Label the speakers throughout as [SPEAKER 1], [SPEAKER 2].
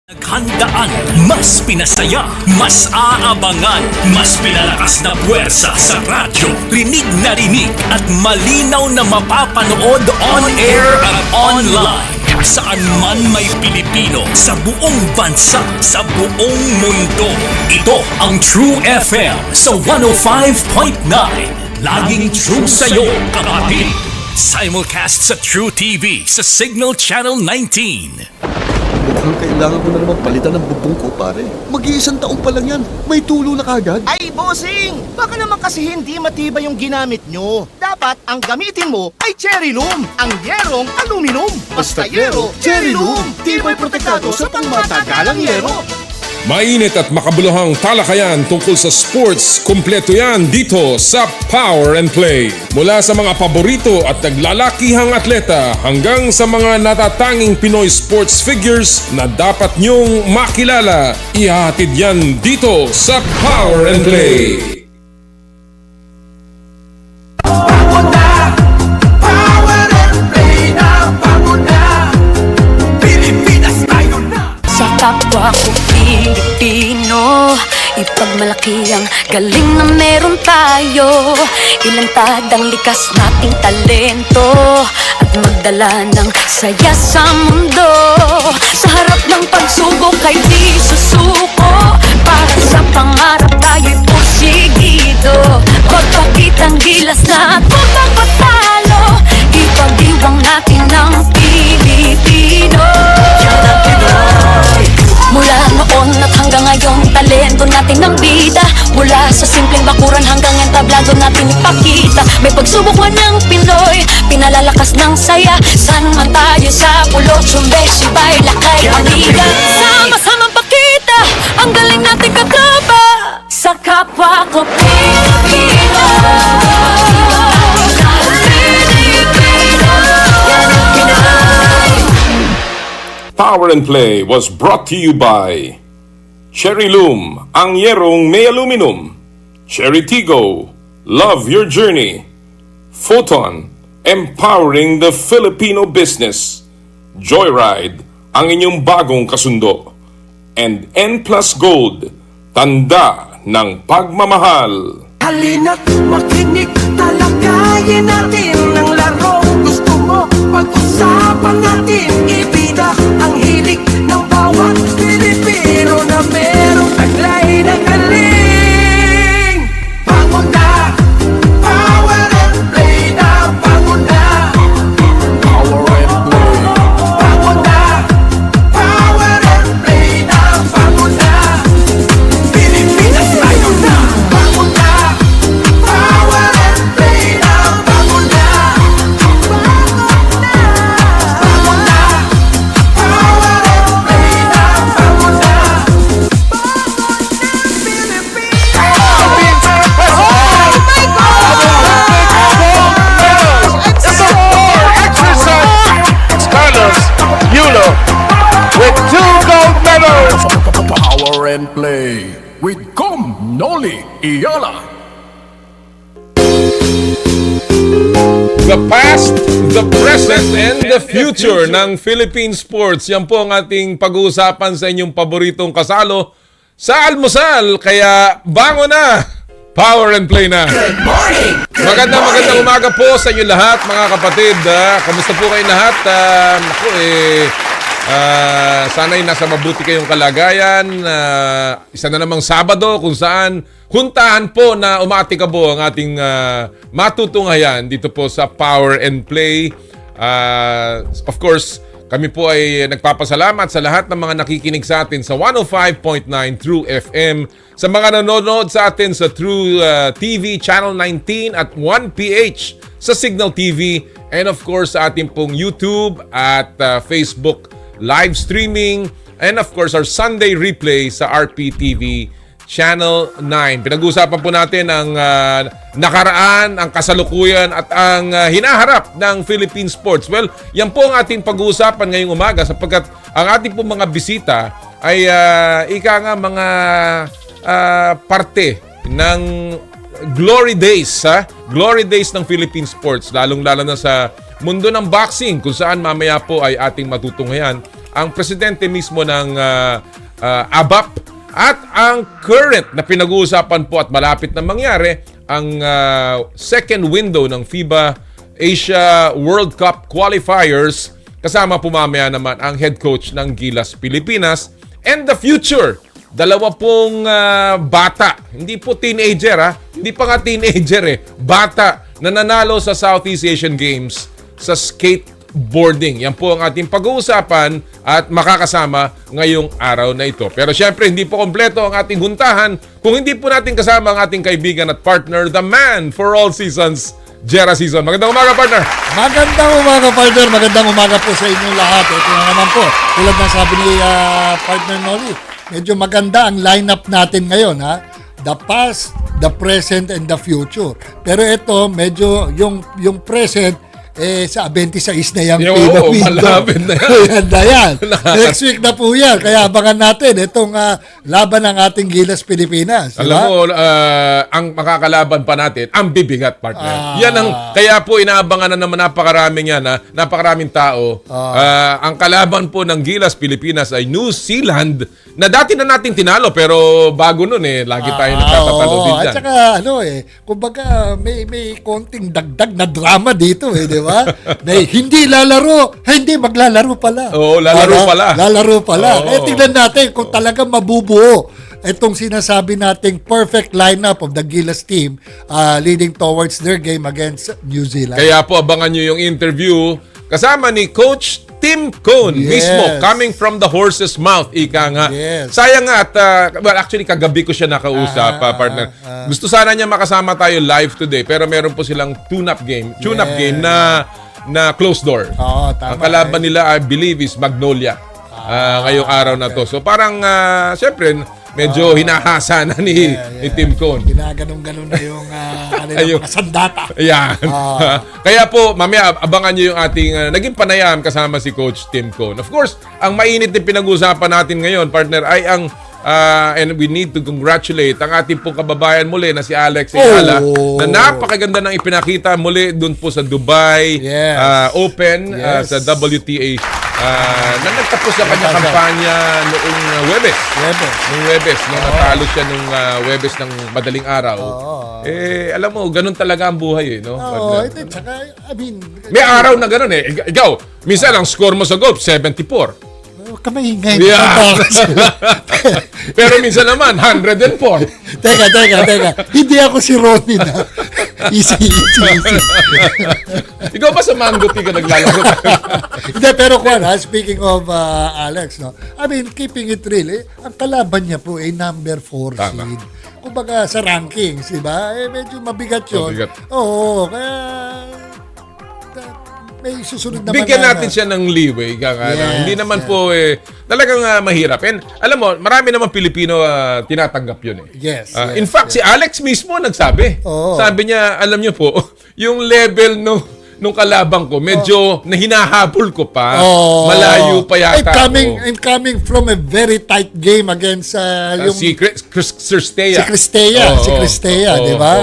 [SPEAKER 1] Naghandaan, mas pinasaya, mas aabangan, mas pinalakas na puwersa sa radyo. Rinig na rinig at malinaw na mapapanood on-air at online. Saan man may Pilipino, sa buong bansa, sa buong mundo. Ito ang True FM sa 105.9. Laging true sa'yo, kapatid. Simulcast sa True TV sa Signal Channel 19.
[SPEAKER 2] Mukhang kailangan ko na naman palitan ng bubong ko, pare. Mag-iisang taon pa lang yan. May tulo na kagad.
[SPEAKER 3] Ay, bossing! Baka naman kasi hindi matibay yung ginamit nyo. Dapat ang gamitin mo ay cherry loom, ang yerong aluminum. Basta yero, cherry loom. Tibay protektado sa pangmatagalang yero.
[SPEAKER 4] Mainit at makabuluhang talakayan tungkol sa sports, kumpleto yan dito sa Power and Play. Mula sa mga paborito at naglalakihang atleta hanggang sa mga natatanging Pinoy sports figures na dapat nyong makilala, ihahatid yan dito sa Power and Play.
[SPEAKER 5] Sa kapwa ko Pilipino, ipagmalaki ang galing na meron tayo. Ilantad ang likas nating talento at magdala ng saya sa mundo. Sa harap ng pagsubok ay di susuko, para sa pangarap tayo'y porsigido. Magpakitang gilas na kung magpatalo, ipag-iwang natin ang Pilipino. Mula noon at hanggang ngayon, talento natin ang bida. Mula sa simpleng bakuran hanggang entablado natin ipakita. May pagsubok man ng Pinoy, pinalalakas ng saya. San man tayo sa pulot, sumbesibay, lakay, maniga. Sama-samang pakita ang galing natin katropa sa kapwa ko Pilipino.
[SPEAKER 4] Power and Play was brought to you by Cherry Loom, ang yerong may aluminum. Cherry Tigo, love your journey. Photon, empowering the Filipino business. Joyride, ang inyong bagong kasundo. And N Plus Gold, tanda ng pagmamahal.
[SPEAKER 6] Halina't makinig, talakayin natin ang larong gusto mo. Pag-usapan natin, ibida ang hilig ng bawat Pilipino na merong taglay na galing. Bangon na, Power and Play na, bangon na. Power and Play. Bangon na, Power and Play na, bangon na. Pilipinas tayo na, bangon na. Power and Play na, bangon na. Bangon na, Power and Play na, bangon na.
[SPEAKER 7] With 2 gold medals. Power and Play with Noli Iyala.
[SPEAKER 4] The past, the present, and the future ng Philippine sports. Yan po ang ating pag-uusapan sa inyong paboritong kasalo sa almusal. Kaya bango na! Power and Play na!
[SPEAKER 6] Good morning!
[SPEAKER 4] Magandang umaga po sa inyo lahat, mga kapatid. Kamusta po kayo lahat? Sana'y nasa mabuti kayong kalagayan. Isa na namang Sabado kung saan huntahan po na umatikabo ang ating matutunghayan dito po sa Power and Play. Of course, kami po ay nagpapasalamat sa lahat ng mga nakikinig sa atin sa 105.9 True FM, sa mga nanonood sa atin sa True TV Channel 19 at 1PH sa Signal TV, and of course sa ating pong YouTube at Facebook live streaming, and of course our Sunday replay sa RPTV Channel 9. Pinag-uusapan po natin ang nakaraan, ang kasalukuyan at ang hinaharap ng Philippine sports. Well, yan po ang ating pag-uusapan ngayong umaga sapagkat ang ating po mga bisita ay mga parte ng glory days, glory days ng Philippine sports, lalong-lalo na sa mundo ng boxing kung saan mamaya po ay ating matutunghayan ang presidente mismo ng ABAP at ang current na pinag-uusapan po at malapit na mangyari, ang second window ng FIBA Asia World Cup qualifiers. Kasama po mamaya naman ang head coach ng Gilas Pilipinas and the future. Dalawa pong bata, hindi po teenager hindi pa nga teenager bata na nanalo sa Southeast Asian Games sa skateboarding. Yan po ang ating pag-uusapan at makakasama ngayong araw na ito. Pero syempre, hindi po kompleto ang ating huntahan kung hindi po natin kasama ang ating kaibigan at partner, the man for all seasons, Jera Season. Magandang umaga, partner!
[SPEAKER 8] Magandang umaga, partner. Magandang umaga po sa inyong lahat. Ito na naman po, tulad ng sabi ni partner Noli, medyo maganda ang lineup natin ngayon, The past, the present, and the future. Pero ito, medyo yung present, sa 26 na yung FIBA window.
[SPEAKER 4] Malapit na yan.
[SPEAKER 8] yan. Next week na po yan. Kaya abangan natin itong laban ng ating Gilas Pilipinas.
[SPEAKER 4] Alam mo, ang makakalaban pa natin, ang bibigat, partner. Yan ang, kaya po inaabangan na naman napakaraming yan, napakaraming tao. Ang kalaban po ng Gilas Pilipinas ay New Zealand, na dati na natin tinalo, pero bago nun lagi tayo nagtatatalo din dyan.
[SPEAKER 8] At saka, kumbaga, may konting dagdag na drama dito, di ba? Na hindi lalaro, hindi maglalaro pala.
[SPEAKER 4] Oo, lalaro pala.
[SPEAKER 8] Lalaro pala.
[SPEAKER 4] Oo.
[SPEAKER 8] Tingnan natin kung talagang mabubuo itong sinasabi nating perfect lineup of the Gilas team leading towards their game against New Zealand.
[SPEAKER 4] Kaya po, abangan nyo yung interview kasama ni Coach Tim Cone mismo, coming from the horse's mouth, ika nga.
[SPEAKER 8] Yes.
[SPEAKER 4] Sayang nga at, well, actually, kagabi ko siya nakausap, partner. Gusto sana niya makasama tayo live today, pero meron po silang tune-up game na closed door.
[SPEAKER 8] Tama.
[SPEAKER 4] Ang kalaban nila, I believe, is Magnolia ngayong araw na to. So parang, syempre, medyo hinahasa na ni Tim Cone.
[SPEAKER 8] Ginaganong-ganon na yung kanilang mga sandata.
[SPEAKER 4] Ayan. Kaya po, mamaya, abangan nyo yung ating naging panayam kasama si Coach Tim Cone. Of course, ang mainit din pinag-usapan natin ngayon, partner, ay ang and we need to congratulate ang ating pong kababayan muli na si Alex Ayala na napakaganda ng ipinakita muli doon po sa Dubai Open sa WTA na nagtapos sa kanyang kampanya noong Webes. Noong Webes, nung natalo siya nung Webes ng madaling araw. Alam mo, ganun talaga ang buhay no?
[SPEAKER 8] Tsaka, I mean,
[SPEAKER 4] may araw na ganun Ikaw, minsan ang score mo sa golf, 74.
[SPEAKER 8] Kamahingay.
[SPEAKER 4] Pero minsan naman, 104.
[SPEAKER 8] Teka. Hindi ako si Ronin. Easy.
[SPEAKER 4] Ikaw ba sa Mango Tea ka naglalaro?
[SPEAKER 8] Hindi, pero speaking of Alex, I mean, keeping it real, ang kalaban niya po ay number 4 seed. Kumbaga sa rankings, di ba? Medyo mabigat yun. Oo, kaya may susunod naman.
[SPEAKER 4] Bigyan natin siya ng leeway. Hindi naman po talagang mahirap. And alam mo, marami naman Pilipino tinatanggap yun In fact, si Alex mismo nagsabi. Sabi niya, alam niyo po, yung level nung kalabang ko, medyo hinahabol ko pa. Malayo pa yata
[SPEAKER 8] I'm coming from a very tight game against yung
[SPEAKER 4] si Cristea.
[SPEAKER 8] Si Cristea, di ba?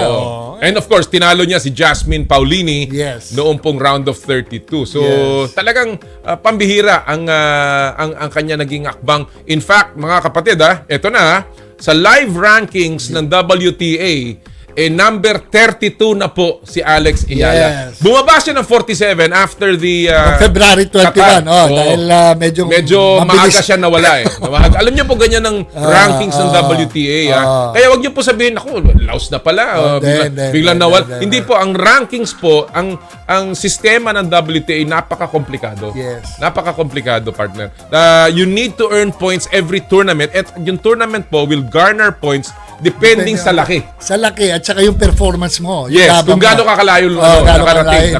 [SPEAKER 4] And of course, tinalo niya si Jasmine Paulini noong pong round of 32. So, talagang pambihira ang kanya naging akbang. In fact, mga kapatid, eto na, sa live rankings ng WTA, number 32 na po si Alex Ayala. Bumaba siya ng 47 after the
[SPEAKER 8] February 21. Dahil
[SPEAKER 4] medyo maaga siya nawala Alam niyo po ganyan ng rankings ng WTA. Kaya wag niyo po sabihin, ako, laos na pala. Biglang nawala. Hindi po, ang rankings po, ang sistema ng WTA napaka-komplikado. Napaka-komplikado, partner. You need to earn points every tournament at yung tournament po will garner points depending sa laki.
[SPEAKER 8] Sa laki at saka yung performance mo.
[SPEAKER 4] Kung gaano kakalayo nakarating.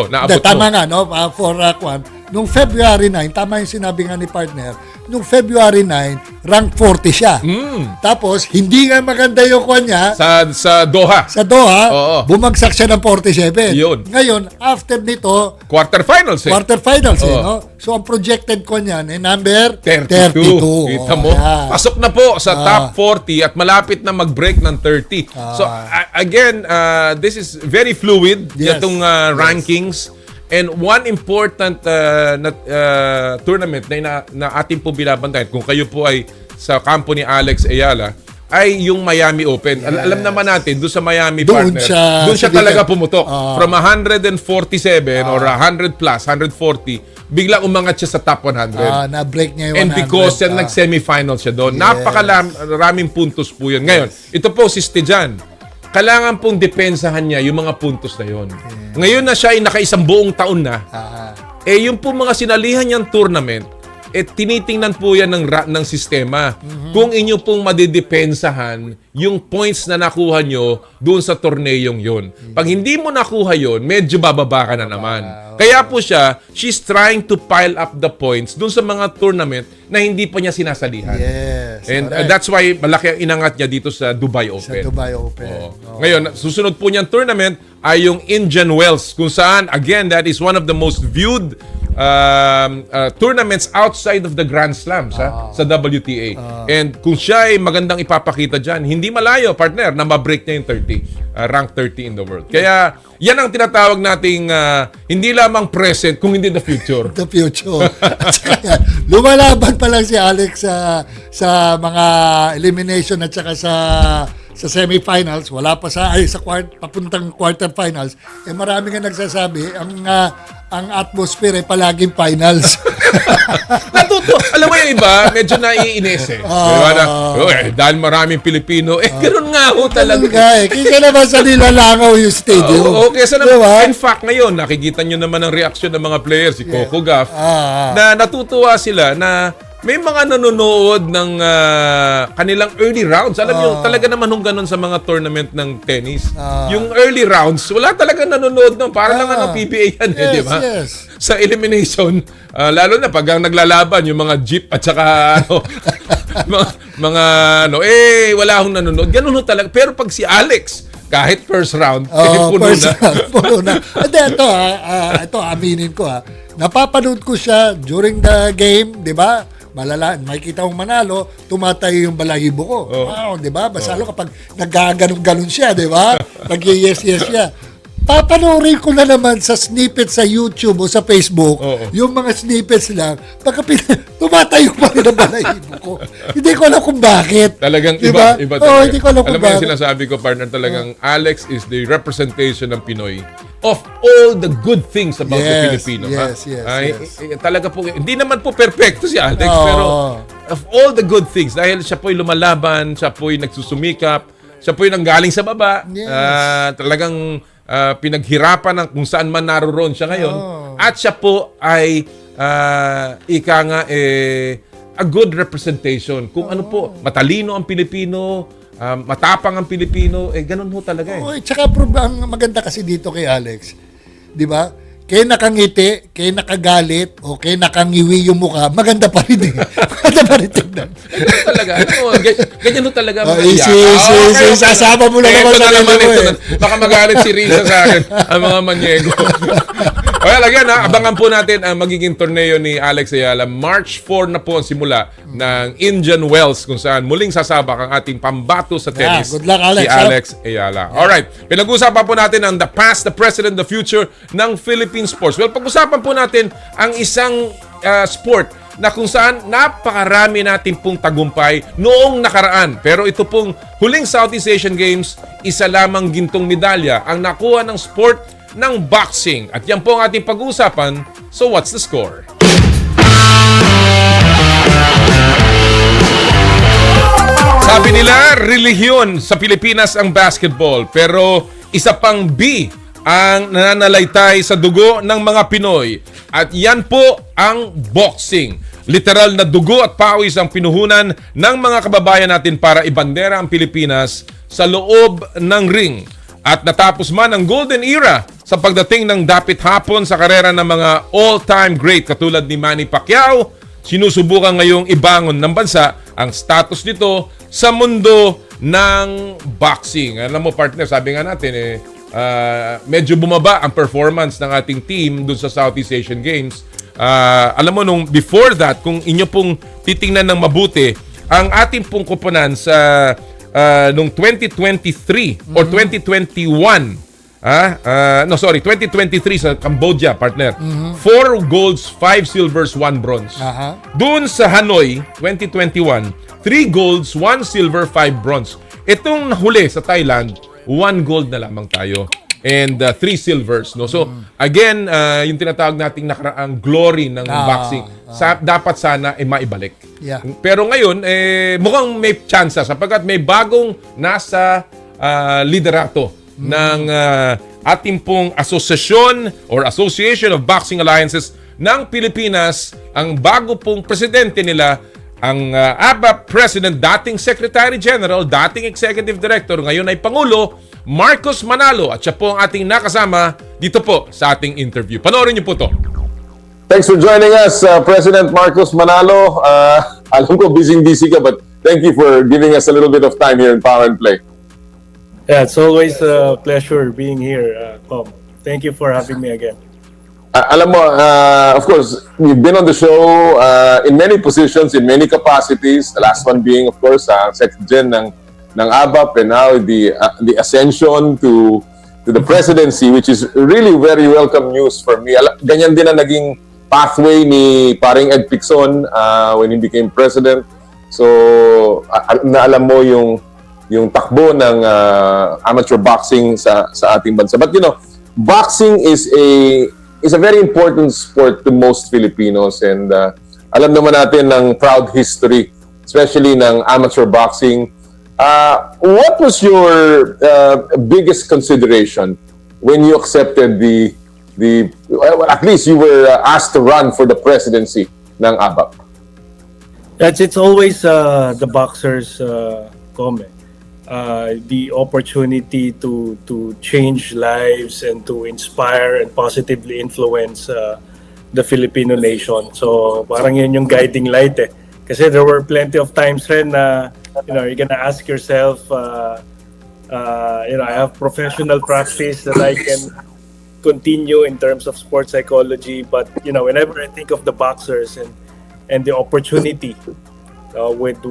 [SPEAKER 4] Naabot mo.
[SPEAKER 8] Tama nga, for nung February 9, tama yung sinabi nga ni partner, nung February 9, rank 40 siya. Tapos, hindi nga maganda yung kanya
[SPEAKER 4] sa Doha.
[SPEAKER 8] Sa Doha, bumagsak siya ng 47.
[SPEAKER 4] Yun.
[SPEAKER 8] Ngayon, after nito,
[SPEAKER 4] quarterfinals
[SPEAKER 8] no? So, ang projected ko niyan number
[SPEAKER 4] 32. Kita mo? Pasok na po sa top 40 at malapit na mag-break ng 30. So, again, this is very fluid, itong rankings. And one important tournament na ating po binabantayan, kung kayo po ay sa kampo ni Alex Ayala, ay yung Miami Open. Alam naman natin, doon sa Miami
[SPEAKER 8] Doon
[SPEAKER 4] partner,
[SPEAKER 8] siya-
[SPEAKER 4] doon siya
[SPEAKER 8] sige
[SPEAKER 4] talaga
[SPEAKER 8] ka-
[SPEAKER 4] pumutok. From 147 or 100 plus, 140, biglang umangat siya sa top 100.
[SPEAKER 8] Na-break niya yung
[SPEAKER 4] And
[SPEAKER 8] 100.
[SPEAKER 4] because yan, nag-semifinal siya doon. Napakaraming puntos po yun. Ngayon, ito po si Stijan. Kailangan pong depensahan niya yung mga puntos na yun. Ngayon na siya ay nakaisang buong taon na, yung po mga sinalihan niyang tournament, tinitingnan po yan ng sistema. Kung inyo pong madidepensahan yung points na nakuha nyo doon sa torneyong yun. Pag hindi mo nakuha yun, medyo bababa ka na naman. Kaya po she's trying to pile up the points doon sa mga tournament na hindi pa niya sinasalihan.
[SPEAKER 8] Yes.
[SPEAKER 4] And
[SPEAKER 8] correct.
[SPEAKER 4] that's why malaki ang inangat niya dito sa Dubai Open.
[SPEAKER 8] Sa Dubai Open.
[SPEAKER 4] Oo. Ngayon, susunod po niyang tournament ay yung Indian Wells, kung saan, again, that is one of the most viewed tournaments outside of the Grand Slams sa WTA. And kung siya ay magandang ipapakita dyan, hindi malayo, partner, na ma-break niya yung 30. Rank 30 in the world. Kaya, yan ang tinatawag nating hindi lamang present, kung hindi the future.
[SPEAKER 8] The future. At saka, lumalaban pa lang si Alex sa mga elimination at saka sa semifinals, wala pa sa papuntang quarterfinals. Marami nga nagsasabi ang atmosphere ay palaging finals.
[SPEAKER 4] Alam mo yung iba, medyo naiinis diba na, dahil maraming Pilipino, ganoon nga ho talaga.
[SPEAKER 8] Kaya naman sa nilalangaw yung stadium.
[SPEAKER 4] Okay, so
[SPEAKER 8] Diba?
[SPEAKER 4] in fact ngayon, nakikita nyo naman ang reaksyon ng mga players, si Coco Gauff, na natutuwa sila na may mga nanonood ng kanilang early rounds. Alam nyo, talaga naman nung ganun sa mga tournament ng tennis. Yung early rounds, wala talaga nanonood nun. Para lang PBA yan, di ba?
[SPEAKER 8] Yes.
[SPEAKER 4] Sa elimination, lalo na pag ang naglalaban, yung mga jeep at saka wala akong nanonood. Ganun ho talaga. Pero pag si Alex, kahit first round,
[SPEAKER 8] puno na. Ito, aminin ko napapanood ko siya during the game, di ba? Makikita mong manalo, tumatayo yung balahibo ko. Wow, di ba? Masalo kapag nagaganon-ganon siya, di ba? Nag-yes siya. Papanoorin ko na naman sa snippet sa YouTube o sa Facebook, yung mga snippets lang, tumatayo pa rin ang balahibo ko. Hindi ko alam kung bakit.
[SPEAKER 4] Talagang
[SPEAKER 8] diba?
[SPEAKER 4] iba talaga.
[SPEAKER 8] Hindi ko alam kung
[SPEAKER 4] mo yung
[SPEAKER 8] bakit.
[SPEAKER 4] sinasabi ko, partner, talagang Alex is the representation ng Pinoy of all the good things about the Filipino.
[SPEAKER 8] Yes.
[SPEAKER 4] Talaga po, hindi naman po perfecto si Alex, pero of all the good things, dahil siya po'y lumalaban, siya po'y nagsusumikap, siya po'y nanggaling sa baba, talagang pinaghirapan ng kung saan man naroon siya ngayon, at siya po ay a good representation. Kung ano po, matalino ang Pilipino, matapang ang Pilipino, ganun ho talaga
[SPEAKER 8] Tsaka ang maganda kasi dito kay Alex, di ba? Kaya nakangiti, kaya nakagalit, o kaya nakangiwi yung mukha, maganda pa rin Maganda pa rin tignan.
[SPEAKER 4] Talaga. Ganyan ho talaga.
[SPEAKER 8] Sasama mo na naman sa
[SPEAKER 4] ito. Baka magalit si Risa sa akin, ang mga manyego. Well, again, abangan po natin ang magiging torneo ni Alex Ayala. March 4 na po ang simula ng Indian Wells, kung saan muling sasabak ang ating pambato sa tennis,
[SPEAKER 8] good luck, Alex,
[SPEAKER 4] si Alex Ayala. Alright, pinag-usapan po natin ang the past, the present, the future ng Philippine sports. Well, pag-usapan po natin ang isang sport na kung saan napakarami natin pong tagumpay noong nakaraan. Pero ito pong huling Southeast Asian Games, isa lamang gintong medalya ang nakuha ng sport ng boxing. At yan po ang ating pag-uusapan. So what's the score? Sabi nila, relihiyon sa Pilipinas ang basketball. Pero isa pang B ang nananalaytay sa dugo ng mga Pinoy. At yan po ang boxing. Literal na dugo at pawis ang pinuhunan ng mga kababayan natin para ibandera ang Pilipinas sa loob ng ring. At natapos man ang golden era sa pagdating ng dapit hapon sa karera ng mga all-time great katulad ni Manny Pacquiao, sinusubukan ngayong ibangon ng bansa ang status nito sa mundo ng boxing. Alam mo, partner, sabi nga natin, medyo bumaba ang performance ng ating team dun sa Southeast Asian Games. Alam mo, nung before that, kung inyo pong titingnan ng mabuti, ang ating pong koponan sa nung 2023 or 2021, No, sorry, 2023 sa Cambodia, partner. 4 golds, 5 silvers, 1 bronze. Doon sa Hanoi, 2021, 3 golds, 1 silver, 5 bronze. Itong nahuli sa Thailand, 1 gold na lamang tayo. And 3 silvers, no? So, again, yung tinatawag nating nakaraang glory ng boxing, dapat sana maibalik.
[SPEAKER 8] Yeah.
[SPEAKER 4] Pero ngayon, mukhang may tsansa sapagkat may bagong nasa liderato ng ating pong asosasyon or Association of Boxing Alliances ng Pilipinas. Ang bago pong presidente nila, ang ABAP President, dating Secretary General, dating Executive Director, ngayon ay Pangulo, Marcos Manalo. At siya po ang ating nakasama dito po sa ating interview. Panoorin niyo po to.
[SPEAKER 9] Thanks for joining us, President Marcos Manalo. Alam ko busy ka, but thank you for giving us a little bit of time here in Power and Play.
[SPEAKER 10] Yeah, it's always a pleasure being here, Tom. Thank you for having me again.
[SPEAKER 9] Alam mo, of course, you've been on the show in many positions, in many capacities. The last one being, of course, Secretary ng ABAP, and now the ascension to the presidency, which is really very welcome news for me. Ganyan din ang naging pathway ni paring Ed Picson when he became president. So, naalam mo yung takbo ng amateur boxing sa ating bansa. But you know, boxing is a very important sport to most Filipinos, and alam naman natin ng proud history, especially ng amateur boxing. What was your biggest consideration when you accepted well, at least you were asked to run for the presidency ng ABAP?
[SPEAKER 10] It's always the boxers' comment. The opportunity to change lives and to inspire and positively influence the Filipino nation. So parang yun yung guiding light eh. Kasi there were plenty of times rin na you're gonna ask yourself, I have professional practice that I can continue in terms of sports psychology, but whenever I think of the boxers and the opportunity with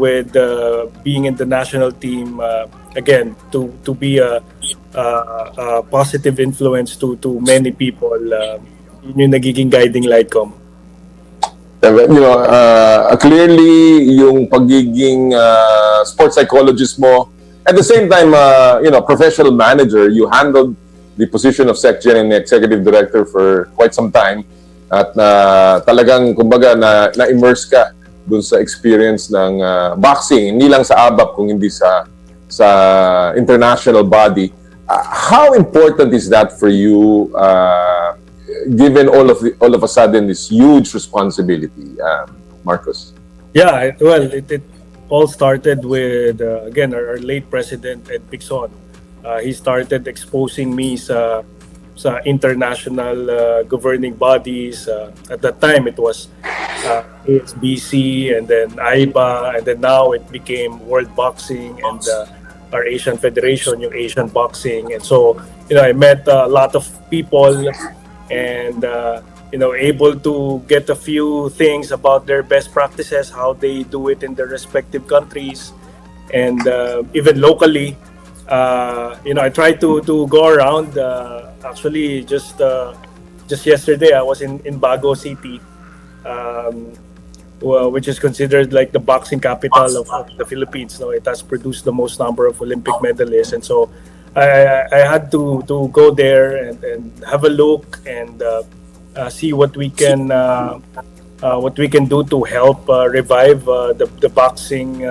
[SPEAKER 10] being in the national team, again to be a positive influence to many people, yun yung nagiging guiding light ko.
[SPEAKER 9] Clearly yung pagiging sports psychologist mo, at the same time professional manager, you handled the position of Secretary and Executive Director for quite some time, at talagang kumbaga na-immerse ka dun sa experience ng boxing, hindi lang sa ABAP kung hindi sa international body. How important is that for you, given all of a sudden this huge responsibility, Marcos?
[SPEAKER 10] Yeah, it all started with again our late president Ed Picson. He started exposing me sa international governing bodies. At that time it was ASBC, and then AIBA, and then now it became World Boxing, and our Asian Federation, yung Asian Boxing. And so I met a lot of people, and able to get a few things about their best practices, how they do it in their respective countries, and even locally. I tried to go around. Actually, just yesterday, I was in Bago City, which is considered like the boxing capital of the Philippines. It has produced the most number of Olympic medalists, and so I had to go there and have a look and see what we can do to help revive the boxing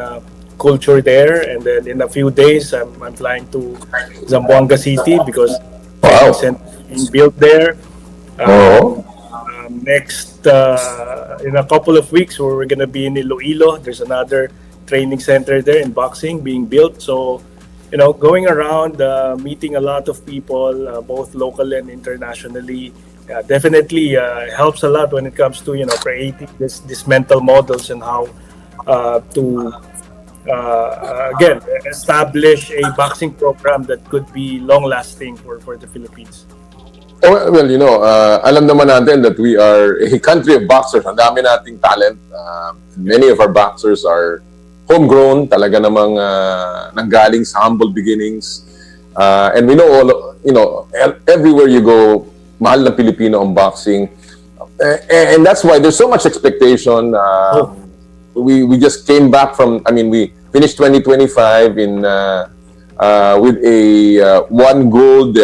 [SPEAKER 10] culture there. And then in a few days, I'm flying to Zamboanga City because training center being built there. Next, in a couple of weeks, we're gonna be in Iloilo. There's another training center there in boxing being built. So, going around, meeting a lot of people, both local and internationally, definitely helps a lot when it comes to creating this mental models and how to again establish a boxing program that could be long-lasting for the Philippines.
[SPEAKER 9] Well, alam naman natin that we are a country of boxers. Ang dami nating talent. Many of our boxers are homegrown, talaga namang nanggaling sa humble beginnings. And we know everywhere you go, mahal na Pilipino ang boxing. And that's why there's so much expectation. We just came back from, we finished 2025 in with a one gold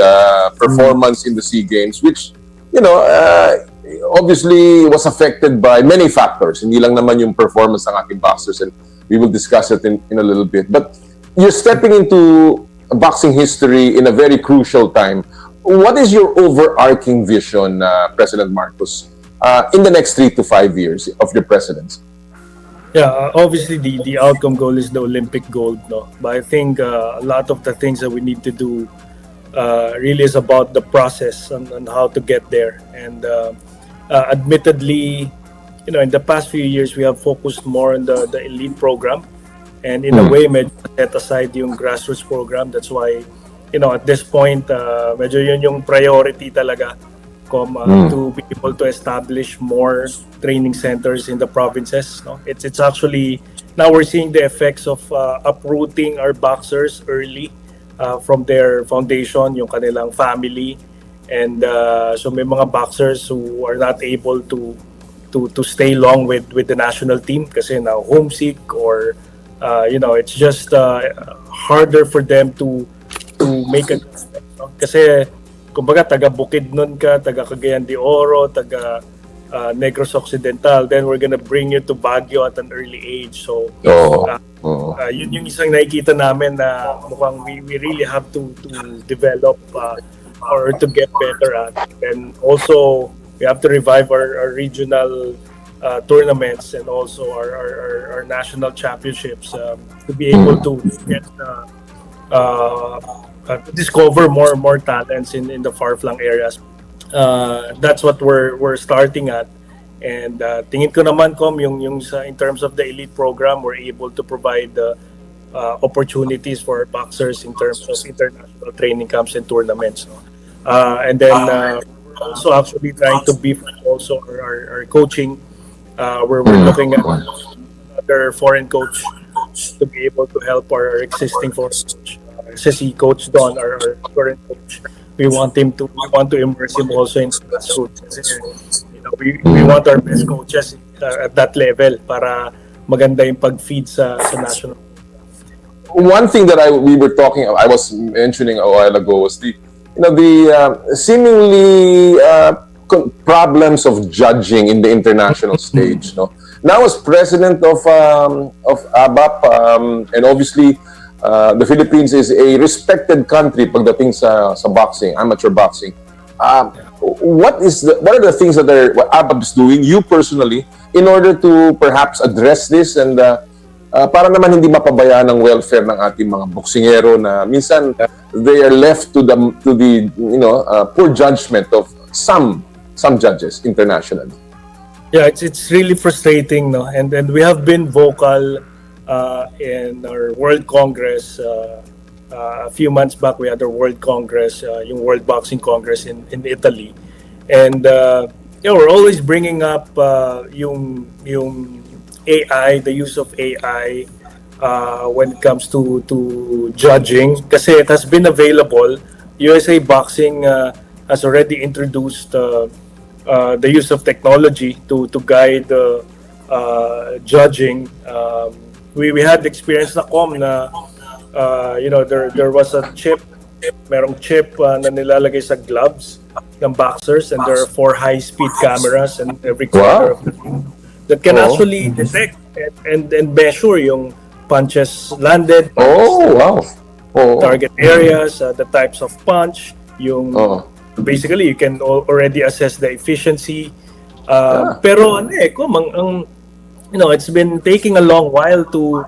[SPEAKER 9] performance in the SEA Games, which, obviously was affected by many factors. Hindi lang naman yung performance ng ating boxers, and we will discuss it in a little bit. But you're stepping into boxing history in a very crucial time. What is your overarching vision, President Marcos, in the next 3 to 5 years of your presidency?
[SPEAKER 10] Yeah, obviously the outcome goal is the Olympic gold, no. But I think a lot of the things that we need to do really is about the process and how to get there. And admittedly, in the past few years, we have focused more on the elite program, and in a way, medyo set aside yung grassroots program. That's why, at this point, medyo yun yung priority talaga. To be able to establish more training centers in the provinces. No? It's actually, now we're seeing the effects of uprooting our boxers early from their foundation, yung kanilang family. And so may mga boxers who are not able to stay long with the national team kasi now homesick, or it's just harder for them to make a difference. No? Kasi kumbaga, taga Bukidnon ka, taga Cagayan de Oro, taga Negros Occidental, then we're gonna bring you to Baguio at an early age. So, yun yung isang nakikita namin na mukhang we really have to develop or to get better at. And also, we have to revive our regional tournaments and also our national championships to be able to get to discover more talents in the far-flung areas. That's what we're starting at. And tingin ko naman, yung in terms of the elite program, we're able to provide opportunities for boxers in terms of international training camps and tournaments. No? And then we're also actually trying to beef also our coaching. We're looking at another foreign coach to be able to help our existing foreign coach. Si Coach Don, our current coach, we want to immerse him also in grassroots. We want our best coaches at that level para maganda yung pag-feed sa national.
[SPEAKER 9] One thing that I was mentioning a while ago was the seemingly problems of judging in the international stage. No, now as president of ABAP, and obviously. The Philippines is a respected country pagdating sa boxing, amateur boxing. What are the things that what ABAP is doing, you personally, in order to perhaps address this and para naman hindi mapabayaan ang welfare ng ating mga boksingero na minsan they are left to the poor judgment of some judges internationally.
[SPEAKER 10] Yeah, it's really frustrating, no, and we have been vocal. In our World Congress, a few months back, we had our World Congress, yung World Boxing Congress in Italy, and we're always bringing up yung AI, the use of AI when it comes to judging, kasi it has been available. USA Boxing has already introduced the use of technology to guide judging. We had experience na there was a merong chip na nilalagay sa gloves ng boxers, and there are 4 high-speed cameras in every corner of the ring that can actually detect and measure yung punches landed, target areas, the types of punch, yung basically you can already assess the efficiency. Pero it's been taking a long while to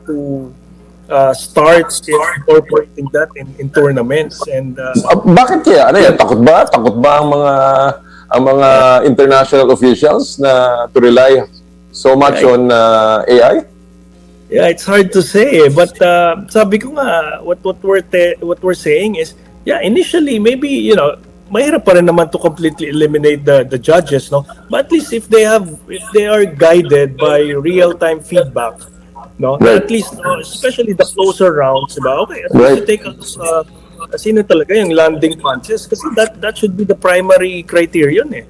[SPEAKER 10] start incorporating that in tournaments. And
[SPEAKER 9] bakit kaya? Takot ba ang mga international officials na to rely so much on AI?
[SPEAKER 10] Yeah, it's hard to say, but sabi ko nga, what we're saying is, initially maybe mahirap pa rin naman to completely eliminate the judges, no? But at least if they are guided by real-time feedback, no? Right. At least, especially the closer rounds, diba? Okay, at least you take a look sino talaga yung landing punches kasi that should be the primary criterion eh.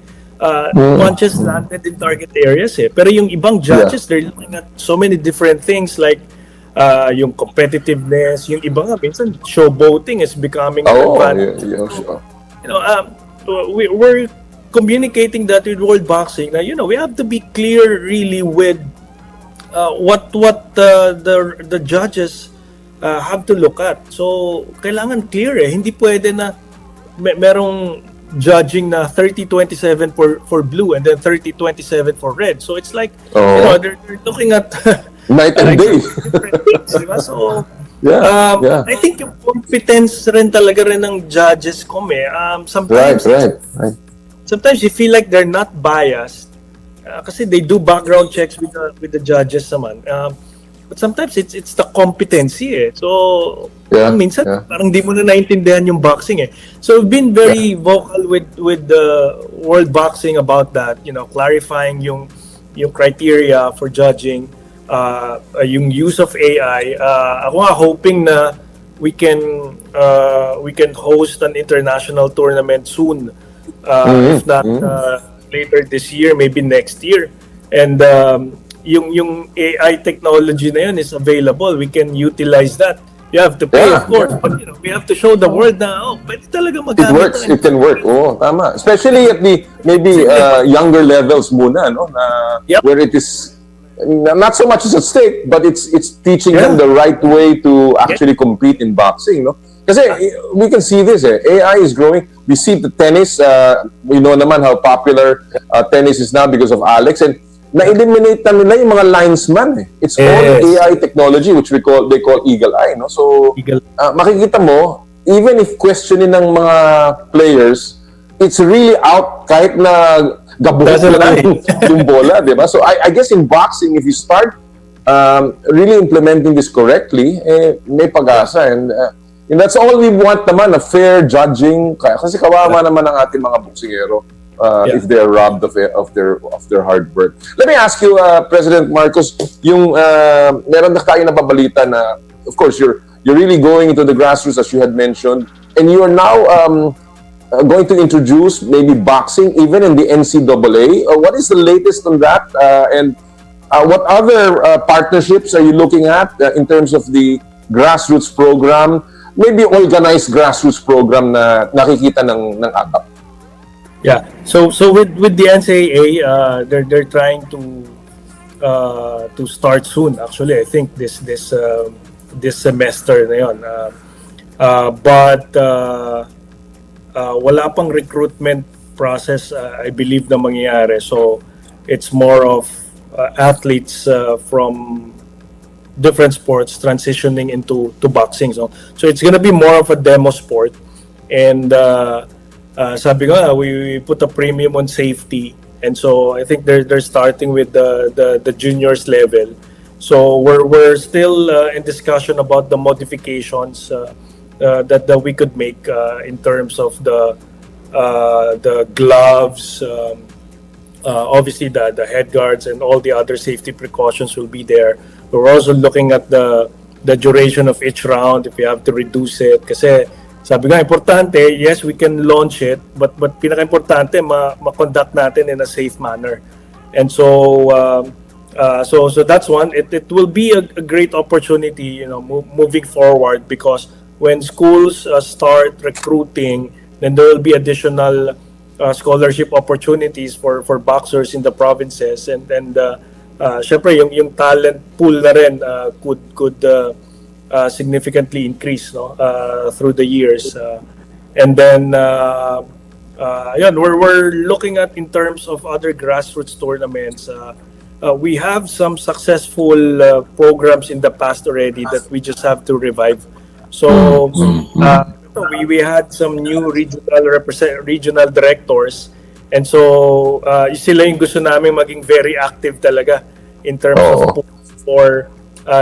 [SPEAKER 10] Punches landed in target areas eh. Pero yung ibang judges, they're looking at so many different things like yung competitiveness, yung iba nga minsan showboating is becoming an advantage.
[SPEAKER 9] Sure.
[SPEAKER 10] You know, we're communicating that with World Boxing na, you know, we have to be clear really with what the judges have to look at. So kailangan clear eh, hindi pwede na merong judging na 30-27 for blue and then 30-27 for red. So it's like, you know, they're looking at
[SPEAKER 9] night and day.
[SPEAKER 10] different things, diba? So
[SPEAKER 9] Yeah.
[SPEAKER 10] I think yung competence rin talaga rin ng judges ko sometimes
[SPEAKER 9] Right.
[SPEAKER 10] sometimes you feel like they're not biased kasi they do background checks with the judges naman. But sometimes it's the competency eh. So minsan parang di mo na naintindihan yung boxing eh. So we've been very vocal with the World Boxing about that, you know, clarifying yung criteria for judging, yung use of AI. Ako nga hoping na we can host an international tournament soon. If not later this year, maybe next year. And yung AI technology na yun is available. We can utilize that. You have to pay, of course, but you know, we have to show the world na pwede talaga magamit.
[SPEAKER 9] It works. It can work. Tama. Especially at the maybe younger levels muna, no? Where it is not so much as at stake, but it's teaching them the right way to actually compete in boxing, no? Kasi we can see this AI is growing. We see the tennis, we know naman how popular tennis is now because of Alex, and na-eliminate na nila yung mga linesman eh. It's all AI technology which they call eagle eye, no? So makikita mo, even if questioning ng mga players, it's really out kahit na gabuhat na yung bola, di ba? So I guess in boxing, if you start really implementing this correctly, may pag-asa. And that's all we want naman, a fair judging. Kasi kawawa naman ang ating mga boksingero if they're robbed of their hard work. Let me ask you, President Marcos, yung meron na tayo nababalita na, of course, you're really going into the grassroots as you had mentioned, and you are now going to introduce maybe boxing even in the NCAA. What is the latest on that? And what other partnerships are you looking at in terms of the grassroots program? Maybe organized grassroots program na nakikita ng ABAP.
[SPEAKER 10] Yeah. So with the NCAA, they're trying to start soon. Actually, I think this semester na yon. But wala pang recruitment process, I believe, na mangyayari. So it's more of athletes from different sports transitioning into boxing. So it's gonna be more of a demo sport, and sabi ko we put a premium on safety, and so I think they're starting with the juniors level. So we're still in discussion about the modifications that we could make in terms of the gloves. Obviously the head guards and all the other safety precautions will be there. We're also looking at the duration of each round, if we have to reduce it. Kasi sabi nga, importante, yes, we can launch it, but pinaka-importante, ma-conduct natin in a safe manner. And so that's one. It will be a great opportunity, you know, moving forward, because when schools start recruiting, then there will be additional scholarship opportunities for boxers in the provinces, and syempre yung talent pool na rin could significantly increase, no, through the years, and then we're looking at, in terms of other grassroots tournaments, we have some successful programs in the past already that we just have to revive. So we had some new regional directors, and so sila yung gusto namin maging very active talaga in terms of for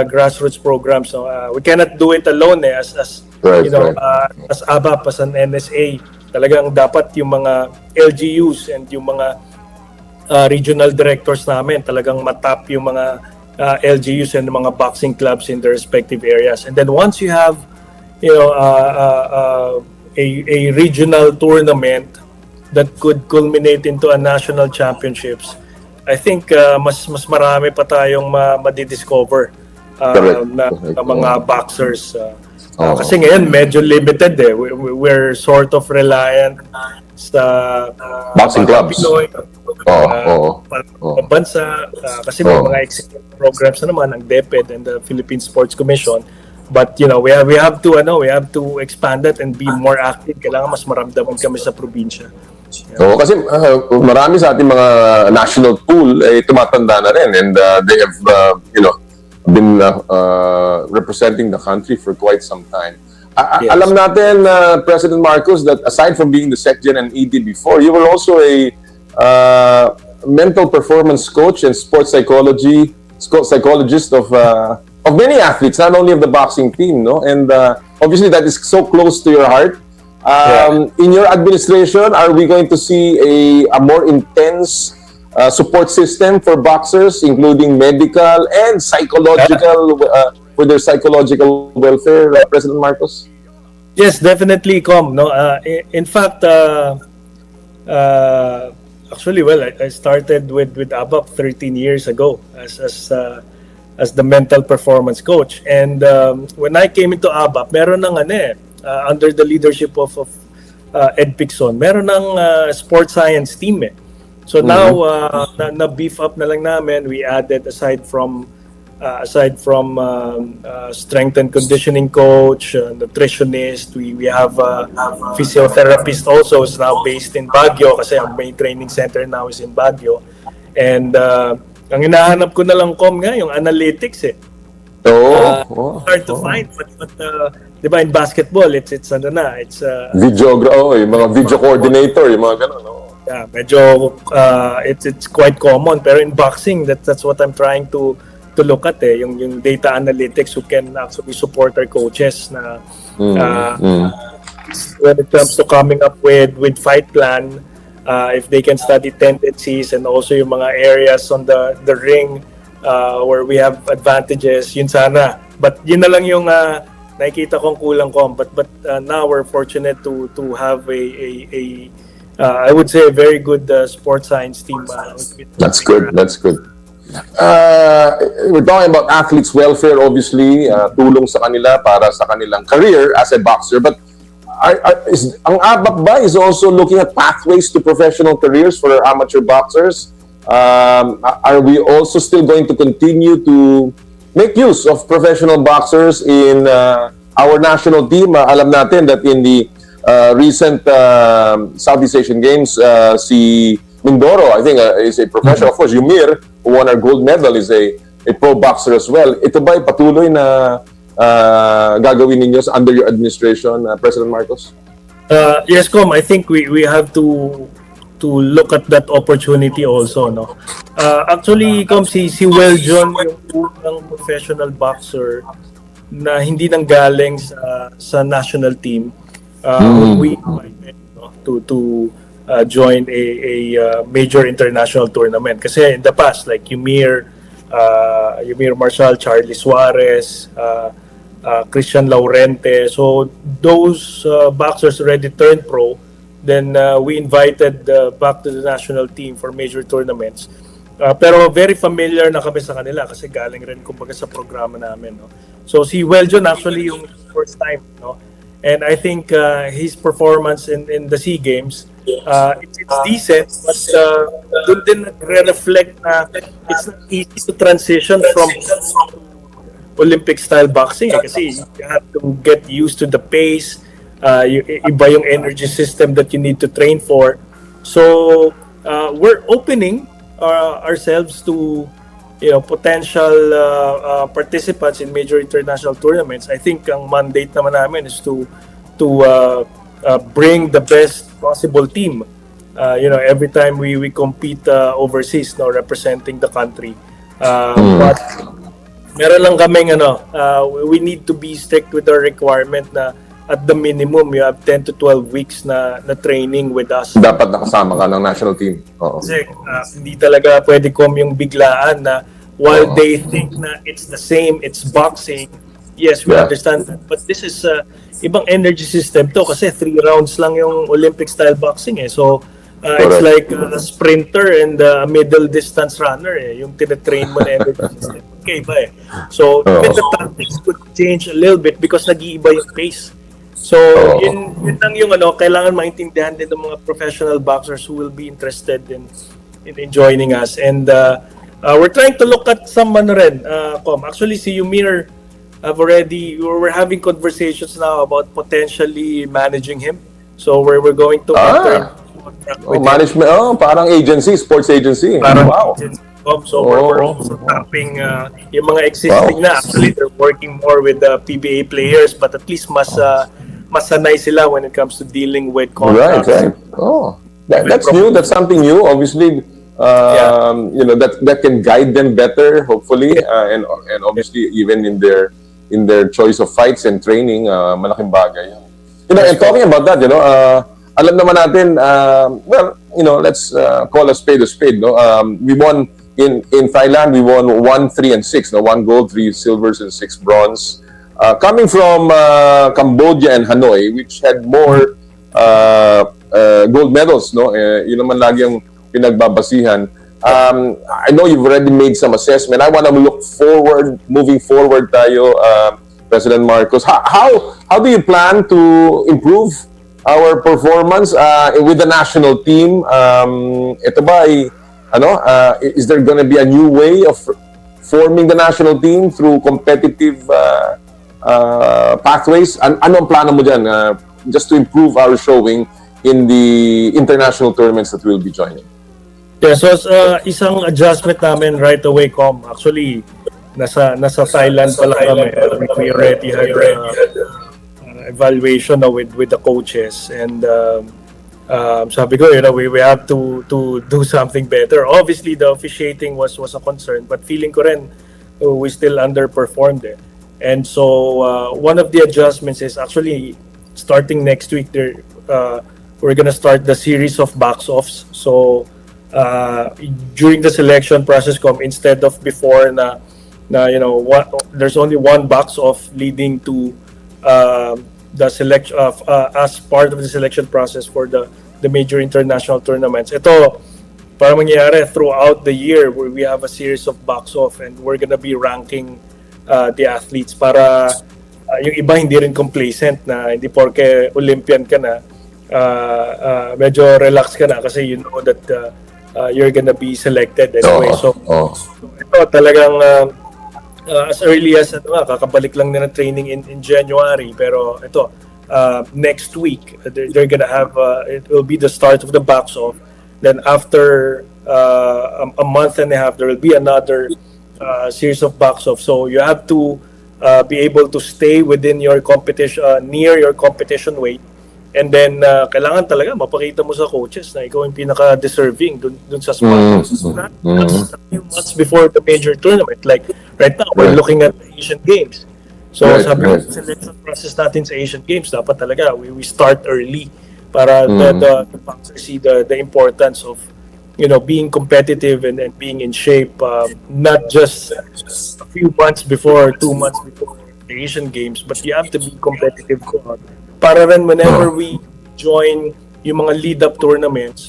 [SPEAKER 10] grassroots programs. So we cannot do it alone as
[SPEAKER 9] Right,
[SPEAKER 10] you know, as ABAP, as an NSA. Talagang dapat yung mga LGUs and yung mga regional directors namin talagang matap yung mga LGUs and mga boxing clubs in their respective areas. And then once you have a regional tournament that could culminate into a national championships, I think mas marami pa tayong madidiscover
[SPEAKER 9] Correct.
[SPEAKER 10] na mga boxers. Kasi ngayon medyo limited eh. We're sort of reliant sa
[SPEAKER 9] Boxing
[SPEAKER 10] mga
[SPEAKER 9] clubs.
[SPEAKER 10] Pinoy, bansa, kasi may mga exhibition programs na naman ang DepEd and the Philippine Sports Commission. But we have to expand that and be more active. Kailangan mas maramdaman kami sa probinsya.
[SPEAKER 9] Oo, kasi marami sa ating mga national pool ay tumatanda na rin, and they have been representing the country for quite some time.
[SPEAKER 10] Yes.
[SPEAKER 9] Alam natin, President Marcos, that aside from being the SecGen and ED before, you were also a mental performance coach and sports psychologist of many athletes, not only of the boxing team, no? And obviously that is so close to your heart. In your administration, are we going to see a more intense support system for boxers, including medical and psychological, for their psychological welfare, President Marcos?
[SPEAKER 10] Yes, definitely, Com. No, in fact, actually, I started with ABAP 13 years ago as the mental performance coach, and when I came into ABAP, meron ng under the leadership of Ed Picson, meron ng sports science team eh. So now na beef up na lang namin. We added aside from strength and conditioning coach, nutritionist, we have physiotherapist also, is now based in Baguio kasi ang main training center now is in Baguio. And ang hinahanap ko na lang yung analytics eh. Hard to find, but diba in basketball it's
[SPEAKER 9] yung mga video coordinator, yung mga ganun, no?
[SPEAKER 10] Yeah, medyo it's quite common, pero in boxing that's what I'm trying to look at eh, yung data analytics who can actually support our coaches na when it comes to coming up with fight plan, if they can study tendencies and also yung mga areas on the ring where we have advantages, yun sana. But yun na lang yung nakikita kong kulang ko. But now we're fortunate to have a I would say a very good sports science team.
[SPEAKER 9] That's good. We're talking about athletes' welfare, obviously, tulong sa kanila para sa kanilang career as a boxer. But ang ABAP ba is also looking at pathways to professional careers for amateur boxers? Are we also still going to continue to make use of professional boxers in our national team? Alam natin that in the recent Southeast Asian Games, si Mindoro, I think, is a professional. Of course, Yumir, who won our gold medal, is a pro boxer as well. Ito ba ay patuloy na gagawin ninyo under your administration, President Marcos?
[SPEAKER 10] Yes, Com. I think we have to look at that opportunity also, no. Actually, Com, si Well John yung unang professional boxer na hindi nanggaling sa national team. We invited to join a major international tournament. Kasi in the past, like Yumir Marshall, Charlie Suarez, Christian Laurente, so those boxers already turned pro. Then we invited back to the national team for major tournaments. Pero very familiar na kami sa kanila kasi galing rin kumbaga sa programa namin, no. So si Weljon actually yung first time, no. And I think his performance in the SEA Games, it's decent, but doon din nagre-reflect na it's not easy to transition from Olympic style boxing kasi you have to get used to the pace. Iba yung energy system that you need to train for. So we're opening ourselves to potential participants in major international tournaments. I think ang mandate naman namin is to bring the best possible team. Every time we compete overseas, representing the country. But meron lang kaming we need to be strict with our requirement na at the minimum, you have 10 to 12 weeks na training with us.
[SPEAKER 9] Dapat nakasama ka ng national team. Oo.
[SPEAKER 10] Kasi hindi talaga pwede yung biglaan na while they think na it's the same, it's boxing, Yes, we
[SPEAKER 9] Yeah.
[SPEAKER 10] understand that. But this is ibang energy system to kasi 3 rounds lang yung Olympic style boxing eh. So it's
[SPEAKER 9] Correct.
[SPEAKER 10] like a sprinter and a middle distance runner eh. Yung tinatrain mo na energy system. Okay ba eh. So even the tactics could change a little bit because nag-iiba yung pace. So yun lang yung kailangan maintindihan din ng mga professional boxers who will be interested in joining us. And we're trying to look at some rin, actually si Yumir we're having conversations now about potentially managing him. So we're going to enter into contract with him.
[SPEAKER 9] Management, parang agency, sports agency.
[SPEAKER 10] Parang
[SPEAKER 9] Wow.
[SPEAKER 10] agency. So we're also tapping yung mga existing na. Actually, they're working more with the PBA players, but at least mas sanay sila when it comes to dealing with contracts.
[SPEAKER 9] Right. Oh, that's new. That's something new. Obviously, that can guide them better, hopefully, and obviously even in their choice of fights and training, malaking bagay. And talking about that, alam naman natin, let's call a spade a spade. No, we won in Thailand. We won 1, 3, and 6. No, 1 gold, 3 silvers, and 6 bronze. Coming from Cambodia and Hanoi, which had more gold medals, no? Yun naman lagi ang pinagbabasihan. I know you've already made some assessment. I want to moving forward tayo, President Marcos. How do you plan to improve our performance with the national team? Ito ba is there going to be a new way of forming the national team through competitive pathways? Ano ang plano mo dyan just to improve our showing in the international tournaments that we'll be joining?
[SPEAKER 10] Yeah, so isang adjustment namin right away, actually nasa Thailand pa lang kami. We already had evaluation with the coaches, and sabi ko, we have to do something better. Obviously, the officiating was a concern, but feeling ko rin we still underperformed eh. And so one of the adjustments is actually starting next week. We're gonna start the series of box-offs. So during the selection process, instead of before there's only one box-off leading to the selection of as part of the selection process for the major international tournaments. Ito para mangyayari throughout the year where we have a series of box-off, and we're gonna be ranking the athletes para yung iba hindi rin complacent na hindi porke Olympian ka na medyo relax ka na kasi you know that you're gonna be selected anyway. So ito talagang as early as kakabalik lang nila training in January, pero ito next week they're gonna have it will be the start of the box-off. Then after a month and a half there will be another series of box-off. So you have to be able to stay within your competition near your competition weight. And then, kailangan talaga mapakita mo sa coaches na ikaw yung pinaka-deserving dun sa spot. That's a few months before the major tournament. Like, right now, we're looking at the Asian Games. So, sabi ko, selection process natin sa Asian Games, dapat talaga, we start early para the boxers see the importance of, being competitive and being in shape, not just a few months before, 2 months before the Asian Games, but you have to be competitive para rin whenever we join yung mga lead-up tournaments,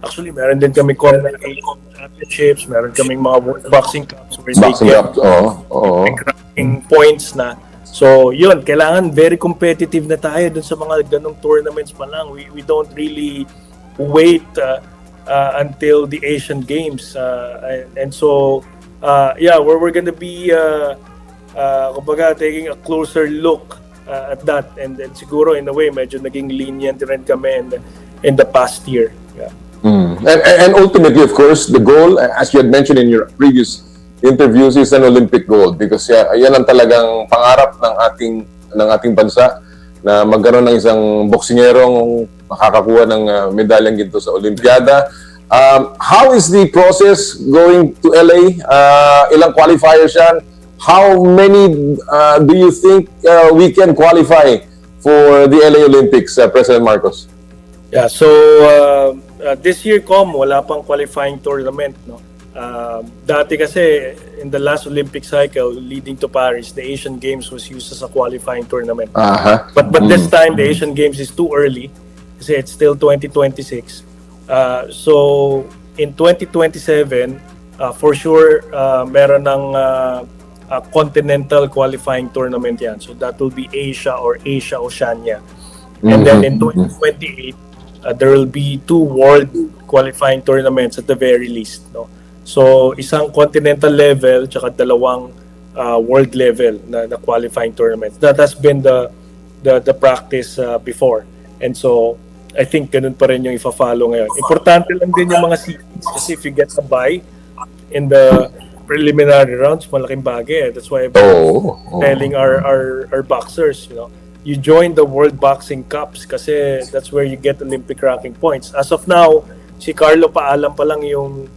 [SPEAKER 10] actually meron din kami championships, meron kaming mga World Boxing Cups where they get ranking points na. So yun, kailangan very competitive na tayo dun sa mga ganong tournaments pa lang. We don't really wait until the Asian Games, and so we're gonna be kumbaga taking a closer look at that, and then siguro in a way medyo naging lenient rin kami in the past year.
[SPEAKER 9] And ultimately, of course, the goal, as you had mentioned in your previous interviews, is an Olympic gold, because yan ang talagang pangarap ng ating bansa, na magkaroon ng isang boksingerong makakakuha ng medalyang ginto sa Olympiada. How is the process going to LA? Ilang qualifiers yan? How many do you think we can qualify for the LA Olympics, President Marcos?
[SPEAKER 10] Yeah, so this year, wala pang qualifying tournament, no? Dati kasi, in the last Olympic cycle leading to Paris, the Asian Games was used as a qualifying tournament. But this time, the Asian Games is too early kasi it's still 2026. So, in 2027, for sure, meron ng continental qualifying tournament yan. So, that will be Asia or Asia-Oceania. And then in 2028, there will be 2 world qualifying tournaments at the very least. No? So, isang continental level tsaka 2 world level na qualifying tournaments. That has been the practice before. And so, I think ganun pa rin yung ifa-follow ngayon. Importante lang din yung mga seedings kasi if you get a bye in the preliminary rounds, malaking bagay. That's why I'm telling our boxers, you join the World Boxing Cups kasi that's where you get Olympic ranking points. As of now, si Carlo Paalam pa lang yung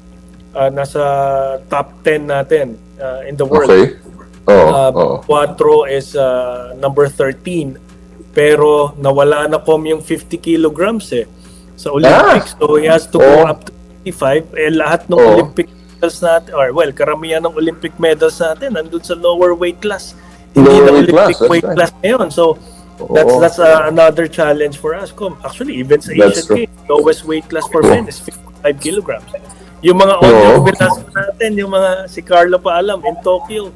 [SPEAKER 10] nasa top 10 natin in the world. Cuatro is number 13 pero nawala na yung 50 kilograms sa Olympics. So he has to go up to 55. Lahat ng Olympic medals natin, or karamihan ng Olympic medals natin nandun sa lower weight class. Hindi na Olympic weight class ngayon. So that's another challenge for us. Actually, even sa Asian Games, lowest weight class for men is 55 kilograms. Yung mga audio Velasco natin, yung mga si Carlo Paalam in Tokyo,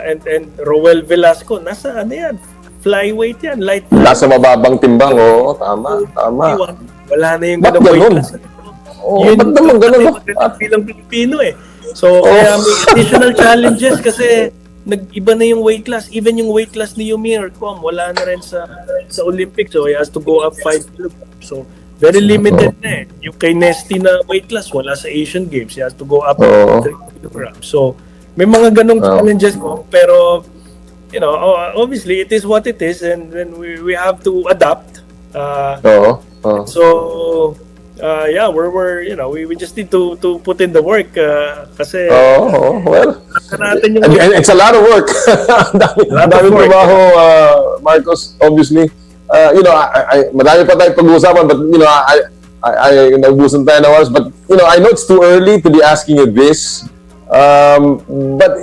[SPEAKER 10] and Roel Velasco, nasa yan, flyweight yan, light.
[SPEAKER 9] Nasa mababang timbang, tama.
[SPEAKER 10] Wala na yung ganun weight class.
[SPEAKER 9] Ba't naman ganun?
[SPEAKER 10] Bilang Pilipino So, kaya may additional challenges kasi nag-iba na yung weight class. Even yung weight class ni Yumir, wala na rin sa Olympics. So, he has to go up 5 kilograms. So, very limited na Yung kay Nesty na weight class, wala sa Asian Games. He has to go up 3 kilograms. So, may mga ganong challenges pero, obviously, it is what it is and then we have to adapt. So, we just need to put in the work kasi
[SPEAKER 9] and it's a lot of work. Dami trabaho, Marcos, obviously. Marami pa tayong pag-uusapan but I naubusan tayo na oras but I know it's too early to be asking you this but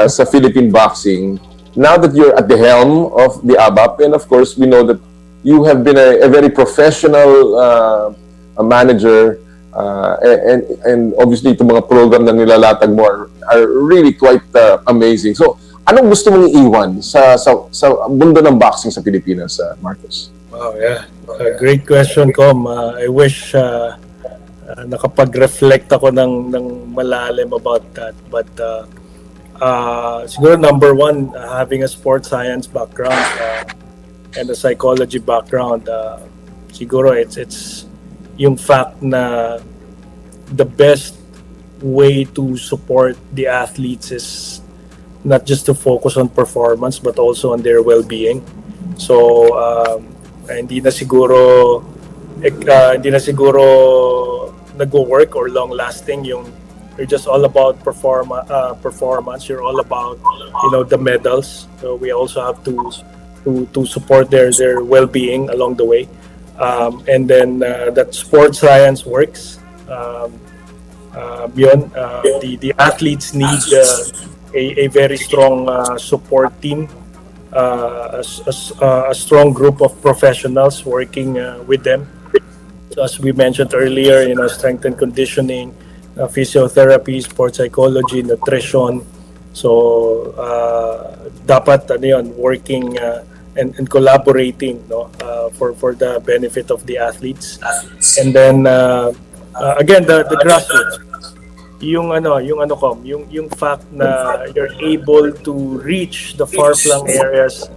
[SPEAKER 9] sa Philippine boxing, now that you're at the helm of the ABAP, and of course we know that you have been a very professional manager and obviously itong mga program na nilalatag mo are really quite amazing. So, anong gusto mong iiwan sa mundo ng boxing sa Pilipinas, Marcos?
[SPEAKER 10] Oh, yeah. Great question, Com. I wish nakapag-reflect ako ng malalim about that. But siguro number one, having a sports science background and a psychology background, siguro it's yung fact na the best way to support the athletes is not just to focus on performance but also on their well-being. So hindi na siguro nagwo-work or long-lasting yung you're just all about performance. You're all about the medals. So we also have to support their well-being along the way, and then that sports science works. The athletes need a very strong support team, a strong group of professionals working with them. So as we mentioned earlier, strength and conditioning, physiotherapy, sports psychology, nutrition. So dapat working and collaborating for the benefit of the athletes. And then again the grassroots. Yung fact na you're able to reach the far-flung areas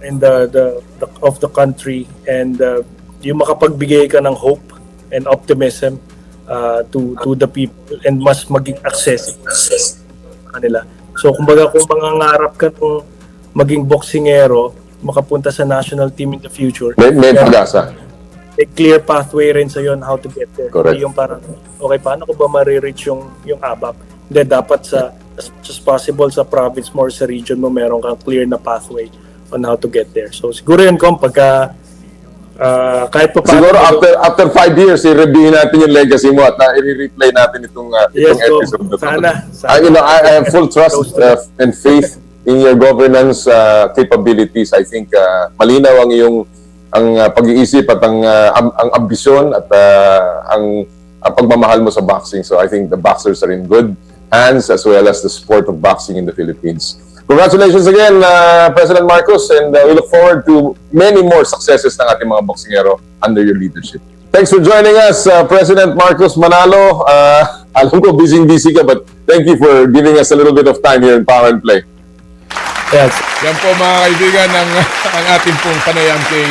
[SPEAKER 10] in the of the country and yung makapagbigay ka ng hope and optimism to the people and mas maging accessible kanila. So kumbaga kung mangangarap ka kung maging boksingero, makapunta sa national team in the future.
[SPEAKER 9] May pag-asa.
[SPEAKER 10] A clear pathway rin sa on how to get there.
[SPEAKER 9] Correct.
[SPEAKER 10] Yung parang, okay, paano ko ba marireach yung ABAP? Hindi, dapat as much as possible sa province mo or sa region mo, meron kang clear na pathway on how to get there. So siguro yun, pagka kahit pa
[SPEAKER 9] Siguro after 5 years, i-reviewin natin yung legacy mo at i-replay natin itong episode na to.
[SPEAKER 10] Sana.
[SPEAKER 9] I have full trust and faith in your governance capabilities. I think malinaw ang pag-iisip at ang ambisyon at ang pagmamahal mo sa boxing. So I think the boxers are in good hands as well as the sport of boxing in the Philippines. Congratulations again, President Marcos, and we look forward to many more successes ng ating mga boksingero under your leadership. Thanks for joining us, President Marcos Manalo. Alam ko busy ka, but thank you for giving us a little bit of time here in Power and Play.
[SPEAKER 10] Yes.
[SPEAKER 4] Yan po mga kaibigan ang ating pong panayam kay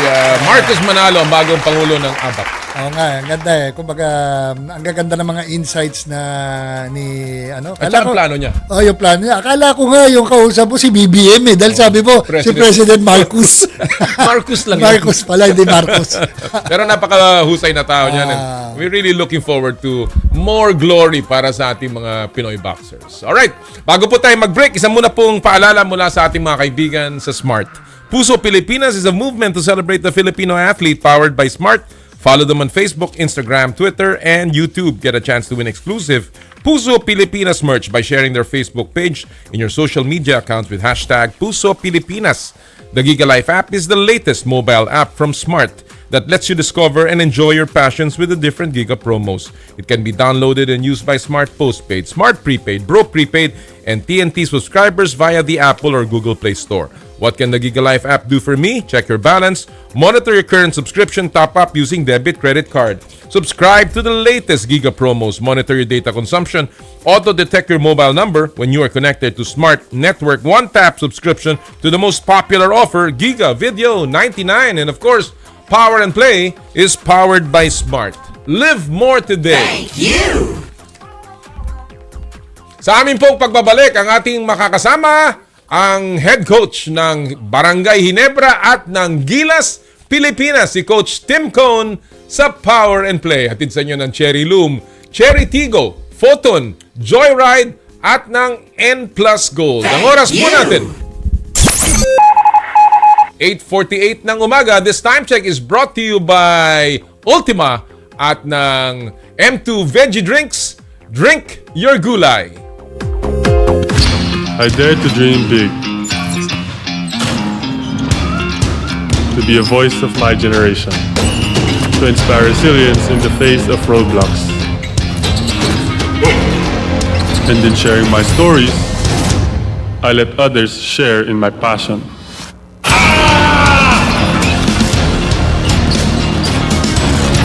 [SPEAKER 4] Marcos Manalo, ang bagong Pangulo ng ABAP.
[SPEAKER 8] Oo nga, ang ganda eh. Kumbaga, ang gaganda ng mga insights na ni
[SPEAKER 4] At ang plano niya.
[SPEAKER 8] Yung plano niya. Akala ko nga yung kausap mo si BBM eh. Dahil sabi mo, si President Marcos.
[SPEAKER 4] Marcos lang yun.
[SPEAKER 8] Marcos pala, hindi Marcos.
[SPEAKER 4] Pero napakahusay na tao niyan. And we're really looking forward to more glory para sa ating mga Pinoy boxers. Alright, bago po tayo mag-break, isa muna pong paalala mula sa ating mga kaibigan sa Smart. Puso Pilipinas is a movement to celebrate the Filipino athlete powered by Smart. Follow them on Facebook, Instagram, Twitter, and YouTube. Get a chance to win exclusive Puso Pilipinas merch by sharing their Facebook page in your social media accounts with hashtag Puso Pilipinas. The Giga Life app is the latest mobile app from Smart that lets you discover and enjoy your passions with the different Giga promos. It can be downloaded and used by Smart Postpaid, Smart Prepaid, Bro Prepaid, and TNT subscribers via the Apple or Google Play Store. What can the Giga Life app do for me? Check your balance, monitor your current subscription top-up using debit credit card. Subscribe to the latest Giga promos, monitor your data consumption, auto-detect your mobile number when you are connected to Smart Network one-tap subscription to the most popular offer, Giga Video 99. And of course, Power and Play is powered by Smart. Live more today.
[SPEAKER 1] Thank you!
[SPEAKER 4] Sa amin pong pagbabalik, ang ating makakasama, ang head coach ng Barangay Ginebra at ng Gilas, Pilipinas, si Coach Tim Cone sa Power and Play. Hatid sa inyo ng Cherry Loom, Cherry Tigo, Photon, Joyride at ng N Plus Gold. Ang oras po natin, 8:48 ng umaga. This time check is brought to you by Ultima at ng M2 Veggie Drinks. Drink your gulay.
[SPEAKER 11] I dare to dream big. To be a voice of my generation. To inspire resilience in the face of roadblocks. And in sharing my stories, I let others share in my passion.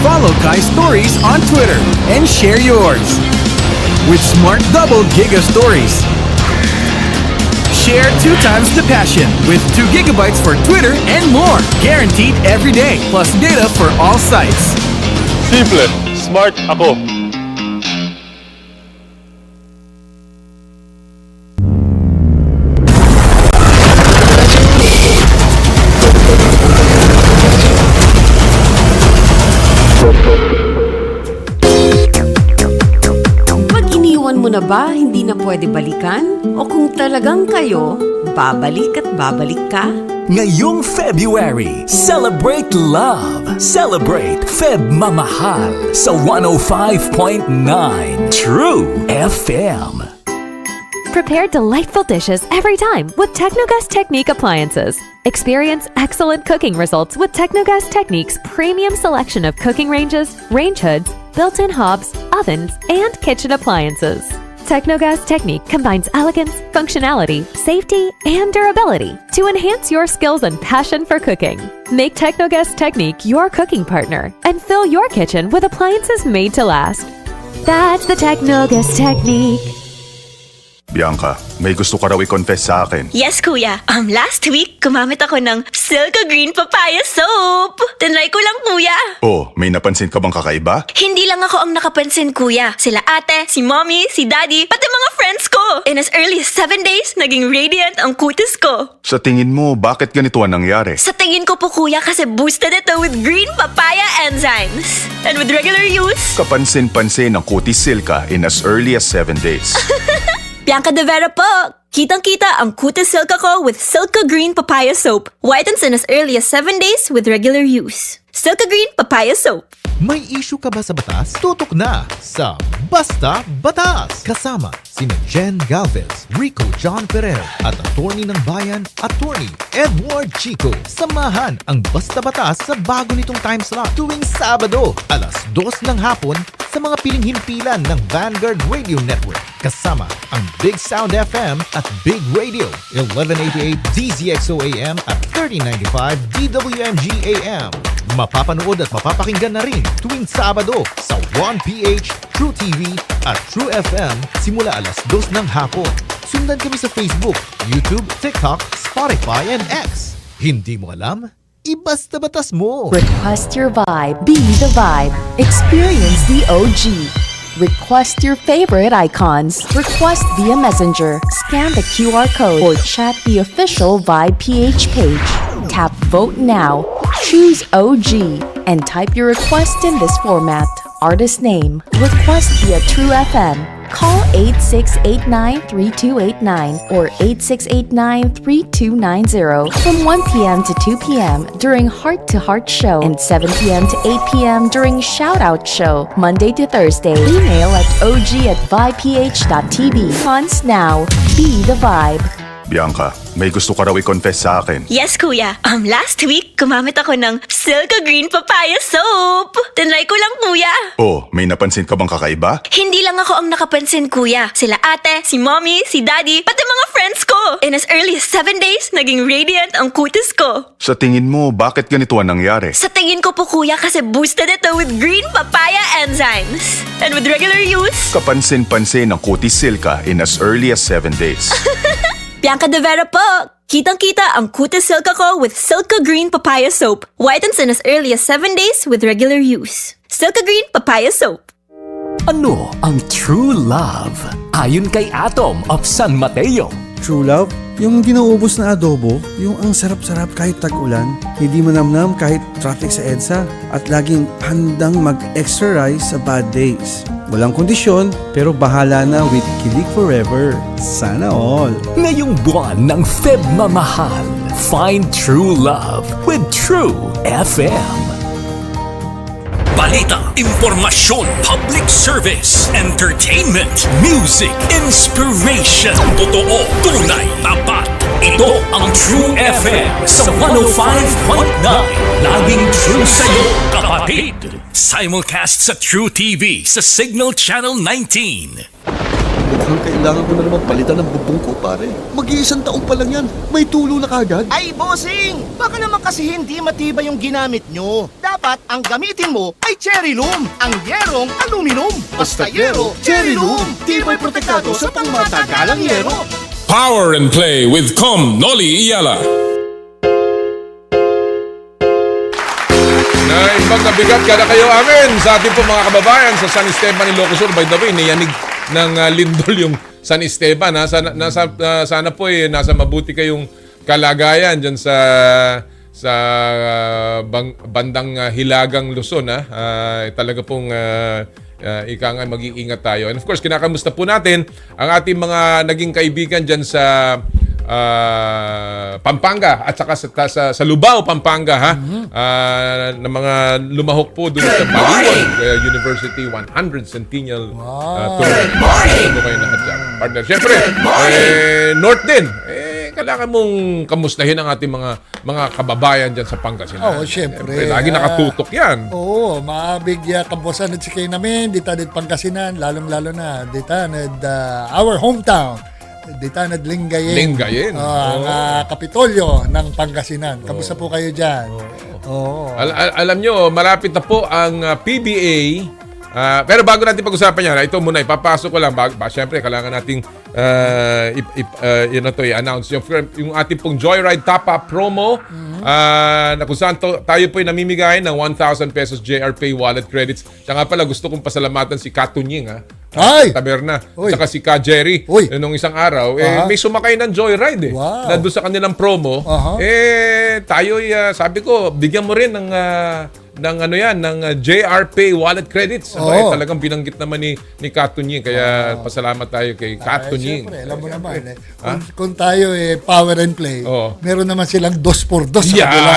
[SPEAKER 12] Follow Kai's stories on Twitter and share yours. With Smart Double Giga Stories. Share 2 times the passion with 2 gigabytes for Twitter and more. Guaranteed every day. Plus data for all sites.
[SPEAKER 11] Simple, smart ako.
[SPEAKER 13] Mo na ba hindi na pwede balikan? O kung talagang kayo, babalik at babalik ka?
[SPEAKER 1] Ngayong February, celebrate love. Celebrate Feb Mamahal sa 105.9 True FM.
[SPEAKER 14] Prepare delightful dishes every time with Technogas Technique appliances. Experience excellent cooking results with Technogas Technique's premium selection of cooking ranges, range hoods, built-in hobs, ovens, and kitchen appliances. Technogas Technique combines elegance, functionality, safety, and durability to enhance your skills and passion for cooking. Make Technogas Technique your cooking partner and fill your kitchen with appliances made to last. That's the Technogas Technique.
[SPEAKER 15] Bianca, may gusto ka raw i-confess sa akin.
[SPEAKER 16] Yes, kuya. Last week, gumamit ako ng Silka Green Papaya Soap. Tinry ko lang, kuya.
[SPEAKER 15] Oh, may napansin ka bang kakaiba?
[SPEAKER 16] Hindi lang ako ang nakapansin, kuya. Sila ate, si mommy, si daddy, pati mga friends ko. In as early as 7 days, naging radiant ang kutis ko.
[SPEAKER 15] Sa tingin mo, bakit ganito ang nangyari?
[SPEAKER 16] Sa tingin ko po, kuya, kasi boosted ito with green papaya enzymes. And with regular use...
[SPEAKER 15] Kapansin-pansin ang kutis Silka in as early as 7 days.
[SPEAKER 16] Bianca de Vera po! Kitang-kita ang kutis Silka ko with Silka Green Papaya Soap. Whitens in as early as 7 days with regular use. Silka Green Papaya Soap.
[SPEAKER 17] May issue ka ba sa batas? Tutok na sa Basta Batas! Kasama sina Jen Galvez, Rico John Ferrer at attorney ng bayan, attorney Edward Chico. Samahan ang Basta Batas sa bago nitong time slot tuwing Sabado, alas 2 ng hapon sa mga piling himpilan ng Vanguard Radio Network. Kasama ang Big Sound FM at Big Radio, 1188 DZXO AM at 3095 DWMG AM. Mapapanood at mapapakinggan na rin tuwing Sabado sa 1PH, True TV at True FM simula alas 2 ng hapon. Sundan kami sa Facebook, YouTube, TikTok, Spotify, and X. Hindi mo alam? Ibasta batas mo!
[SPEAKER 18] Request your vibe. Be the vibe. Experience the OG. Request your favorite icons. Request via Messenger. Scan the QR code or chat the official Vibe PH page. Tap Vote Now. Choose OG and type your request in this format. Artist name. Request via True FM. Call 8689-3289 or 8689-3290 from 1 p.m. to 2 p.m. during Heart to Heart Show and 7 p.m. to 8 p.m. during Shoutout Show, Monday to Thursday. Email at og@vibeph.tv. Cons now. Be the vibe.
[SPEAKER 15] Bianca, may gusto ka raw i-confess sa akin.
[SPEAKER 16] Yes, kuya. Last week, gumamit ako ng Silka Green Papaya Soap. Tinry ko lang, kuya.
[SPEAKER 15] Oh, may napansin ka bang kakaiba?
[SPEAKER 16] Hindi lang ako ang nakapansin, kuya. Sila ate, si mommy, si daddy, pati mga friends ko. In as early as 7 days, naging radiant ang kutis ko.
[SPEAKER 15] Sa tingin mo, bakit ganito ang nangyari?
[SPEAKER 16] Sa tingin ko po, kuya, kasi boosted ito with green papaya enzymes. And with regular use,
[SPEAKER 15] Kapansin-pansin ang kutis silka in as early as 7 days.
[SPEAKER 16] Bianca de Vera po. Kitang-kita ang kutis silka ko with Silka Green Papaya Soap. Whitens in as early as 7 days with regular use. Silka Green Papaya Soap.
[SPEAKER 1] Ano ang true love? Ayon kay Atom of San Mateo.
[SPEAKER 19] True love? Yung hindi nauubos na adobo, yung ang sarap-sarap kahit tag-ulan, hindi manamnam kahit traffic sa EDSA, at laging handang mag-extra rice sa bad days. Walang kondisyon, pero bahala na with Kilig Forever. Sana all.
[SPEAKER 1] Ngayong buwan ng Feb Mamahal, find true love with True FM. Balita, impormasyon, public service, entertainment, music, inspiration. Totoo, tunay, tapat. Ito ang True FM sa 105.9. Laging true sa'yo, kapatid. Simulcast sa True TV sa Signal Channel 19.
[SPEAKER 2] Mukhang kailangan ko na naman palitan ng bubong ko, pare. Mag-iisang taong pa lang yan. May tulo na kagad.
[SPEAKER 3] Ay, bossing! Baka naman kasi hindi matibay yung ginamit nyo. Dapat ang gamitin mo ay Cherry Loom, ang yerong aluminum. Basta yero, Cherry Loom. Tibay protektado sa pangmatagalang yero.
[SPEAKER 4] Power and Play with Noli Iyala. Imbang na bigat kada kayo amin sa ating po mga kababayan sa San Esteban, Ilocos Sur. By the way, niyanig ng lindol yung San Esteban. Ha? Sana po nasa mabuti kayong kalagayan dyan sa bandang Hilagang Luzon. Ha? Talaga pong ika nga mag-iingat tayo. And of course, kinakamusta po natin ang ating mga naging kaibigan dyan sa Pampanga at saka sa Lubao, Pampanga, ha? Na mga lumahok po doon sa Balita University 100 Centennial Tour. Ano kayo lahat dyan, partner? Siyempre, North din. Kailangan mong kamustahin ang ating mga kababayan dyan sa Pangasinan.
[SPEAKER 8] Oo, siyempre.
[SPEAKER 4] Lagi nakatutok yan.
[SPEAKER 8] Oo, maabig kabosan at sikay namin, dita dit Pangasinan, lalong-lalo na, dita our hometown. Dita Lingayen.
[SPEAKER 4] Lingayen.
[SPEAKER 8] Ang Kapitolyo ng Pangasinan. Kamusta po kayo dyan?
[SPEAKER 4] Alam nyo, malapit na po ang PBA. Pero bago natin pag-usapan yan, ito muna, ipapasok ko lang. Siyempre, kailangan nating i-announce yung ating pong Joyride Top-Up promo na kung saan tayo po ay namimigay ng 1,000 pesos JR Pay Wallet Credits. Siya nga pala, gusto kong pasalamatan si Katunying, Taberna. Saka si Ka Jerry. Nung isang araw, may sumakay ng Joyride.
[SPEAKER 8] Wow.
[SPEAKER 4] Na doon sa kanilang promo. Tayo, sabi ko, bigyan mo rin ng JR Pay wallet credits.
[SPEAKER 8] Oo.
[SPEAKER 4] Talagang binanggit naman ni Kat Tunying, kaya pasalamat tayo kay Kat Tunying.
[SPEAKER 8] Siyempre, alam mo naman, kung tayo power and play, meron naman silang 2x2 sa kabila.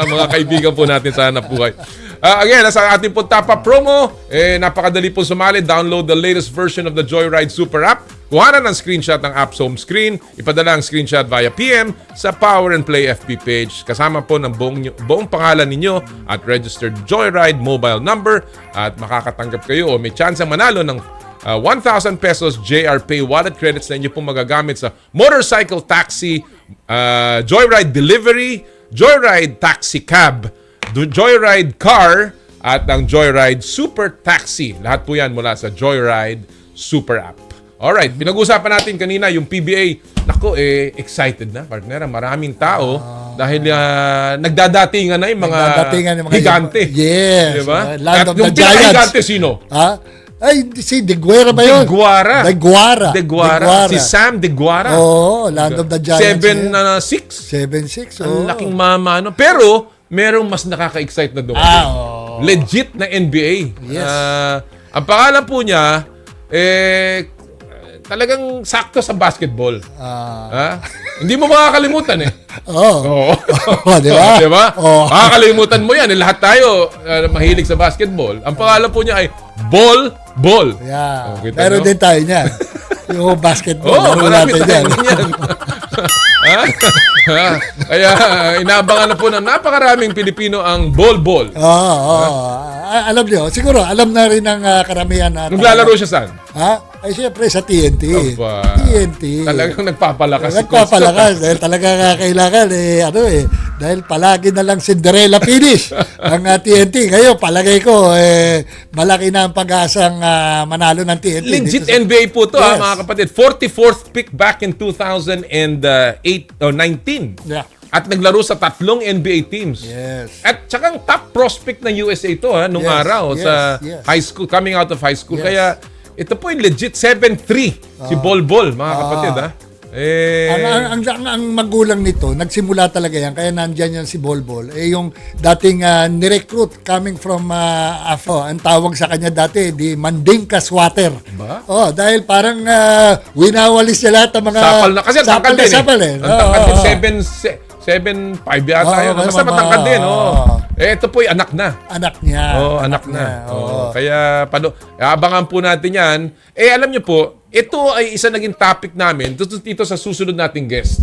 [SPEAKER 4] Mga kaibigan po natin sana buhay. Again, sa ating po top-up promo, napakadali po sumali. Download the latest version of the Joyride Super App. Kuhanan ng screenshot ng app's home screen. Ipadala ang screenshot via PM sa Power and Play FB page. Kasama po ng buong pangalan ninyo at registered Joyride mobile number. At makakatanggap kayo o may chance ang manalo ng 1,000 pesos JR Pay wallet credits na inyo pong magagamit sa motorcycle taxi, Joyride delivery, Joyride taxi cab, Joyride car, at ang Joyride super taxi. Lahat po yan mula sa Joyride super app. Alright, pinag-usapan natin kanina yung PBA. Nako, excited na, partner. Maraming tao dahil nagdadatingan na yung mga higante.
[SPEAKER 8] Yes.
[SPEAKER 4] Diba?
[SPEAKER 8] Land of
[SPEAKER 4] yung
[SPEAKER 8] the Giants.
[SPEAKER 4] pinaka-higante sino?
[SPEAKER 8] Ay, si De Guara ba yun?
[SPEAKER 4] De Guara. Si Sam De Guara.
[SPEAKER 8] Oo, Land of the Giants.
[SPEAKER 4] 7-6. Ang laking mama. No? Pero, merong mas nakaka-excite na doon. Legit na NBA.
[SPEAKER 8] Yes.
[SPEAKER 4] Ang pangalan po niya, talagang sakto sa basketball. Hindi mo makakalimutan
[SPEAKER 8] Oo.
[SPEAKER 4] Di ba? Diba? Makakalimutan mo yan. Lahat tayo mahilig sa basketball. Ang pangalan po niya ay Ball.
[SPEAKER 8] Yeah. Meron din tayo niyan. Yung basketball.
[SPEAKER 4] Marami tayo niyan. Kaya inaabangan na po ng napakaraming Pilipino ang ball.
[SPEAKER 8] Alam niyo, siguro alam na rin ng karamihan natin.
[SPEAKER 4] Naglalaro siya saan?
[SPEAKER 8] Ay, siyempre sa TNT. TNT.
[SPEAKER 4] Talagang nagpapalakas.
[SPEAKER 8] Dahil talaga kailangan dahil palagi na lang Cinderella finish ang TNT. Ngayon, palagay ko malaki na ang pag-asang manalo ng TNT.
[SPEAKER 4] Legit NBA po to, mga kapatid. 44th pick back in 2008 or 19.
[SPEAKER 8] Yeah.
[SPEAKER 4] At naglaro sa 3 NBA teams.
[SPEAKER 8] Yes.
[SPEAKER 4] At tsaka top prospect ng USA ito nung araw sa high school, coming out of high school.
[SPEAKER 8] Yes.
[SPEAKER 4] Kaya ito po yung legit 7'3 si Bol, mga kapatid.
[SPEAKER 8] Ang magulang nito, nagsimula talaga yan, kaya nandyan yan si Bolbol. Yung dating nirecruit coming from AFO, ang tawag sa kanya dati, di Mandinka Swatter. Dahil parang winawalis niya lahat ang mga
[SPEAKER 4] sapal na. Kasi tangkad din. Ang tangkad din, 7'5 yata yun. Basta matangkad din. Ito po yung anak na.
[SPEAKER 8] Anak niya.
[SPEAKER 4] Anak na. Kaya, abangan po natin yan. Alam niyo po, ito ay isa naging topic namin dito sa susunod nating guest.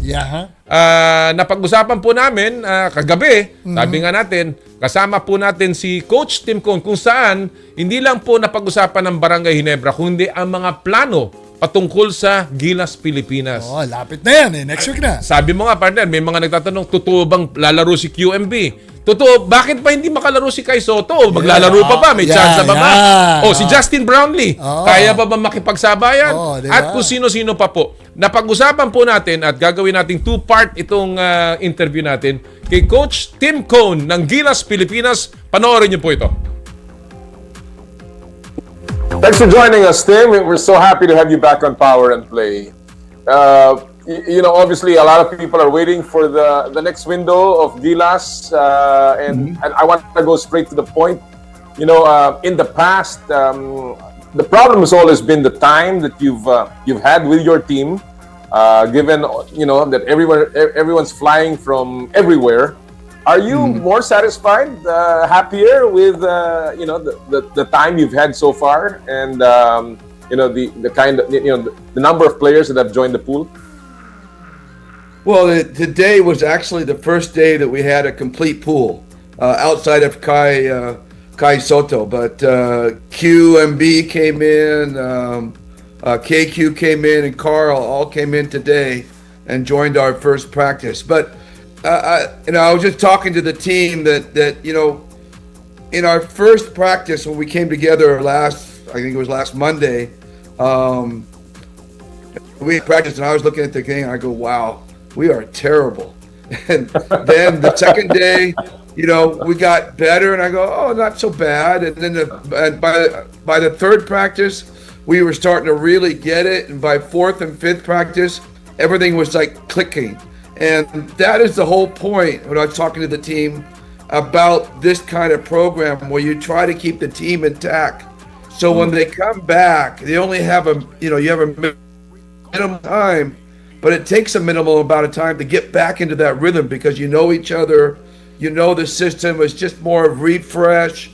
[SPEAKER 4] Napag-usapan po namin kagabi, sabi nga natin, kasama po natin si Coach Tim Cone kung saan hindi lang po napag-usapan ng Barangay Ginebra, kundi ang mga plano patungkol sa Gilas Pilipinas.
[SPEAKER 8] Lapit na yan next week na.
[SPEAKER 4] Sabi mo nga, partner, may mga nagtatanong, totoo bang lalaro si QMB? Totoo, bakit pa hindi makalaro si Kai Soto? Maglalaro pa ba? May chance pa ba? Si Justin Brownlee, kaya pa ba makipagsabayan?
[SPEAKER 8] Diba?
[SPEAKER 4] At kung sino-sino pa po. Napag-usapan po natin at gagawin nating 2-part itong interview natin kay Coach Tim Cone ng Gilas Pilipinas. Panoorin niyo po ito.
[SPEAKER 9] Thanks for joining us, Tim. We're so happy to have you back on Power and Play. Obviously, a lot of people are waiting for the next window of Gilas, and I want to go straight to the point. In the past, the problem has always been the time that you've had with your team, given that everyone's flying from everywhere. Are you more satisfied, happier with the time you've had so far, and the number of players that have joined the pool?
[SPEAKER 20] Well, today was actually the first day that we had a complete pool outside of Kai Soto, but QMB came in, KQ came in, and Carl all came in today and joined our first practice. But I was just talking to the team that in our first practice when we came together I think it was last Monday, we practiced and I was looking at the game and I go, wow, we are terrible. And then the second day, we got better and I go, oh, not so bad. And then by the third practice, we were starting to really get it. And by fourth and fifth practice, everything was like clicking. And that is the whole point when I was talking to the team. about this kind of program where you try to keep the team intact. So when they come back, they only have you have a minimum time, but it takes a minimal amount of time to get back into that rhythm because you know each other, you know the system. It's just more of refresh,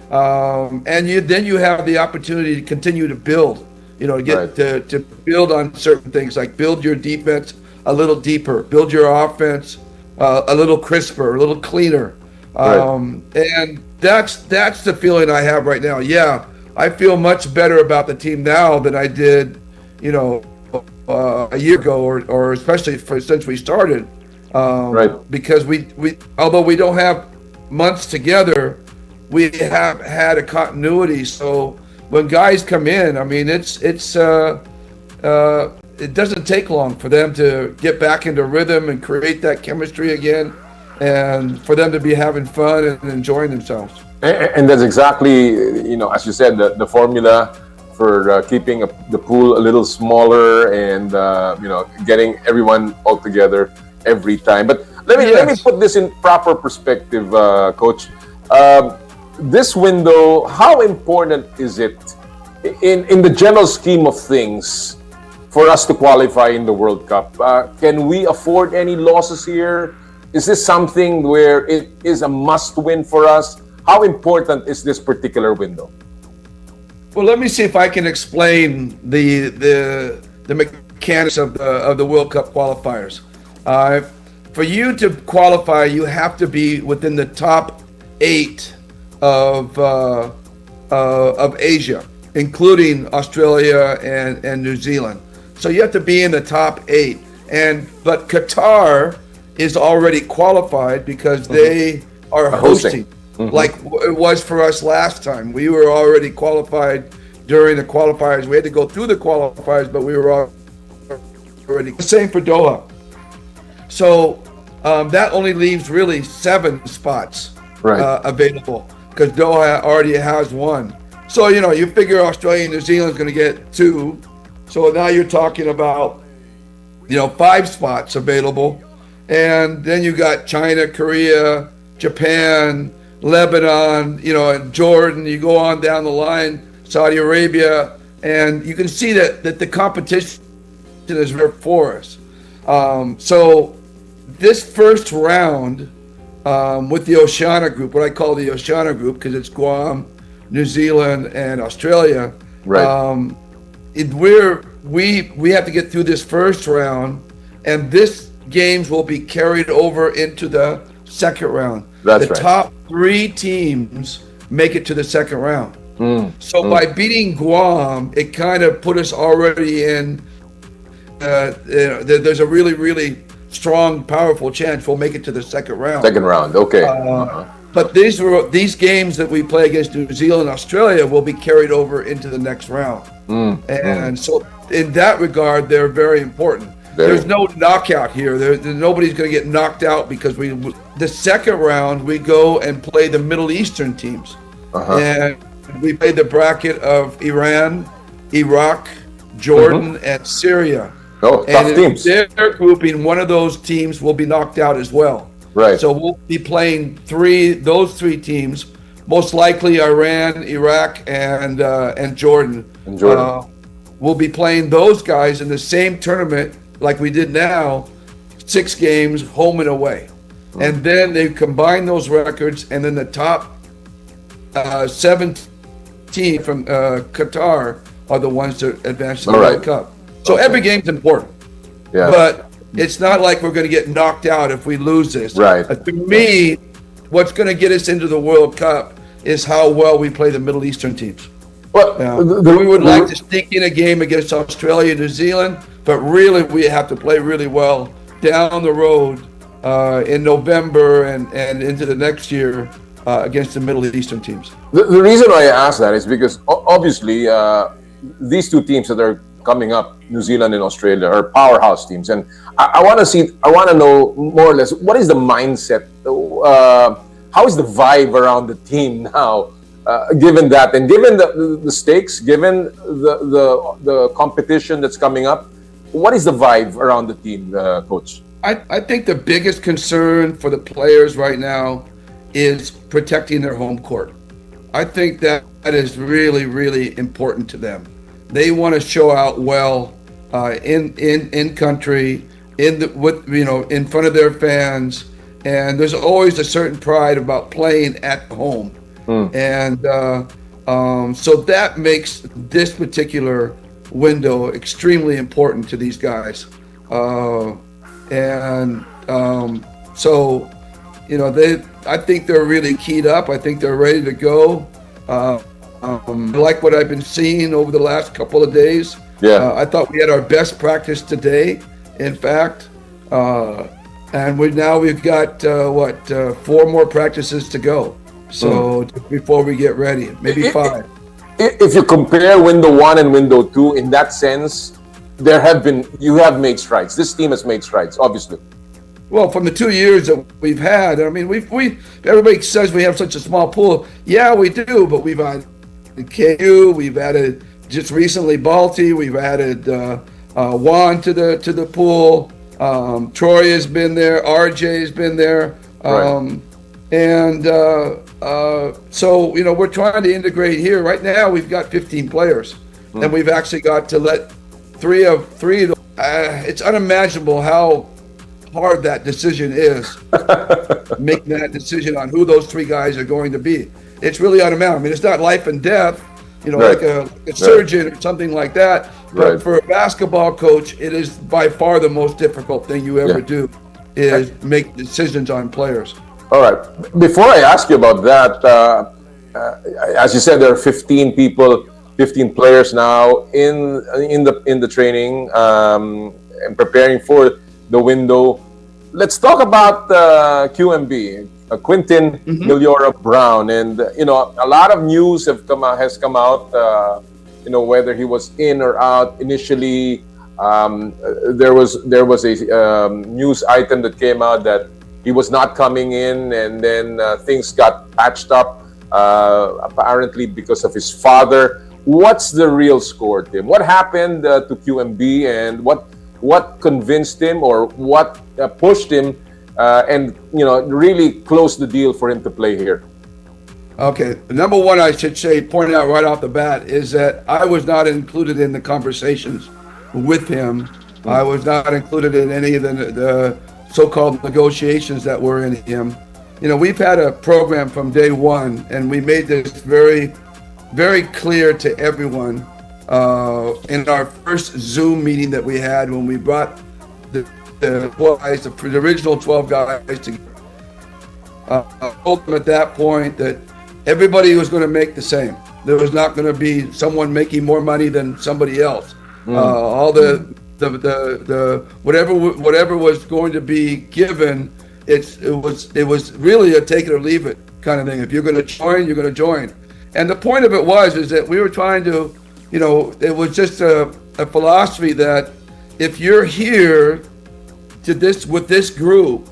[SPEAKER 20] and then you have the opportunity to continue to build. To build on certain things, like build your defense a little deeper, build your offense a little crisper, a little cleaner, and that's the feeling I have right now. Yeah, I feel much better about the team now than I did, a year ago, or especially since we started. Because we although we don't have months together, we have had a continuity. So when guys come in, I mean, it doesn't take long for them to get back into rhythm and create that chemistry again, and for them to be having fun and enjoying themselves.
[SPEAKER 9] And that's exactly, as you said, the formula for keeping the pool a little smaller and, getting everyone all together every time. But let me put this in proper perspective, Coach. This window, how important is it in the general scheme of things for us to qualify in the World Cup? Can we afford any losses here? Is this something where it is a must-win for us? How important is this particular window?
[SPEAKER 20] Well, let me see if I can explain the mechanics of the World Cup qualifiers. For you to qualify, you have to be within the top 8 of Asia, including Australia and New Zealand. So you have to be in the top 8. But Qatar is already qualified because they are hosting. Like it was for us last time. We were already qualified during the qualifiers. We had to go through the qualifiers, but we were already. Same for Doha. So that only leaves really 7 spots available because Doha already has 1. So, you figure Australia and New Zealand is going to get 2. So now you're talking about, 5 spots available. And then you got China, Korea, Japan, Lebanon, and Jordan. You go on down the line, Saudi Arabia, and you can see that the competition is very for us. So this first round with the Oceania group, what I call the Oceania group, because it's Guam, New Zealand, and Australia. We have to get through this first round, and this games will be carried over into the second round. The top 3 teams make it to the second round. By beating Guam, it kind of put us already in. There's a really, really strong, powerful chance we'll make it to the second round.
[SPEAKER 9] Second round, okay.
[SPEAKER 20] But these games that we play against New Zealand and Australia will be carried over into the next round. So in that regard, they're very important. There's no knockout here. Nobody's going to get knocked out because the second round we go and play the Middle Eastern teams, and we play the bracket of Iran, Iraq, Jordan, and Syria.
[SPEAKER 9] Oh, tough teams.
[SPEAKER 20] If they're grouping, one of those teams will be knocked out as well. So we'll be playing those three teams, most likely Iran, Iraq, and Jordan. We'll be playing those guys in the same tournament like we did now, 6 games, home and away. And then they combine those records, and then the top 17 from Qatar are the ones that advance to the World Cup. So every game's important. But it's not like we're going to get knocked out if we lose this. To me, what's going to get us into the World Cup is how well we play the Middle Eastern teams. We would like to sneak in a game against Australia, New Zealand, but really we have to play really well down the road in November and into the next year against the Middle Eastern teams.
[SPEAKER 9] The reason why I ask that is because obviously these 2 teams that are coming up, New Zealand and Australia, are powerhouse teams, and I want to know more or less what is the mindset, how is the vibe around the team now, given that and given the stakes, given the competition that's coming up. What is the vibe around the team, Coach?
[SPEAKER 20] I think the biggest concern for the players right now is protecting their home court. I think that is really, really important to them. They want to show out well in country, in front of their fans, and there's always a certain pride about playing at home, and so that makes this particular window extremely important to these guys, so I think they're really keyed up. I think they're ready to go. Like what I've been seeing over the last couple of days. I thought we had our best practice today, in fact, and we've got 4 more practices to go. So before we get ready, maybe 5.
[SPEAKER 9] If you compare window 1 and window 2, in that sense, you have made strides. This team has made strides, obviously.
[SPEAKER 20] Well, from the 2 years that we've had, I mean, everybody says we have such a small pool. Yeah, we do, but we've added KU, we've added just recently Balti, we've added Juan to the pool. Troy has been there, RJ has been there, so we're trying to integrate here. Right now, we've got 15 players, and we've actually got to let three of them. It's unimaginable how hard that decision is, making that decision on who those 3 guys are going to be. It's really unimaginable. I mean, it's not life and death, like a surgeon or something like that. But for a basketball coach, it is by far the most difficult thing you ever do, is make decisions on players.
[SPEAKER 9] All right. Before I ask you about that, as you said, there are 15 players now in the training and preparing for the window. Let's talk about QMB, Quintin Miliora Brown, and a lot of news has come out. Whether he was in or out initially. There was a news item that came out that he was not coming in, and then things got patched up apparently because of his father. What's the real score, Tim? What happened to QMB, and what convinced him, or what pushed him and really closed the deal for him to play here?
[SPEAKER 20] Okay, number one, I should point out right off the bat, is that I was not included in the conversations with him. I was not included in any of the so-called negotiations that were in him. We've had a program from day one, and we made this very, very clear to everyone in our first Zoom meeting that we had when we brought the original 12 guys together. I told them at that point that everybody was going to make the same. There was not going to be someone making more money than somebody else. All the whatever was going to be given, it was really a take it or leave it kind of thing. If you're going to join, you're going to join. And the point of it is that we were trying to, it was just a philosophy that if you're here with this group,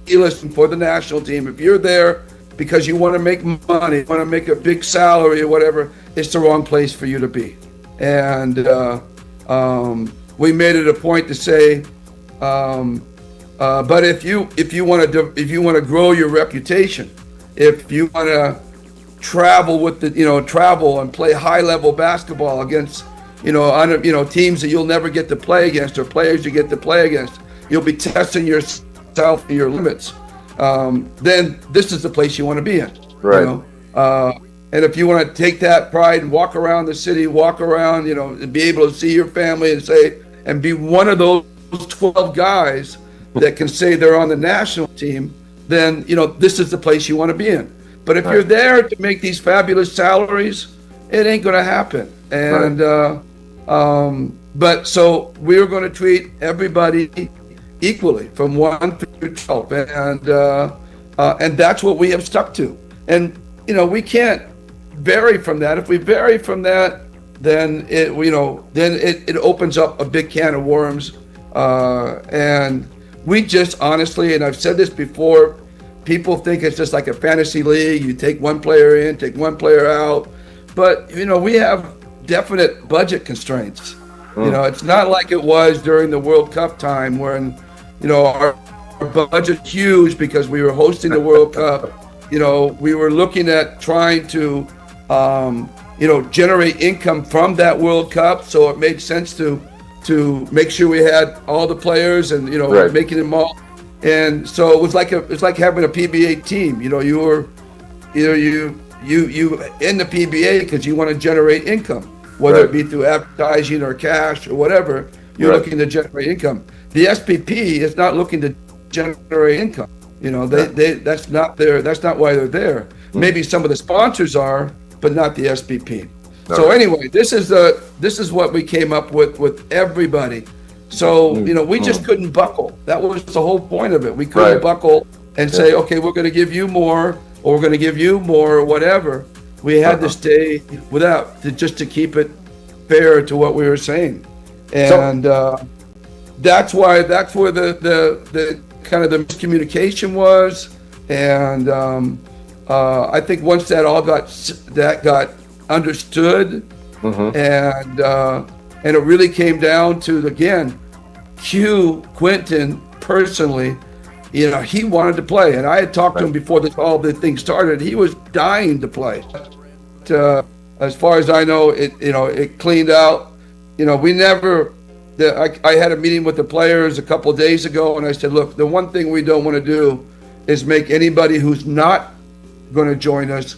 [SPEAKER 20] listen, for the national team, if you're there because you want to make money, want to make a big salary or whatever, it's the wrong place for you to be. And we made it a point to say, but if you want to grow your reputation, if you want to travel travel and play high level basketball against teams that you'll never get to play against, or players you get to play against, you'll be testing yourself and your limits. Then this is the place you want to be in.
[SPEAKER 9] Right.
[SPEAKER 20] And if you want to take that pride and walk around the city, and be able to see your family and be one of those 12 guys that can say they're on the national team, then, this is the place you want to be in. But if you're there to make these fabulous salaries, it ain't going to happen. And, but so we're going to treat everybody equally from 1 through 12. And that's what we have stuck to. And, we can't vary from that. If we vary from that, then it opens up a big can of worms. And we just honestly, and I've said this before, people think it's just like a fantasy league. You take one player in, take one player out. But, we have definite budget constraints. It's not like it was during the World Cup time when, our budget huge because we were hosting the World Cup. You know, we were looking at trying to, generate income from that World Cup. So it made sense to make sure we had all the players and making them all. And so it was like having a PBA team. You know, you in the PBA because you want to generate income, whether it be through advertising or cash or whatever. You're looking to generate income. The SPP is not looking to generate income. You know, that's not why they're there. Maybe some of the sponsors are, but not the SPP. So anyway, this is what we came up with everybody. So we just couldn't buckle. That was the whole point of it. We couldn't buckle and say, okay, we're going to give you more, or we're going to give you more, or whatever. We had to stay without just to keep it fair to what we were saying, and that's where the kind of the miscommunication was, and I think once that all got understood, and it really came down to, again, Quentin personally, he wanted to play, and I had talked to him before all the thing started. He was dying to play. As far as I know, it cleaned out. We never. I had a meeting with the players a couple of days ago, and I said, look, the one thing we don't want to do is make anybody who's not going to join us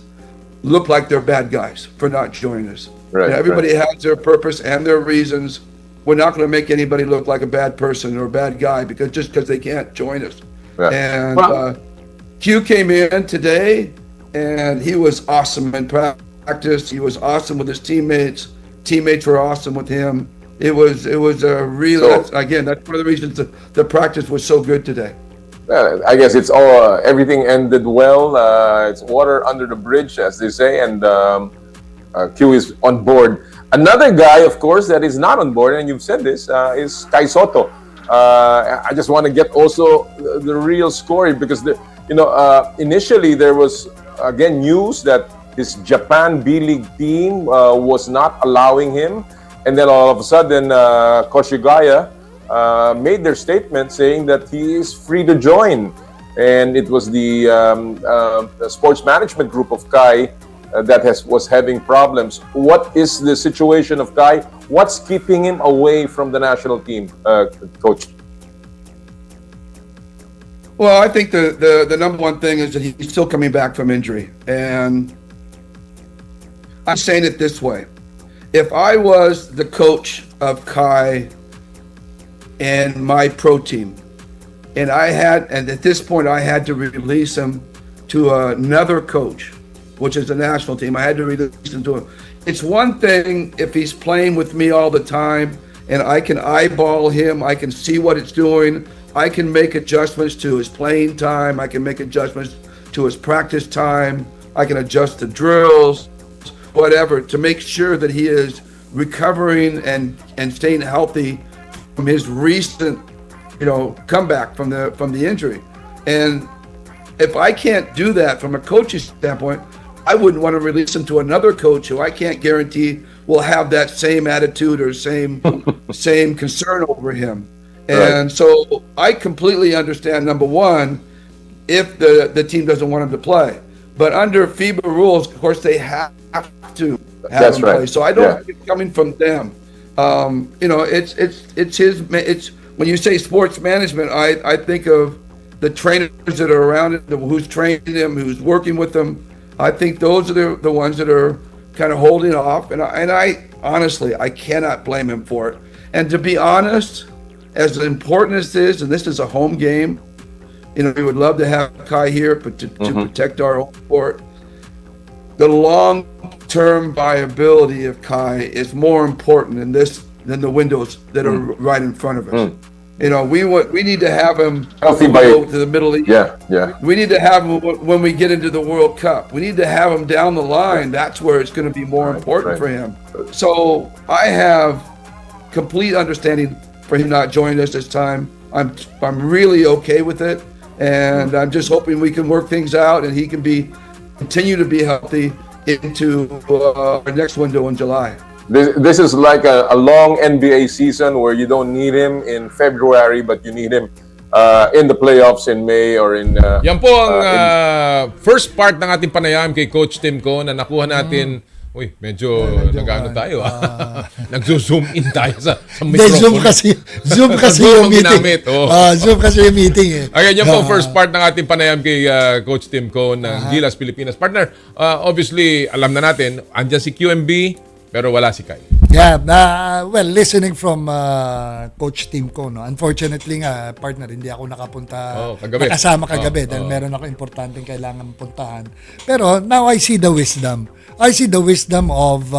[SPEAKER 20] look like they're bad guys for not joining us. Everybody has their purpose and their reasons. We're not going to make anybody look like a bad person or a bad guy because they can't join us. And Q came in today, and he was awesome in practice. He was awesome with his teammates. Teammates were awesome with him. It was a really, that's one of the reasons the practice was so good today.
[SPEAKER 9] I guess it's all everything ended well. It's water under the bridge, as they say, and Q is on board. Another guy, of course, that is not on board, and you've said this, is Kai Soto. I just want to get also the real story because initially there was again news that his Japan B-League team was not allowing him. And then all of a sudden, Koshigaya made their statement saying that he is free to join. And it was the sports management group of Kai that was having problems. What is the situation of Kai? What's keeping him away from the national team, Coach?
[SPEAKER 20] Well, I think the number one thing is that he's still coming back from injury. And I'm saying it this way. If I was the coach of Kai and my pro team, and at this point I had to release him to another coach, which is the national team, I had to release him to him. It's one thing if he's playing with me all the time and I can eyeball him, I can see what it's doing, I can make adjustments to his playing time, I can make adjustments to his practice time, I can adjust the drills, whatever, to make sure that he is recovering and staying healthy from his recent, comeback from the injury. And if I can't do that from a coaching standpoint, I wouldn't want to release him to another coach who I can't guarantee will have that same attitude or same concern over him. And so I completely understand, number one, if the team doesn't want him to play. But under FIBA rules, of course, they have to have him play. So I don't think it's coming from them. It's when you say sports management, I think of the trainers that are around him, who's training him, who's working with them. I think those are the ones that are kind of holding off. And I honestly, I cannot blame him for it. And to be honest, as important as this is, and this is a home game, we would love to have Kai here, but to protect our own sport. The long-term viability of Kai is more important than the windows that are right in front of us. We need to have him go to the Middle East. We need to have him when we get into the World Cup. We need to have him down the line. That's where it's going to be more important for him. So I have complete understanding for him not joining us this time. I'm really okay with it, and I'm just hoping we can work things out and he can continue to be healthy into our next window in July.
[SPEAKER 9] This is like a long NBA season where you don't need him in February, but you need him in the playoffs in May or in...
[SPEAKER 4] Yan po ang first part ng ating panayam kay Coach Tim Cone na nakuha natin. Uy, medyo nag-ano tayo. Nag-zoom in tayo sa microphone.
[SPEAKER 8] Zoom kasi yung meeting. Zoom kasi yung meeting.
[SPEAKER 4] Ayan, yan po ang first part ng ating panayam kay Coach Tim Cone ng Gilas Pilipinas. Partner, obviously, alam na natin, andyan si QMB, pero wala si Kai.
[SPEAKER 8] Yeah, well, listening from Coach Tim Cone, no? Unfortunately nga, partner, hindi ako nakapunta, nakasama kagabi dahil meron ako importanteng kailangan puntahan. Pero now I see the wisdom. I see the wisdom of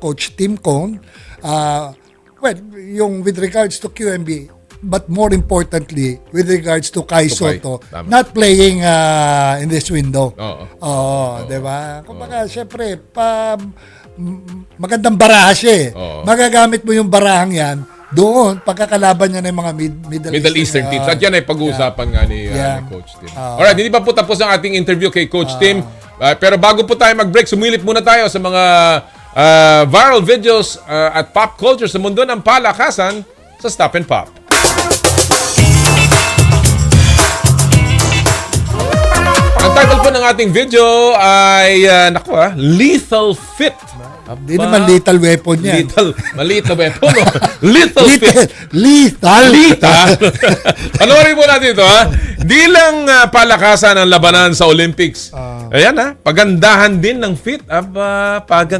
[SPEAKER 8] Coach Tim Cone. Well, yung with regards to QMB, but more importantly, with regards to Kai Soto, not playing in this window. Diba? Kumbaga, syempre, magandang baraha siya eh. Magagamit mo yung barahang yan doon, pagkakalaban niya ng mga Middle
[SPEAKER 4] Eastern teams. At yan ay pag-uusapan nga ni Coach Tim. Alright, hindi pa po tapos ang ating interview kay Coach Tim. Pero bago po tayo mag-break, sumilip muna tayo sa mga viral videos at pop culture sa mundo ng palakasan sa Stop and Pop. Ang title po ng ating video ay, Lethal Fit.
[SPEAKER 8] Hindi naman lethal weapon yan.
[SPEAKER 4] Maliit na weapon. Lethal Fit.
[SPEAKER 8] Lethal.
[SPEAKER 4] Panoorin po natin ito, ha? Di lang palakasan ang labanan sa Olympics. Ayan, pagandahan din ng fit.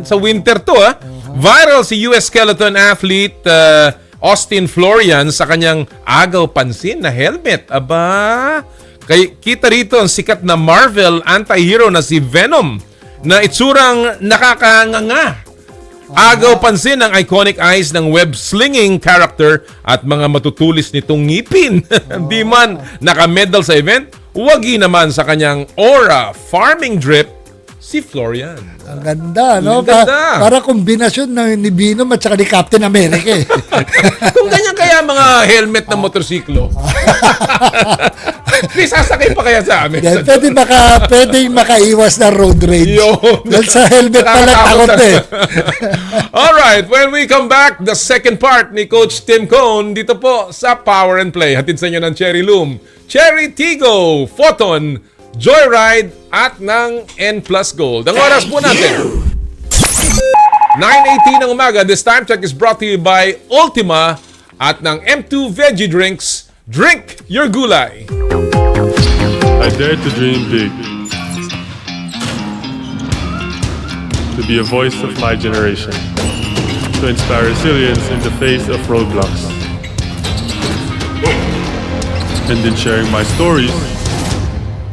[SPEAKER 4] Sa winter to, ha? Viral si US skeleton athlete Austin Florian sa kanyang agaw pansin na helmet. Kita rito ang sikat na Marvel anti-hero na si Venom na itsurang nakakanganga. Agaw pansin ang iconic eyes ng web-slinging character at mga matutulis nitong ngipin. Di man naka-medal sa event, wagi naman sa kanyang aura farming drip si Florian.
[SPEAKER 8] Ang ganda, no?
[SPEAKER 4] Ang ganda.
[SPEAKER 8] Para kombinasyon ni Venom at saka ni Captain America.
[SPEAKER 4] Kung ganyan kaya mga helmet ng motorsiklo. Di sasakay pa kaya sa amin?
[SPEAKER 8] Pwedeng makaiwas na road rage. Dahil sa helmet pala takot eh.
[SPEAKER 4] Alright, when we come back, the second part ni Coach Tim Cone dito po sa Power and Play. Hatid sa inyo ng Cherry Loom, Cherry Tigo, Photon, Joyride at ng N Plus Gold. Ang oras po natin 9:18 ng umaga. This time check is brought to you by Ultima at ng M2 Veggie Drinks. Drink your gulay.
[SPEAKER 11] I dare to dream big. To be a voice of my generation. To inspire resilience in the face of roadblocks. And in sharing my stories,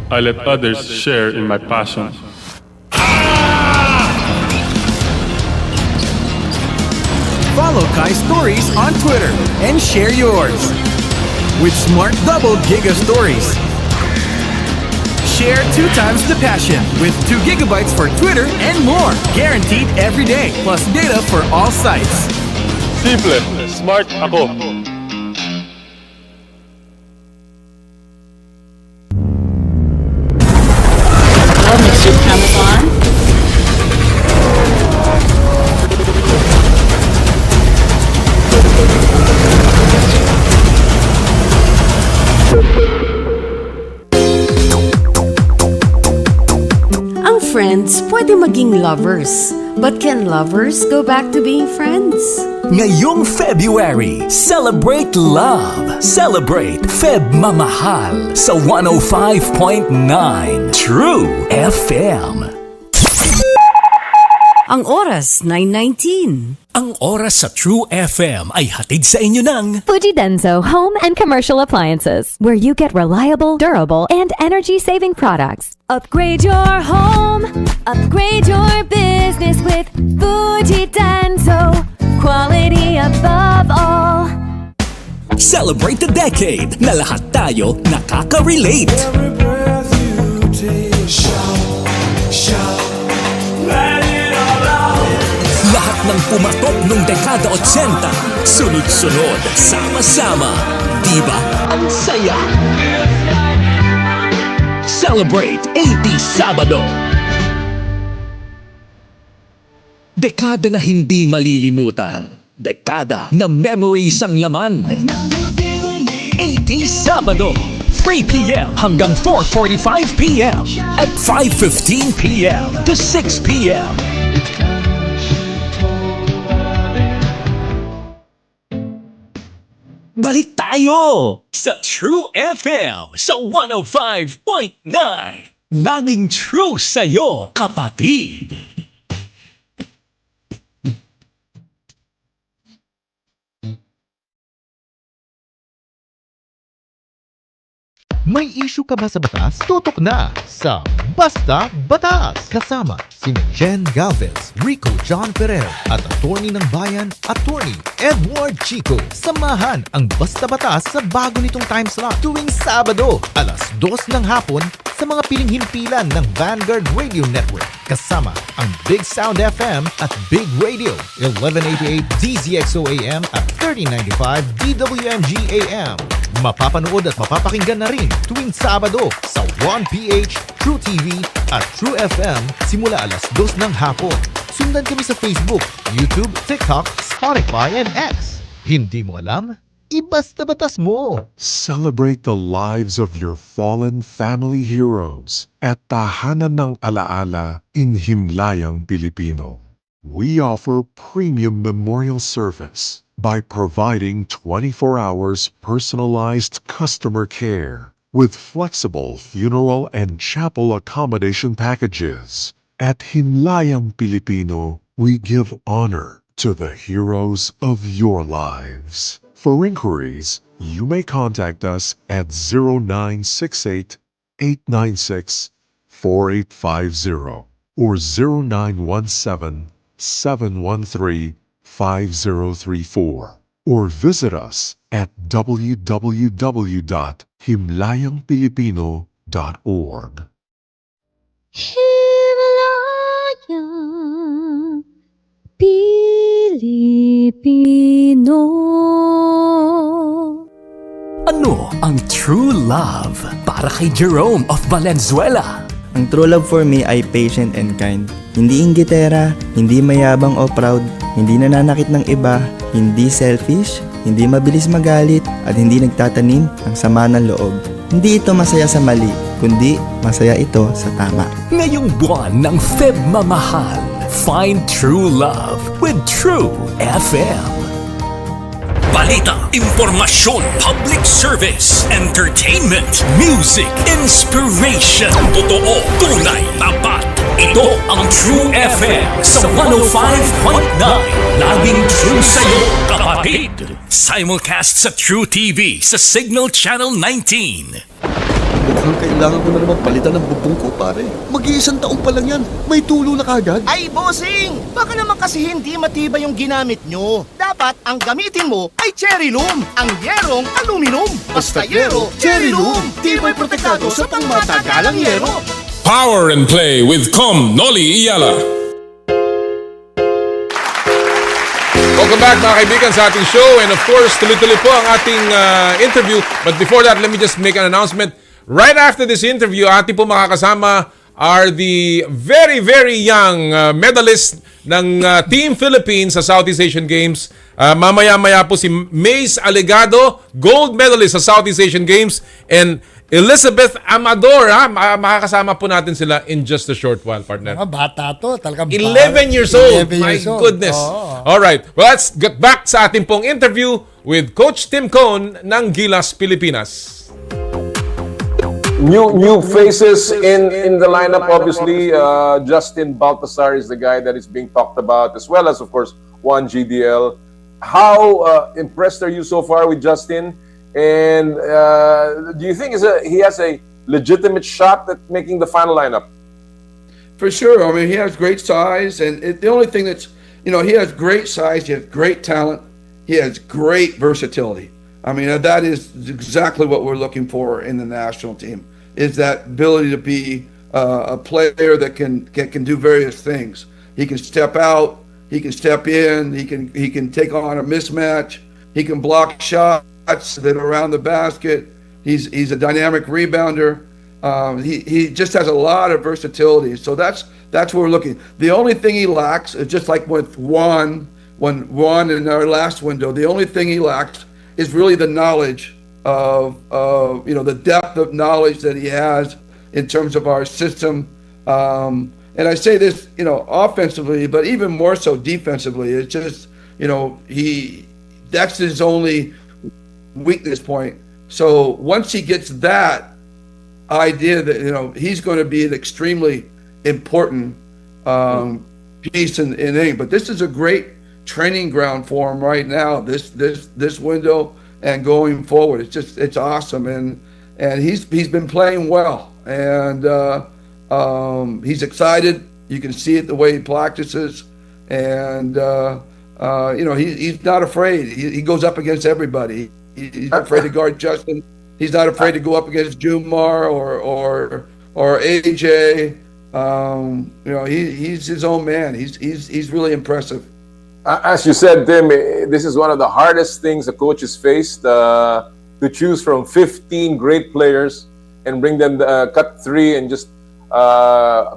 [SPEAKER 11] I let others share in my passion.
[SPEAKER 12] Follow Kai Stories on Twitter and share yours. With Smart Double Giga Stories. Share 2 times the passion with 2 gigabytes for Twitter and more. Guaranteed every day. Plus data for all sites.
[SPEAKER 11] Simple. Smart ako.
[SPEAKER 13] Hello, Mr. Amazon. Ang friends pwede maging lovers. But can lovers go back to being friends?
[SPEAKER 1] Ngayong February, celebrate love. Celebrate Feb Mamahal sa 105.9 True FM.
[SPEAKER 13] Ang oras, 9:19.
[SPEAKER 1] Ang oras sa True FM ay hatid sa inyo ng
[SPEAKER 14] Fujidenso Home and Commercial Appliances, where you get reliable, durable, and energy-saving products. Upgrade your home, upgrade your business with Fujidenso. Quality above all.
[SPEAKER 1] Celebrate the decade na lahat tayo nakaka-relate. Lahat ng pumatok nung dekada 80, sunod-sunod, sama-sama. Diba? Ang saya! Celebrate 80 Sabado! Dekada na hindi malilimutan. Dekada na memories ang laman. 80 every Sabado, 3 p.m. hanggang 4:45 p.m. at 5:15 p.m. to 6 p.m. Balik tayo sa True FM sa 105.9. Nanging true sa'yo, kapatid.
[SPEAKER 17] May issue ka ba sa batas? Tutok na sa Basta Batas! Kasama sina Jen Galvez, Rico John Ferrer at attorney ng bayan, attorney Edward Chico. Samahan ang Basta Batas sa bago nitong time slot tuwing Sabado, alas 2 ng hapon sa mga piling himpilan ng Vanguard Radio Network. Kasama ang Big Sound FM at Big Radio, 1188 DZXO AM at 3095 DWMG AM. Mapapanood at mapapakinggan na rin tuwing Sabado sa 1PH, True TV at True FM simula alas 2 ng hapon. Sundan kami sa Facebook, YouTube, TikTok, Spotify, and X. Hindi mo alam? Ibasta batas mo!
[SPEAKER 21] Celebrate the lives of your fallen family heroes at Tahanan ng Alaala in Himlayang Pilipino. We offer premium memorial service by providing 24 hours personalized customer care with flexible funeral and chapel accommodation packages. At Himlayang Pilipino, we give honor to the heroes of your lives. For inquiries, you may contact us at 0968-896-4850 or 0917-713-5034 or visit us at www.himlayangpilipino.org.
[SPEAKER 5] Himlayang Pilipino.
[SPEAKER 1] Ano ang true love para kay Jerome of Valenzuela?
[SPEAKER 22] Ang true love for me ay patient and kind. Hindi inggitera, hindi mayabang o proud, hindi nananakit ng iba, hindi selfish, hindi mabilis magalit, at hindi nagtatanim ng sama ng loob. Hindi ito masaya sa mali, kundi masaya ito sa tama.
[SPEAKER 1] Ngayong buwan ng Feb Mamahal, find true love with True FM. Balita, impormasyon, public service, entertainment, music, inspiration. Totoo, tunay, tapat. Ito ang True FM sa 105.9. Laging true sa'yo, kapatid. Simulcast sa True TV sa Signal Channel 19.
[SPEAKER 2] Mukhang kailangan ko na naman palitan ng bubong ko, pare. Mag-iisang taon pa lang yan. May tulo na kagad.
[SPEAKER 3] Ay, bossing! Baka naman kasi hindi matibay yung ginamit nyo. Dapat ang gamitin mo ay Cherry Loom, ang yerong aluminum. Basta yero, Cherry Loom. Tibay protektado sa pangmatagalang yero.
[SPEAKER 4] Power and Play with Noli Iyala. Welcome back mga kaibigan sa ating show, and of course tuloy-tuloy po ang ating interview. But before that, let me just make an announcement. Right after this interview, ating po makakasama are the very, very young medalists ng Team Philippines sa Southeast Asian Games. Mamaya-maya po si Mace Alegado, gold medalist sa Southeast Asian Games, and Elizabeth Amador. Makakasama po natin sila in just a short while, partner.
[SPEAKER 8] Mga bata to, talagang
[SPEAKER 4] 11 years old.
[SPEAKER 8] 11 years
[SPEAKER 4] My
[SPEAKER 8] old.
[SPEAKER 4] goodness.
[SPEAKER 8] Oh.
[SPEAKER 4] All right. Well, let's get back sa ating pong interview with Coach Tim Cone ng Gilas, Pilipinas.
[SPEAKER 9] New faces in the lineup, obviously. Justin Baltasar is the guy that is being talked about, as well as, of course, Juan GDL. How impressed are you so far with Justin? And do you think he has a legitimate shot at making the final lineup?
[SPEAKER 20] For sure. I mean, he has great size, and the only thing that's, he has great size, he has great talent, he has great versatility. I mean, that is exactly what we're looking for in the national team, is that ability to be a player that can do various things. He can step out, he can step in, he can take on a mismatch, he can block shots that are around the basket. He's a dynamic rebounder. He just has a lot of versatility. So that's where we're looking. The only thing he lacks is just like with Juan in our last window. The only thing he lacks is really the knowledge of the depth of knowledge that he has in terms of our system. And I say this, offensively, but even more so defensively. It's just, that's his only weakness point. So once he gets that idea that, he's going to be an extremely important piece in England. But this is a great training ground for him right now, this window and going forward. It's awesome. And he's been playing well. And he's excited. You can see it the way he practices. And, he's not afraid. He goes up against everybody. He's not afraid to guard Justin. He's not afraid to go up against Jumar or AJ. He's his own man. He's really impressive.
[SPEAKER 9] As you said, Tim, this is one of the hardest things a coach has faced, to choose from 15 great players and bring them, cut 3 and just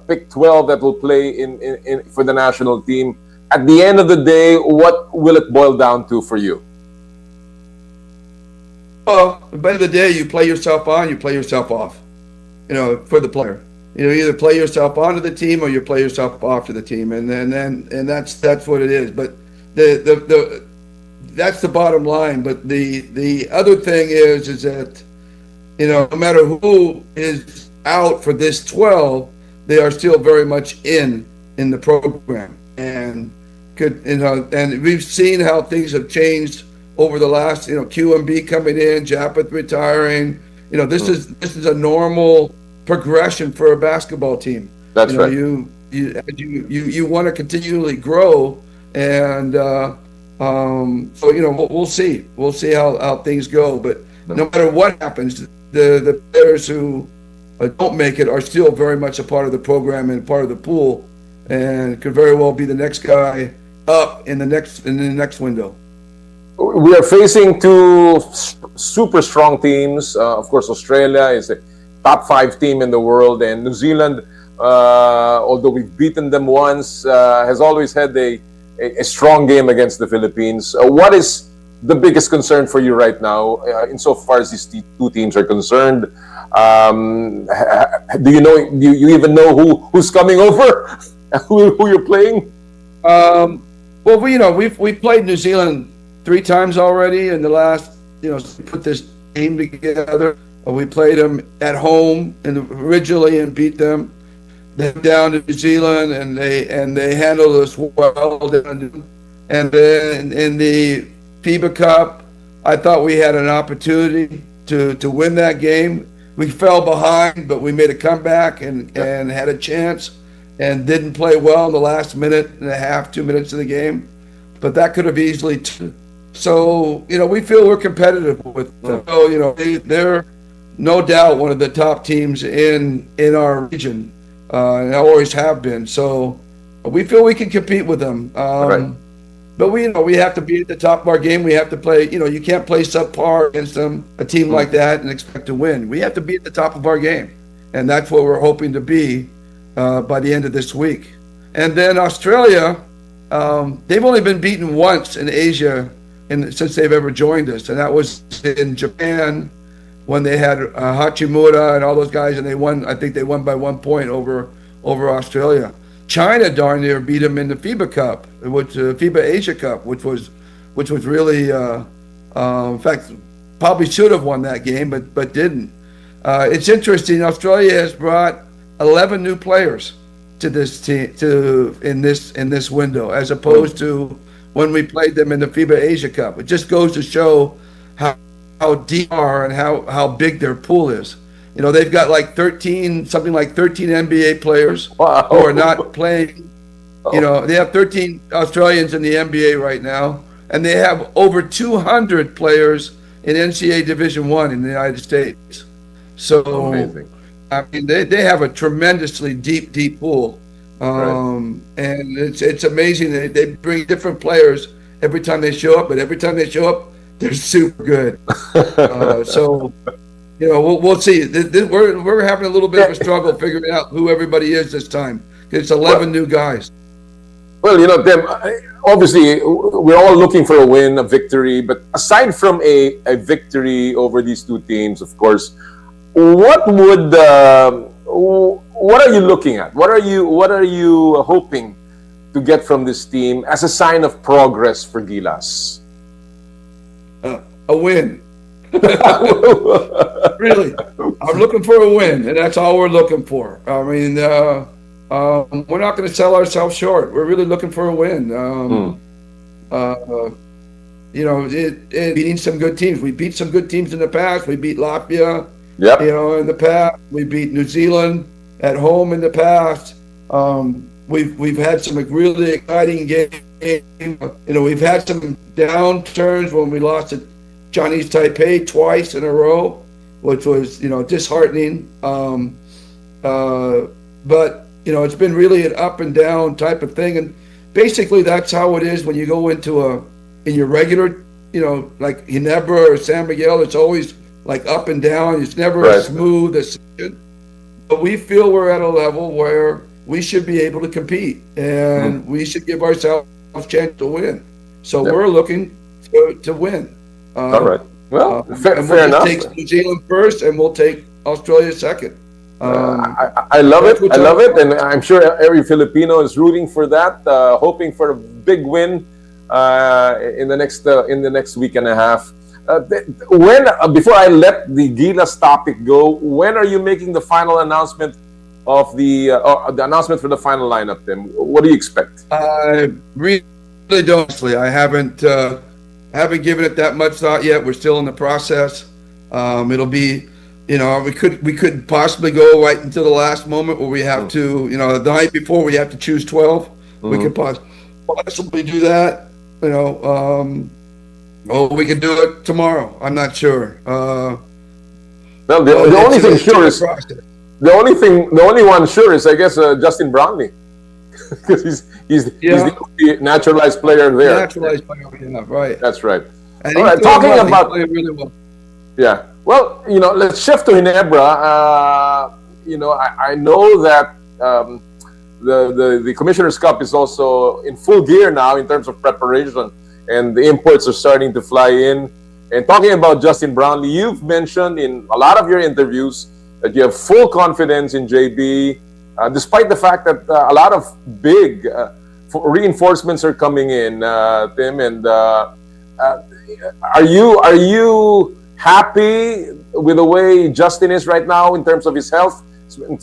[SPEAKER 9] pick 12 that will play in for the national team. At the end of the day, what will it boil down to for you?
[SPEAKER 20] Well, at the end of the day, you play yourself on, you play yourself off, for the player. You either play yourself onto the team or you play yourself off to the team, and that's what it is. But that's the bottom line. But the other thing is that no matter who is out for this 12, they are still very much in the program, and and we've seen how things have changed over the last QMB coming in, Japeth retiring. This is a normal progression for a basketball team.
[SPEAKER 9] That's right.
[SPEAKER 20] You want to continually grow, and we'll see how things go. But no matter what happens, the players who don't make it are still very much a part of the program and part of the pool, and could very well be the next guy up in the next window.
[SPEAKER 9] We are facing 2 super strong teams. Of course, Australia is a top 5 team in the world, and New Zealand, although we've beaten them once, has always had a strong game against the Philippines. What is the biggest concern for you right now, insofar as these 2 teams are concerned? Do you even know who's coming over? who you're playing?
[SPEAKER 20] Well, we've played New Zealand 3 times already in the last, put this team together. We played them at home originally and beat them. Then down to New Zealand, and they handled us well. And then in the FIBA Cup, I thought we had an opportunity to win that game. We fell behind, but we made a comeback and had a chance, and didn't play well in the last minute and a half, 2 minutes of the game. But that could have easily. So we feel we're competitive with them. So they're no doubt one of the top teams in our region, and always have been. So we feel we can compete with them.
[SPEAKER 9] Right.
[SPEAKER 20] But we have to be at the top of our game. We have to play. You can't play subpar against a team like that and expect to win. We have to be at the top of our game, and that's what we're hoping to be by the end of this week. And then Australia, they've only been beaten once in Asia since they've ever joined us, and that was in Japan when they had Hachimura and all those guys, and they won. I think they won by 1 point over Australia. China darn near beat them in the FIBA Cup, which FIBA Asia Cup, which was really, in fact, probably should have won that game, but didn't. It's interesting. Australia has brought 11 new players to this team in this window, as opposed to when we played them in the FIBA Asia Cup. It just goes to show how deep they are and how big their pool is. They've got something like 13 NBA players who are not playing. They have 13 Australians in the NBA right now, and they have over 200 players in NCAA Division I in the United States. So, amazing. I mean, they have a tremendously deep pool. And it's amazing that they bring different players every time they show up, but every time they show up, they're super good. So, we'll see. We're having a little bit of a struggle figuring out who everybody is this time. It's 11 new guys.
[SPEAKER 9] Well, Tim, obviously, we're all looking for a win, a victory. But aside from a victory over these two teams, of course, what are you looking at? What are you hoping to get from this team as a sign of progress for Gilas?
[SPEAKER 20] A win. Really, I'm looking for a win, and that's all we're looking for. I mean, we're not going to sell ourselves short. We're really looking for a win. Beating some good teams. We beat some good teams in the past. We beat Latvia.
[SPEAKER 9] Yep.
[SPEAKER 20] In the past, we beat New Zealand at home in the past. We've had some really exciting games. We've had some downturns when we lost to Chinese Taipei twice in a row, which was disheartening. But it's been really an up and down type of thing, and basically that's how it is when you go into in your regular, like Ginebra or San Miguel. It's always like up and down. It's never
[SPEAKER 9] Right.
[SPEAKER 20] a smooth ascension. But we feel we're at a level where we should be able to compete, and we should give ourselves a chance to win. So
[SPEAKER 9] Yep.
[SPEAKER 20] we're looking to win.
[SPEAKER 9] All right. Well,
[SPEAKER 20] and
[SPEAKER 9] fair
[SPEAKER 20] we'll
[SPEAKER 9] enough.
[SPEAKER 20] take New Zealand first, and we'll take Australia second.
[SPEAKER 9] I love it. I love it, and I'm sure every Filipino is rooting for that, hoping for a big win in the next week and a half. Before I let the Gilas topic go, when are you making the final announcement of the announcement for the final lineup? Then, what do you expect?
[SPEAKER 20] I really don't. I haven't given it that much thought yet. We're still in the process. It'll be, we could possibly go right into the last moment where we have to, the night before we have to choose 12. We could possibly do that. We could do it tomorrow. I'm not sure.
[SPEAKER 9] The only thing sure is the only one sure is, I guess, Justin Brownlee, because he's the only naturalized player there.
[SPEAKER 20] Naturalized player, yeah, right.
[SPEAKER 9] That's right.
[SPEAKER 20] And
[SPEAKER 9] All right, talking about
[SPEAKER 20] really well.
[SPEAKER 9] Yeah. Well, let's shift to Ginebra. I know that the Commissioner's Cup is also in full gear now in terms of preparation, and the imports are starting to fly in. And talking about Justin Brownlee, you've mentioned in a lot of your interviews that you have full confidence in JB, despite the fact that a lot of big reinforcements are coming in, Tim. And are you happy with the way Justin is right now in terms of his health,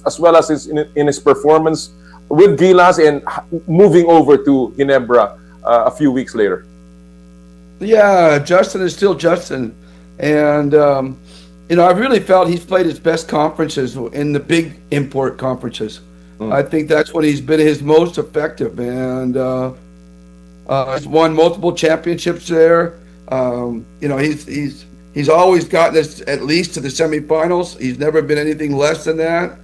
[SPEAKER 9] as well as in his performance with Gilas and moving over to Ginebra a few weeks later?
[SPEAKER 20] Yeah, Justin is still Justin. And, I really felt he's played his best conferences in the big import conferences. I think that's when he's been his most effective. And he's won multiple championships there. He's always gotten us at least to the semifinals. He's never been anything less than that.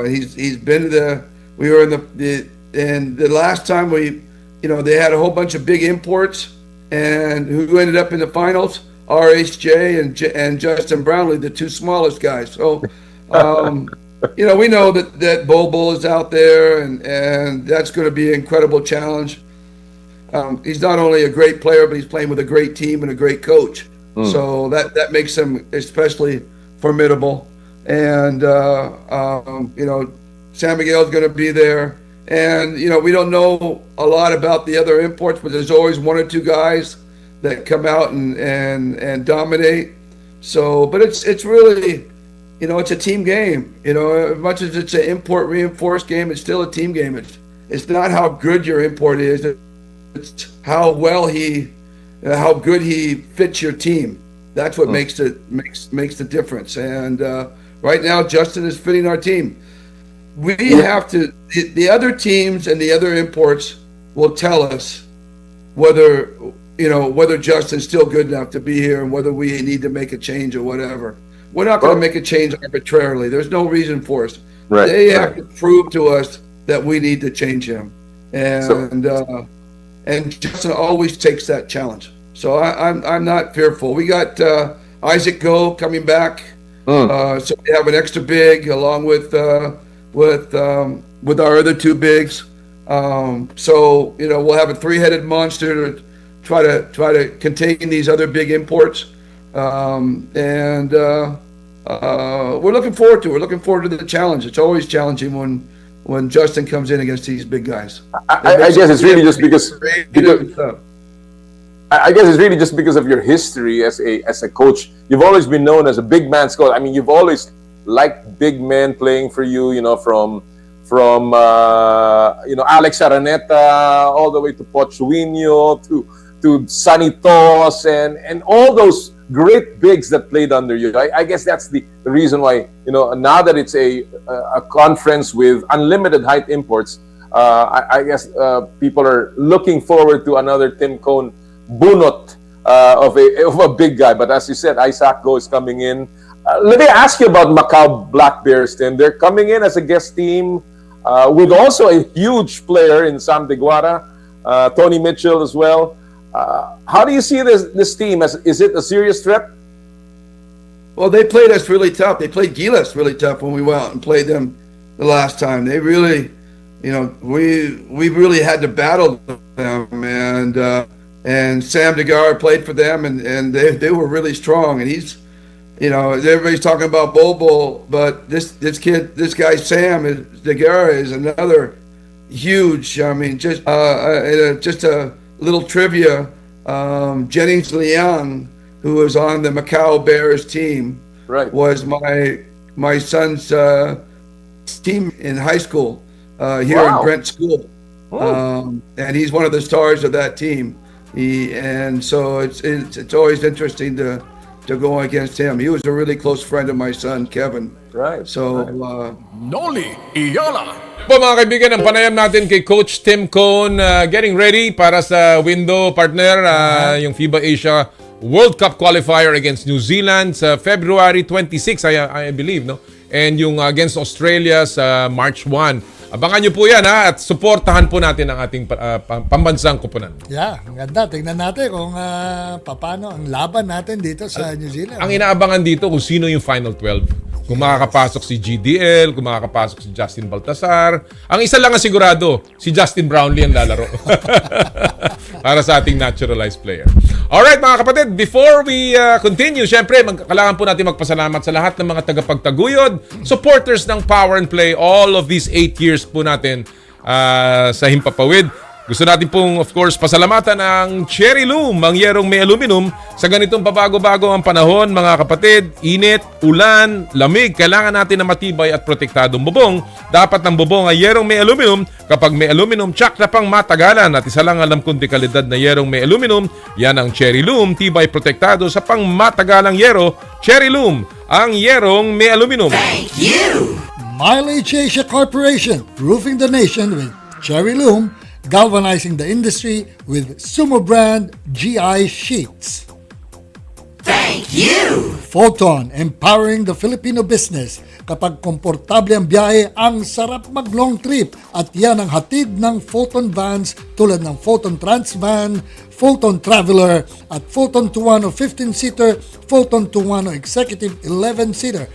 [SPEAKER 20] He's been to we were in the last time they had a whole bunch of big imports, and who ended up in the finals? RHJ and Justin Brownlee, the two smallest guys. So, we know that Bol is out there, and that's going to be an incredible challenge. He's not only a great player, but he's playing with a great team and a great coach. So that makes him especially formidable. And San Miguel's going to be there. And we don't know a lot about the other imports, but there's always one or two guys that come out and dominate. So, but it's really, it's a team game. As much as it's an import reinforced game, it's still a team game. It's not how good your import is. It's how good he fits your team. That's what makes the difference. And right now, Justin is fitting our team. We have to. The other teams and the other imports will tell us whether Justin's still good enough to be here and whether we need to make a change or whatever. We're not going to make a change arbitrarily. There's no reason for us.
[SPEAKER 9] Right.
[SPEAKER 20] They have to prove to us that we need to change him. And Justin always takes that challenge. So I'm not fearful. We got Isaac Go coming back. So we have an extra big along with our other two bigs. So we'll have a three-headed monster to try to contain these other big imports, and we're looking forward to it. We're looking forward to the challenge. It's always challenging when Justin comes in against these big guys.
[SPEAKER 9] I guess it's really just because I guess it's really just because of your history as a coach. You've always been known as a big man's coach. I mean, you've always liked big men playing for you. From Alex Araneta all the way to Pochuino to Sonny Tos and all those great bigs that played under you. I guess that's the reason why now that it's a conference with unlimited height imports, I guess people are looking forward to another Tim Cone bunot of a big guy. But as you said, Isaac Go is coming in. Let me ask you about Macau Black Bears, Tim. They're coming in as a guest team with also a huge player in Sam Deguara, Tony Mitchell as well. How do you see this team? Is it a serious threat?
[SPEAKER 20] Well, they played us really tough. They played Gilas really tough when we went out and played them the last time. They really, we really had to battle them, and Sam Deguara played for them, and they were really strong. And he's, everybody's talking about Bobo, but this guy Sam Deguara is another huge. I mean, just a little trivia. Jennings Leung, who was on the Macau Bears team, was my son's team in high school here in Brent School, and he's one of the stars of that team. So it's always interesting to go against him. He was a really close friend of my son Kevin. So
[SPEAKER 1] Noli Iyala.
[SPEAKER 4] Po mga kaibigan, ang panayam natin kay Coach Tim Cone, getting ready para sa window partner, yung FIBA Asia World Cup qualifier against New Zealand sa February 26, I believe, no? And yung against Australia sa March 1. Abangan nyo po yan, at supportahan po natin ang ating pambansang kupunan.
[SPEAKER 8] Yeah, ang ganda. Tingnan natin kung paano ang laban natin dito sa New Zealand.
[SPEAKER 4] Ang inaabangan dito kung sino yung Final 12. Kung makakapasok si GDL, kung makakapasok si Justin Baltasar. Ang isa lang ang sigurado, si Justin Brownlee ang lalaro. Para sa ating naturalized player. Alright mga kapatid, before we continue, syempre, kailangan po natin magpasalamat sa lahat ng mga tagapagtaguyod, supporters ng Power and Play, all of these 8 years po natin sa Himpapawid. Gusto natin pong, of course, pasalamatan ang Cherry Loom, ang yerong may aluminum. Sa ganitong pabago-bago ang panahon, mga kapatid, init, ulan, lamig, kailangan natin na matibay at protektadong bubong. Dapat ng bubong ay yerong may aluminum. Kapag may aluminum, tsak na pang matagalan. At isa lang alam kong dekalidad na yerong may aluminum, yan ang Cherry Loom, tibay protektado sa pang matagalang yero. Cherry Loom, ang yerong may aluminum.
[SPEAKER 1] Thank you!
[SPEAKER 8] Mileage Asia Corporation, roofing the nation with Cherry Loom, galvanizing the industry with Sumo brand GI sheets.
[SPEAKER 1] Thank you!
[SPEAKER 8] Photon, empowering the Filipino business. Kapag komportable ang biyahe, ang sarap mag-long trip. At yan ang hatid ng Photon vans tulad ng Photon Trans Van, Photon Traveler, at Photon Tuano 15-seater, Photon Tuano Executive 11-seater.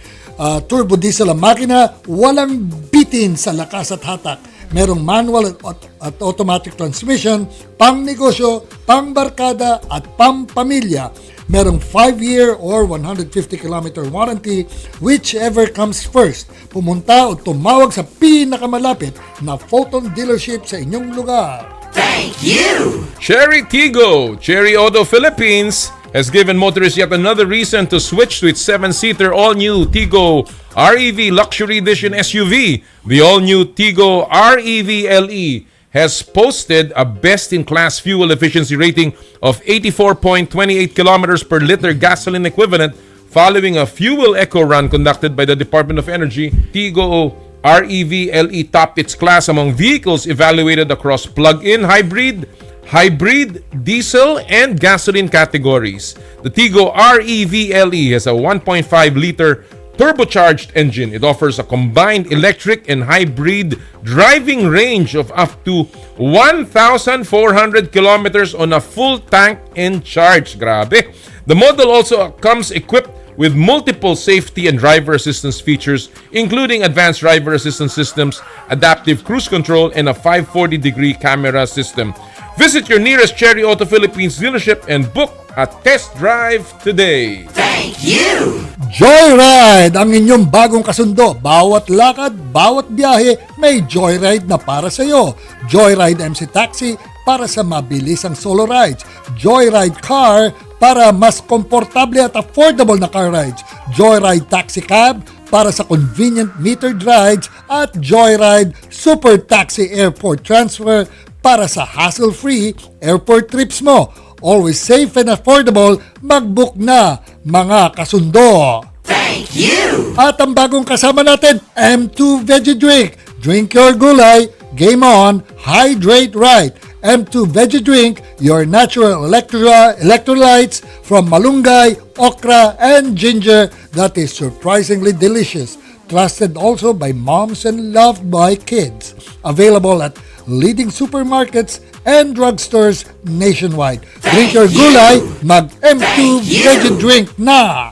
[SPEAKER 8] Turbo diesel ang makina, walang bitin sa lakas at hatak. Merong manual at automatic transmission, pang negosyo, pang barkada at pang pamilya. Merong 5-year or 150-kilometer warranty, whichever comes first. Pumunta o tumawag sa pinakamalapit na Photon dealership sa inyong lugar.
[SPEAKER 1] Thank you!
[SPEAKER 4] Cherry Tigo, Cherry Auto Philippines, has given motorists yet another reason to switch to its 7-seater all-new Tigo REV Luxury Edition SUV. The all-new Tigo REV LE has posted a best-in-class fuel efficiency rating of 84.28 kilometers per liter gasoline equivalent following a fuel eco run conducted by the Department of Energy. Tigo REV LE topped its class among vehicles evaluated across plug-in hybrid, diesel, and gasoline categories. The Tigo REV LE has a 1.5-liter turbocharged engine. It offers a combined electric and hybrid driving range of up to 1,400 kilometers on a full tank and charge. Grabe. The model also comes equipped with multiple safety and driver assistance features, including advanced driver assistance systems, adaptive cruise control, and a 540-degree camera system. Visit your nearest Cherry Auto Philippines dealership and book a test drive today.
[SPEAKER 3] Thank you!
[SPEAKER 8] Joyride! Ang inyong bagong kasundo. Bawat lakad, bawat biyahe, may Joyride na para sa iyo. Joyride MC Taxi para sa mabilisang solo rides. Joyride Car para mas komportable at affordable na car rides. Joyride Taxi Cab para sa convenient metered rides. At Joyride Super Taxi Airport Transfer para sa hassle-free airport trips mo. Always safe and affordable, mag-book na mga kasundo.
[SPEAKER 3] Thank you!
[SPEAKER 8] At ang bagong kasama natin, M2 Veggie Drink. Drink your gulay, game on, hydrate right. M2 Veggie Drink, your natural electrolytes from malunggay, okra, and ginger that is surprisingly delicious. Trusted also by moms and loved by kids. Available at leading supermarkets and drugstores nationwide. Drink your gulay, mag M2 Veggie Drink na!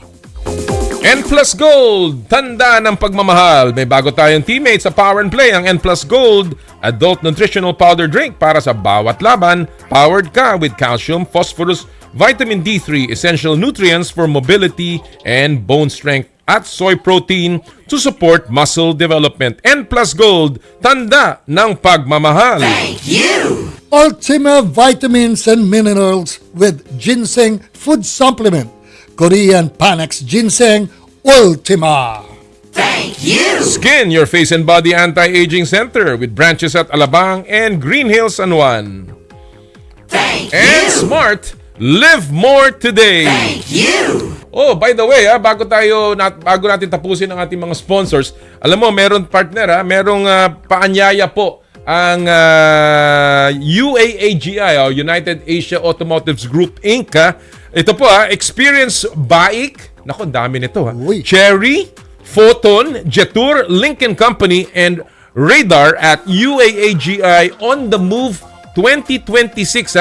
[SPEAKER 4] N Plus Gold, tanda ng pagmamahal. May bago tayong teammate sa Power and Play, ang N Plus Gold, adult nutritional powder drink para sa bawat laban. Powered ka with calcium, phosphorus, vitamin D3, essential nutrients for mobility and bone strength, at soy protein to support muscle development. N Plus Gold, tanda ng pagmamahal.
[SPEAKER 3] Thank you!
[SPEAKER 8] Ultima Vitamins and Minerals with Ginseng Food Supplement. Korean Panax Ginseng Ultima.
[SPEAKER 3] Thank you!
[SPEAKER 4] Skin, your face and body anti-aging center with branches at Alabang and Green Hills, San Juan.
[SPEAKER 3] Thank
[SPEAKER 4] And
[SPEAKER 3] you!
[SPEAKER 4] Smart, live more today.
[SPEAKER 3] Thank you!
[SPEAKER 4] Oh, by the way, bago natin tapusin ang ating mga sponsors, alam mo, meron partner, merong paanyaya po ang UAAGI, United Asia Automotives Group Inc. Ito po, Experience Bike. Naku, dami nito. Cherry, Photon, Jetour, Lincoln Company, and Radar at UAAGI On The Move 2026.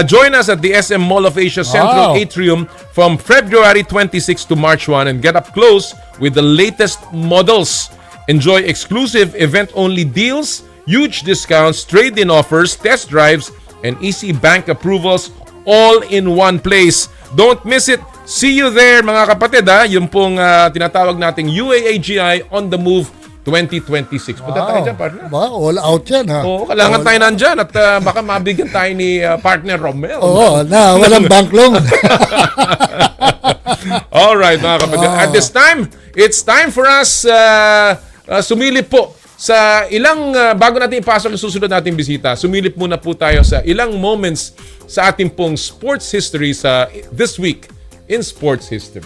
[SPEAKER 4] Join us at the SM Mall of Asia Central Atrium from February 26 to March 1 and get up close with the latest models. Enjoy exclusive event-only deals, huge discounts, trade-in offers, test drives, and easy bank approvals all in one place. Don't miss it. See you there, mga kapatid. Yung pong tinatawag nating UAAGI On The Move 2026. Punta tayo dyan, partner.
[SPEAKER 8] All out yan, ha?
[SPEAKER 4] Oo, kailangan tayo nandyan at baka mabigyan tayo ni partner Romel.
[SPEAKER 8] Oo, walang bank loan.
[SPEAKER 4] Alright, mga kapatid. At this time, it's time for us sumilip po sa ilang, bago natin ipasok yung susunod nating bisita, sumilip muna po tayo sa ilang moments sa ating pong sports history sa this week in sports history.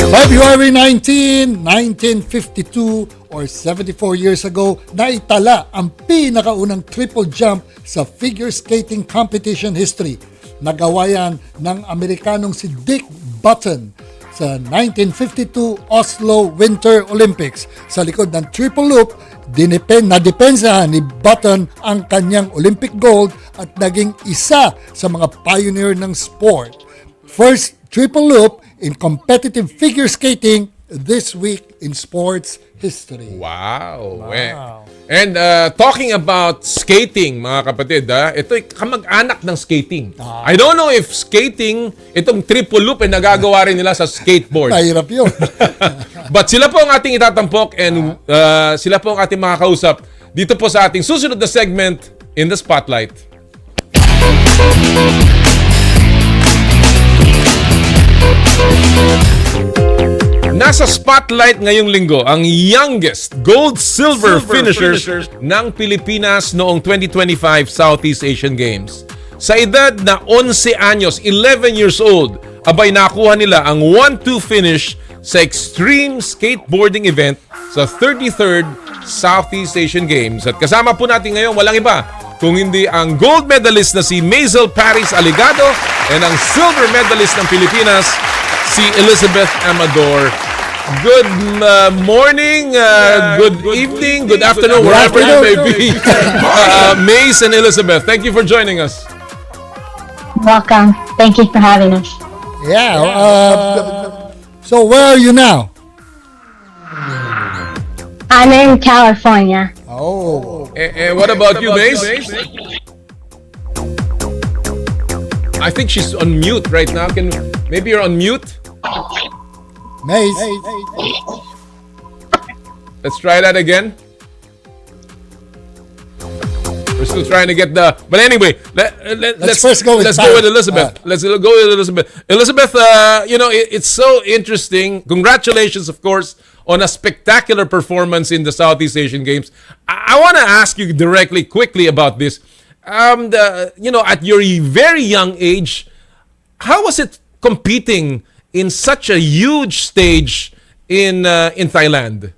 [SPEAKER 8] February 19, 1952 or 74 years ago, naitala ang pinakaunang triple jump sa figure skating competition history. Nagawa yan ng Amerikanong si Dick Button sa 1952 Oslo Winter Olympics. Sa likod ng triple loop, nadepensahan ni Button ang kanyang Olympic gold at naging isa sa mga pioneer ng sport. First triple loop in competitive figure skating this week in sports history.
[SPEAKER 4] Wow. And talking about skating, mga kapatid, ito'y kamag-anak ng skating. I don't know if skating, itong triple loop ay nagagawa rin nila sa skateboard.
[SPEAKER 8] Mahirap yun.
[SPEAKER 4] But sila po ang ating itatampok and sila po ang ating makakausap dito po sa ating susunod na segment in the Spotlight. Nasa spotlight ngayong linggo ang youngest gold-silver finishers ng Pilipinas noong 2025 Southeast Asian Games. Sa edad na 11 anyos, 11 years old, abay nakuha nila ang 1-2 finish sa extreme skateboarding event sa 33rd Southeast Asian Games. At kasama po natin ngayon, walang iba kung hindi ang gold medalist na si Maisel Paris Aligado and ang silver medalist ng Pilipinas, si Elizabeth Amador. Good morning, good evening, good afternoon, wherever you may be. Mace and Elizabeth, thank you for joining us.
[SPEAKER 6] Welcome. Thank you for having us.
[SPEAKER 8] Yeah. So where are you now?
[SPEAKER 6] I'm in California.
[SPEAKER 8] Oh.
[SPEAKER 4] And what about you, Mace? I think she's on mute right now. Maybe you're on mute?
[SPEAKER 8] Mace.
[SPEAKER 4] Let's try that again. We're still trying to get the. But anyway, let's
[SPEAKER 8] first go with
[SPEAKER 4] let's
[SPEAKER 8] Tyler.
[SPEAKER 4] go with Elizabeth. Let's go with Elizabeth. Elizabeth, it's so interesting. Congratulations, of course, on a spectacular performance in the Southeast Asian Games. I want to ask you directly, quickly about this. At your very young age, how was it competing in such a huge stage in Thailand?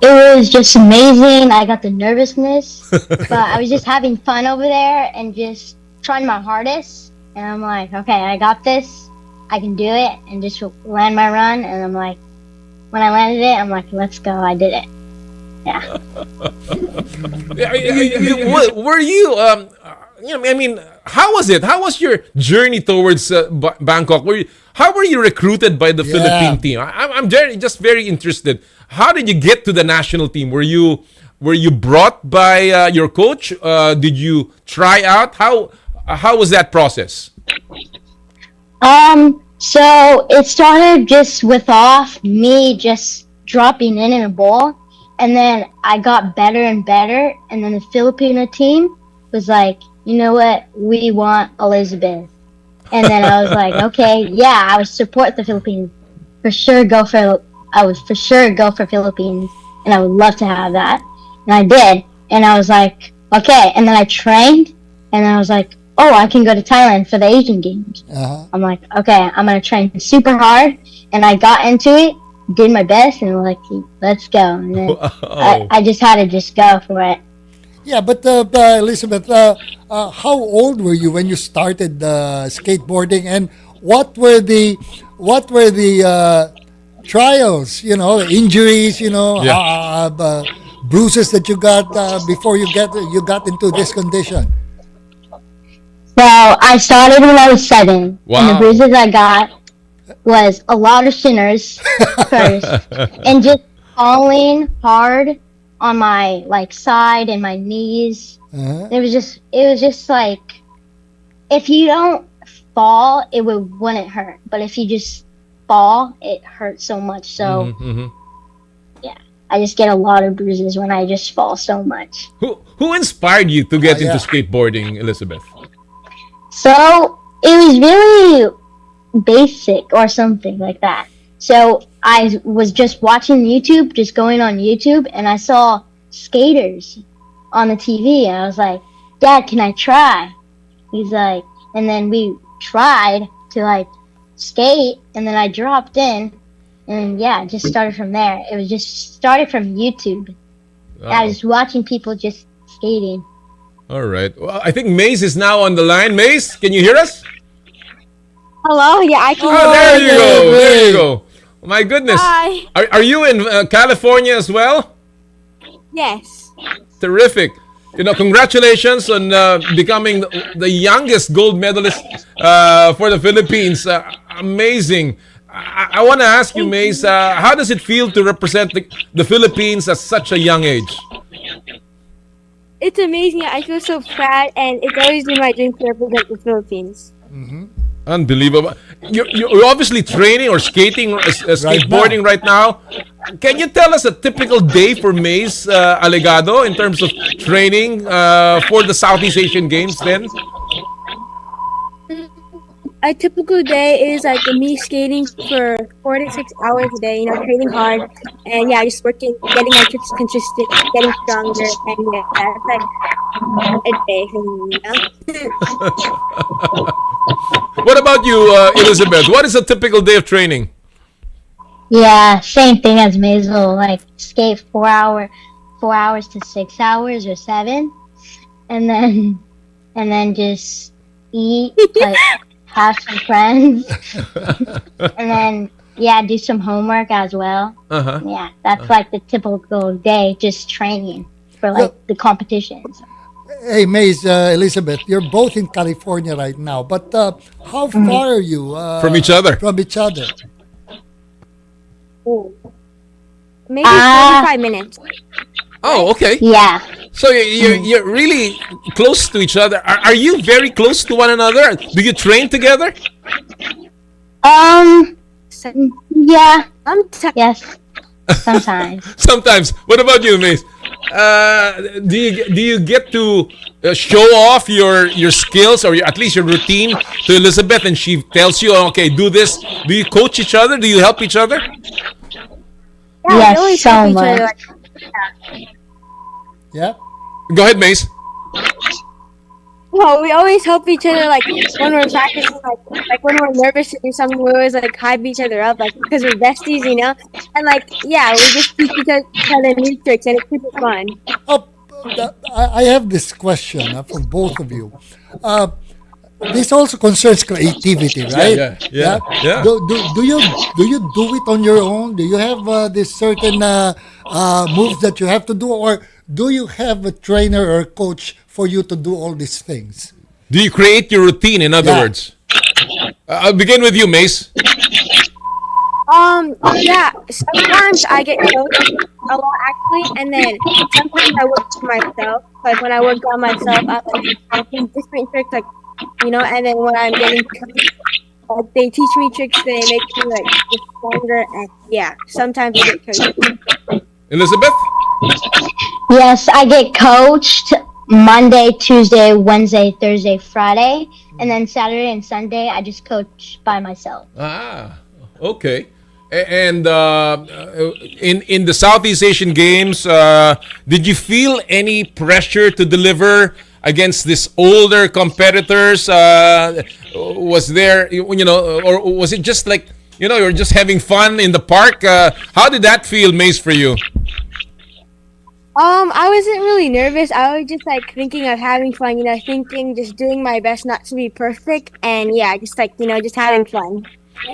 [SPEAKER 6] It was just amazing. I got the nervousness, but I was just having fun over there and just trying my hardest. And I'm like, okay, I got this. I can do it, and just land my run. And I'm like, when I landed it, I'm like, let's go. I did it. Yeah.
[SPEAKER 4] Were you? How was it? How was your journey towards Bangkok? How were you recruited by the Philippine team? I'm just very interested. How did you get to the national team? Were you brought by your coach? Did you try out? How was that process?
[SPEAKER 6] So it started just with me just dropping in a ball, and then I got better and better, and then the Filipino team was like, you know what, we want Elizabeth. And then I was like, okay, yeah, I would support the Philippines. I would for sure go for Philippines, and I would love to have that. And I did. And I was like, okay. And then I trained, and I was like, oh, I can go to Thailand for the Asian Games. I'm like, okay, I'm going to train super hard. And I got into it, did my best, and I'm like, let's go. And then I just had to just go for it.
[SPEAKER 8] Yeah, but Elizabeth, how old were you when you started skateboarding, and what were the trials? Injuries, bruises that you got before you got into this condition.
[SPEAKER 6] So I started when I was 7,
[SPEAKER 4] Wow.
[SPEAKER 6] and the bruises I got was a lot of sinners first, and just falling hard on my side and my knees. It was just like, if you don't fall, it wouldn't hurt, but if you just fall, it hurts so much. So yeah, I just get a lot of bruises when I just fall so much.
[SPEAKER 4] Who inspired you to get into skateboarding, Elizabeth?
[SPEAKER 6] So it was really basic or something like that. So I was just watching YouTube, just going on YouTube, and I saw skaters on the TV, and I was like, Dad, can I try? He's like, and then we tried to skate, and then I dropped in, and yeah, it just started from there. It was just started from YouTube. I was watching people just skating.
[SPEAKER 4] All right. Well, I think Mace is now on the line. Mace, can you hear us?
[SPEAKER 7] Hello, yeah, I can.
[SPEAKER 4] Oh, there you go. There you go. My goodness.
[SPEAKER 7] Hi.
[SPEAKER 4] Are you in California as well?
[SPEAKER 7] Yes.
[SPEAKER 4] Terrific. Congratulations on becoming the youngest gold medalist for the Philippines. Amazing. I want to ask you, Mace, how does it feel to represent the Philippines at such a young age?
[SPEAKER 7] It's amazing. I feel so proud, and it's always been my dream to represent the Philippines.
[SPEAKER 4] Unbelievable. You're obviously training or skating, skateboarding right now. Can you tell us a typical day for Mace Alegado in terms of training for the Southeast Asian Games then?
[SPEAKER 7] A typical day is me skating for 4 to 6 hours a day, training hard, and yeah, just working, getting my tricks consistent, getting stronger, and yeah, that's a day for me,
[SPEAKER 4] What about you, Elizabeth? What is a typical day of training?
[SPEAKER 6] Yeah, same thing as Maisel. Skate 4 hours to 6 hours or 7, and then just eat, have some friends, and then do some homework as well. Yeah, that's the typical day, just training for the competitions.
[SPEAKER 8] Hey, Maze, Elizabeth, you're both in California right now, but how far are you
[SPEAKER 4] From each other?
[SPEAKER 8] From each other.
[SPEAKER 7] Ooh. Maybe 45 minutes.
[SPEAKER 4] Oh, okay.
[SPEAKER 6] Yeah.
[SPEAKER 4] So you're really close to each other. Are you very close to one another? Do you train together?
[SPEAKER 6] Yeah. Yes. Sometimes.
[SPEAKER 4] Sometimes. What about you, Mace? Do you get to show off your skills or at least your routine to Elizabeth, and she tells you, okay, do this? Do you coach each other? Do you help each other?
[SPEAKER 7] Yeah,
[SPEAKER 6] Yes,
[SPEAKER 7] we always
[SPEAKER 6] so
[SPEAKER 7] help each
[SPEAKER 6] much.
[SPEAKER 7] other.
[SPEAKER 8] Yeah.
[SPEAKER 4] Go ahead, Mace.
[SPEAKER 7] Well, we always help each other, like when we're practicing, like when we're nervous to do something, we always like hype each other up, like because we're besties, you know. And like, yeah, we just teach each other new tricks, and it's super fun.
[SPEAKER 8] I have this question for both of you. This also concerns creativity, right?
[SPEAKER 4] Yeah.
[SPEAKER 8] Do you do it on your own? Do you have this certain moves that you have to do, or do you have a trainer or coach for you to do all these things?
[SPEAKER 4] Do you create your routine? In other words, I'll begin with you, Mace.
[SPEAKER 7] Yeah, sometimes I get coached a lot actually, and then sometimes I work for myself. Like when I work on myself, I do different tricks, like and then when I'm getting coached, they teach me tricks, they make me like just stronger, and yeah, sometimes I get coached.
[SPEAKER 4] Elizabeth?
[SPEAKER 6] Yes, I get coached Monday, Tuesday, Wednesday, Thursday, Friday, and then Saturday and Sunday I just coach by myself.
[SPEAKER 4] Okay. And in the Southeast Asian Games, did you feel any pressure to deliver against these older competitors? Was there, or was it just like, you're just having fun in the park? How did that feel, Mace, for you?
[SPEAKER 7] I wasn't really nervous. I was just like thinking of having fun, thinking, just doing my best not to be perfect, and yeah, just like, just having fun.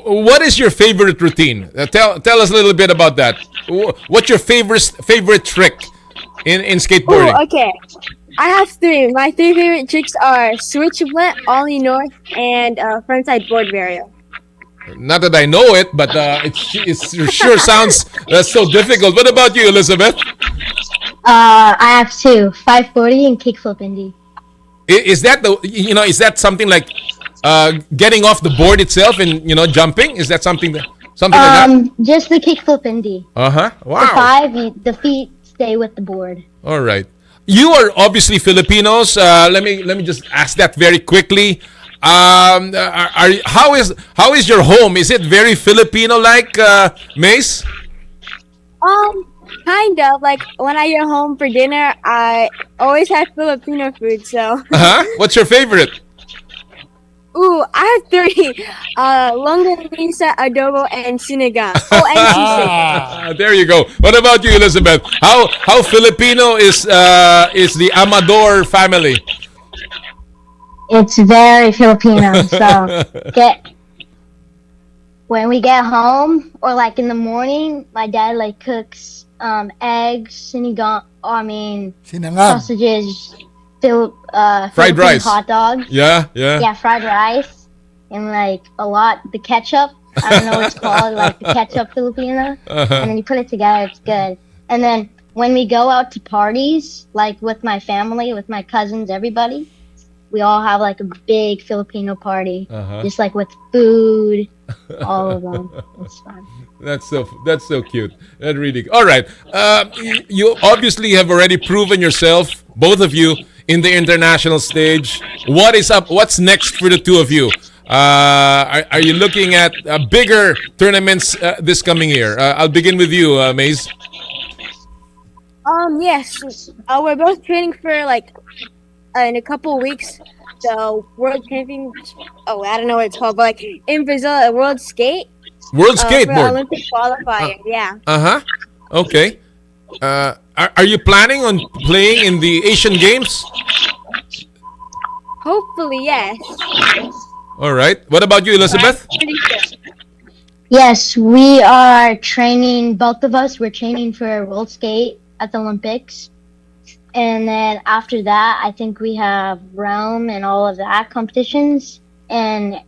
[SPEAKER 4] What is your favorite routine? Tell us a little bit about that. What's your favorite trick in skateboarding?
[SPEAKER 7] Oh, okay. I have three. My three favorite tricks are switch flip, ollie north, and frontside board varial.
[SPEAKER 4] Not that I know it, but it sure sounds so difficult. What about you, Elizabeth?
[SPEAKER 6] I have two, 540 and kickflip indie.
[SPEAKER 4] Is that is that something like getting off the board itself and jumping? Is that something like that?
[SPEAKER 6] Just the kickflip indie.
[SPEAKER 4] Wow.
[SPEAKER 6] The five, the feet stay with the board.
[SPEAKER 4] All right. You are obviously Filipinos. Let me just ask that very quickly. How is your home? Is it very Filipino-like, Mace?
[SPEAKER 7] Kind of. Like when I get home for dinner, I always have Filipino food. So.
[SPEAKER 4] What's your favorite?
[SPEAKER 7] Ooh, I have three. Longanisa, adobo, and sinigang. Oh, and sisig.
[SPEAKER 4] There you go. What about you, Elizabeth? How Filipino is the Amador family?
[SPEAKER 6] It's very Filipino. So when we get home, or like in the morning, my dad like cooks eggs, sinigang. Sausages.
[SPEAKER 4] Fried rice,
[SPEAKER 6] hot dogs.
[SPEAKER 4] Yeah,
[SPEAKER 6] fried rice, and like a lot the ketchup. I don't know what it's called, like the ketchup Filipino. And then you put it together, it's good. And then when we go out to parties, like with my family, with my cousins, everybody, we all have like a big Filipino party, just like with food, all of them. It's fun.
[SPEAKER 4] That's so cute. That really. All right. You obviously have already proven yourself, both of you, in the international stage. What is up? What's next for the two of you? Are you looking at bigger tournaments this coming year? I'll begin with you, Maze.
[SPEAKER 7] Yes. We're both training for like in a couple weeks. The World Championship. Oh, I don't know what it's called, but like in Brazil, a World Skate.
[SPEAKER 4] World Skateboard.
[SPEAKER 7] Olympic qualifier. Yeah.
[SPEAKER 4] Okay. Are you planning on playing in the Asian Games?
[SPEAKER 7] Hopefully, yes.
[SPEAKER 4] All right. What about you, Elizabeth?
[SPEAKER 6] Yes, we are training. Both of us, we're training for World Skate at the Olympics. And then after that, I think we have realm and all of that competitions. And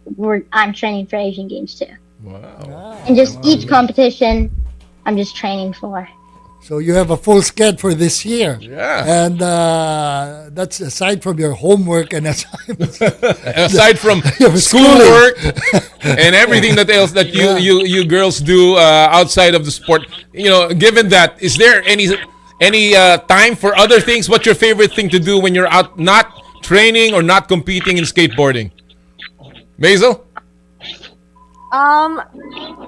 [SPEAKER 6] I'm training for Asian Games too.
[SPEAKER 4] Wow.
[SPEAKER 6] And just each competition, I'm just training for.
[SPEAKER 8] So you have a full schedule for this year.
[SPEAKER 4] Yeah.
[SPEAKER 8] And that's aside from your homework and
[SPEAKER 4] aside from
[SPEAKER 8] Your
[SPEAKER 4] schoolwork and everything that else that you girls do outside of the sport. Given that, is there any time for other things? What's your favorite thing to do when you're out not training or not competing in skateboarding? Maisel?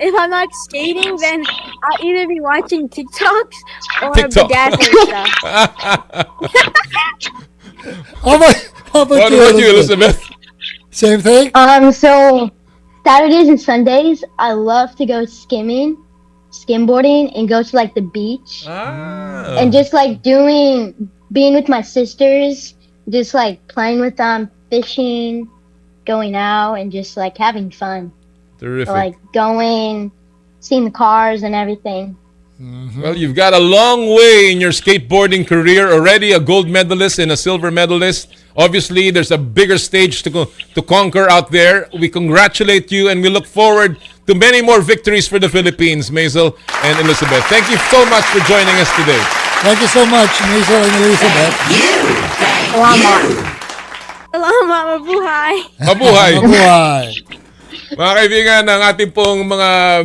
[SPEAKER 7] If I'm not skating, then I'll either be watching TikToks or
[SPEAKER 4] TikTok.
[SPEAKER 7] bedazzling stuff.
[SPEAKER 8] How about you,
[SPEAKER 4] Elizabeth?
[SPEAKER 8] Same thing?
[SPEAKER 6] So Saturdays and Sundays, I love to go skimboarding and go to like the beach. And just like being with my sisters, just like playing with them, fishing, going out and just like having fun.
[SPEAKER 4] Terrific.
[SPEAKER 6] Like going, seeing the cars and everything.
[SPEAKER 4] Well, you've got a long way in your skateboarding career already, a gold medalist and a silver medalist. Obviously, there's a bigger stage to conquer out there. We congratulate you and we look forward to many more victories for the Philippines, Maisel and Elizabeth. Thank you so much for joining us today.
[SPEAKER 8] Thank you so much, Maisel and Elizabeth.
[SPEAKER 7] Salamat, mabuhay.
[SPEAKER 4] Mabuhay.
[SPEAKER 8] Mabuhay.
[SPEAKER 4] Mga kaibigan, ang ating pong mga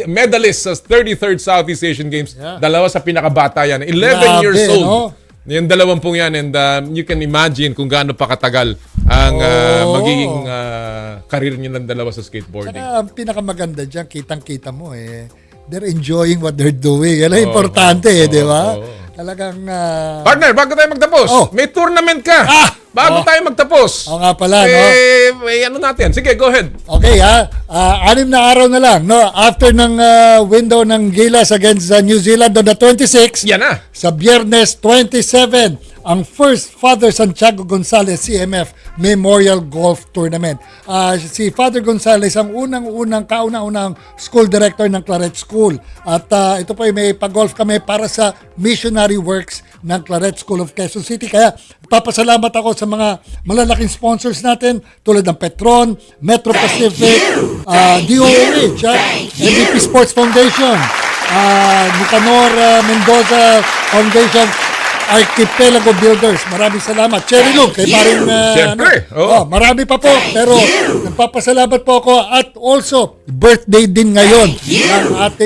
[SPEAKER 4] medalists sa 33rd Southeast Asian Games, dalawa sa pinakabata yan. 11 years old. Yung dalawang pong yan. And you can imagine kung gaano pa katagal ang magiging career niyo ng dalawa sa skateboarding.
[SPEAKER 8] Saka ang pinakamaganda dyan, kitang-kita mo they're enjoying what they're doing. Yan ang importante di ba? Talagang...
[SPEAKER 4] Partner, bago tayo magtapos, may tournament ka. Bago tayo magtapos.
[SPEAKER 8] Oo nga pala,
[SPEAKER 4] ano natin? Sige, go ahead.
[SPEAKER 8] Okay, 6 na araw na lang, no? After ng window ng Gilas against New Zealand on the 26th.
[SPEAKER 4] Yan na.
[SPEAKER 8] Sa Biyernes 27, ang first Father Santiago Gonzalez CMF Memorial Golf Tournament. Si Father Gonzalez ang kauna-unang school director ng Claret School. At ito po ay may pag-golf kami para sa missionary works ng Claret School of Quezon City. Kaya papasalamat ako sa mga malalaking sponsors natin tulad ng Petron, Metro Pacific, DOH, MVP Sports Foundation, Nicanor Mendoza Foundation, Archipelago Builders. Maraming salamat. Cherry Loom, kay paring...
[SPEAKER 4] Siyempre.
[SPEAKER 8] Marami pa po. Pero nagpapasalamat po ako. At also, birthday din ngayon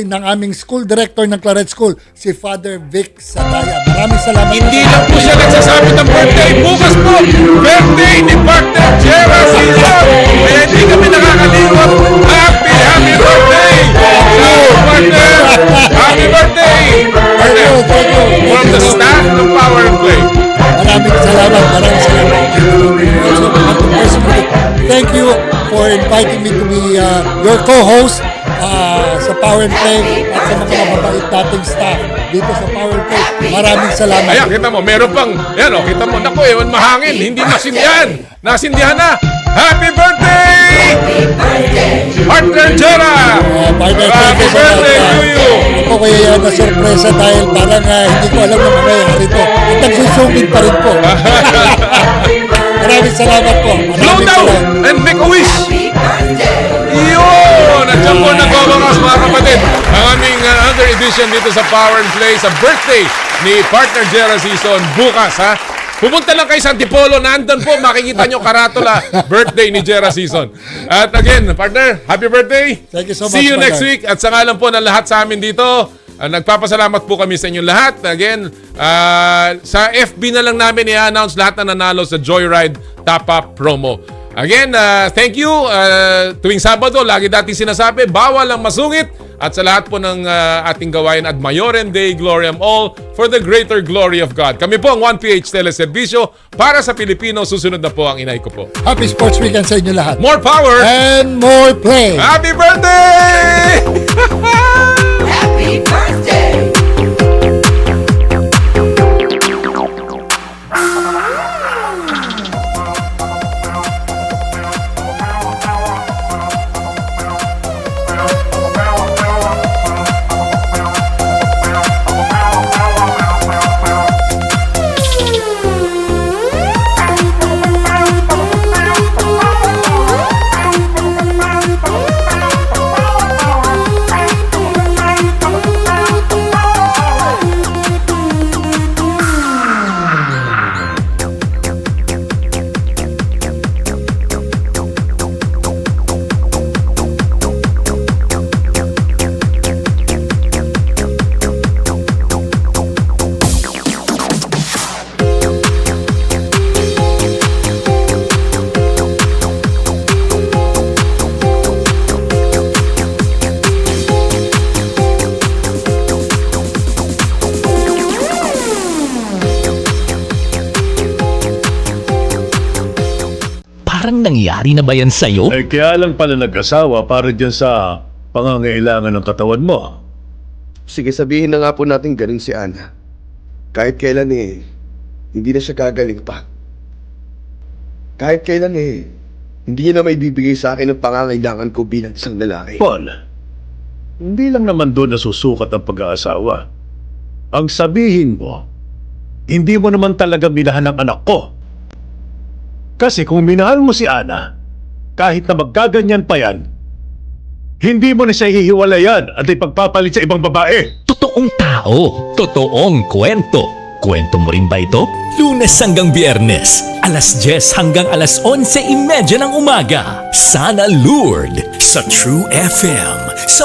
[SPEAKER 8] ng aming school director ng Claret School, si Father Vic Sadaya. Maraming salamat.
[SPEAKER 4] Hindi lang po siya nagsasabi ng birthday. Bukas po, birthday ni Partner Jera Season. Kaya hindi kami nakakaliwat. Happy birthday! Partner! Happy birthday! Partner, from the staff ng Power and Play.
[SPEAKER 8] Maraming salamat. Thank you for inviting me to be your co-host sa Power and Play at sa mga mababait dating staff dito sa Power and Play. Maraming salamat.
[SPEAKER 4] Ayan, kita mo, meron pang, kita mo, naku, ewan mahangin, hindi nasindihan. Nasindihan na. Happy birthday! Partner Jera! Happy birthday to you!
[SPEAKER 8] Ako kaya na-surpresa dahil parang hindi ko alam na mangyayari ito. At nagsusungit pa rin po. Maraming salamat po.
[SPEAKER 4] Blow down and make a wish! Yun! Nandiyan po nagwawakas mga kapatid. Ang aming another edition dito sa Power and Play sa birthday ni Partner Jera Season bukas, ha? Pumunta lang kay Santipolo, nandun po, makikita nyo karatula, birthday ni Jera Season. At again, partner, happy birthday.
[SPEAKER 8] Thank you so much.
[SPEAKER 4] See you next week. At sa ngalan po ng lahat sa amin dito, nagpapasalamat po kami sa inyong lahat. Again, sa FB na lang namin i-announce lahat na nanalo sa Joyride Top Up promo. Again, thank you. Tuwing Sabado, lagi dating sinasabi, bawal ang masungit. At sa lahat po ng ating gawain, ad Maiorem Dei Gloriam All for the greater glory of God. Kami po ang 1PH Teleservisyo para sa Pilipino. Susunod na po ang inay ko po.
[SPEAKER 8] Happy Sports Weekend sa inyo lahat.
[SPEAKER 4] More power
[SPEAKER 8] and more play.
[SPEAKER 4] Happy birthday!
[SPEAKER 10] Happy birthday!
[SPEAKER 1] Parang nangyari na ba yan sa'yo?
[SPEAKER 15] Ay kaya lang pala nag-asawa para dyan sa pangangailangan ng katawan mo.
[SPEAKER 2] Sige, sabihin na nga po natin galing si Ana. Kahit kailan hindi na siya gagaling pa. Kahit kailan hindi niya na may bibigay sa akin ang pangangailangan ko bilang isang lalaki.
[SPEAKER 15] Paul, hindi lang naman doon nasusukat ang pag-aasawa. Ang sabihin mo, hindi mo naman talaga minahan ang anak ko. Kasi kung minahal mo si Ana, kahit na maggaganyan pa yan, hindi mo na siya hihiwalayan at ipagpapalit sa ibang babae.
[SPEAKER 1] Totoong tao, totoong kwento. Kwento mo rin ba ito? Lunes hanggang Biyernes, alas 10 hanggang alas 11:30 ng umaga. Sana Lord sa True FM. Sa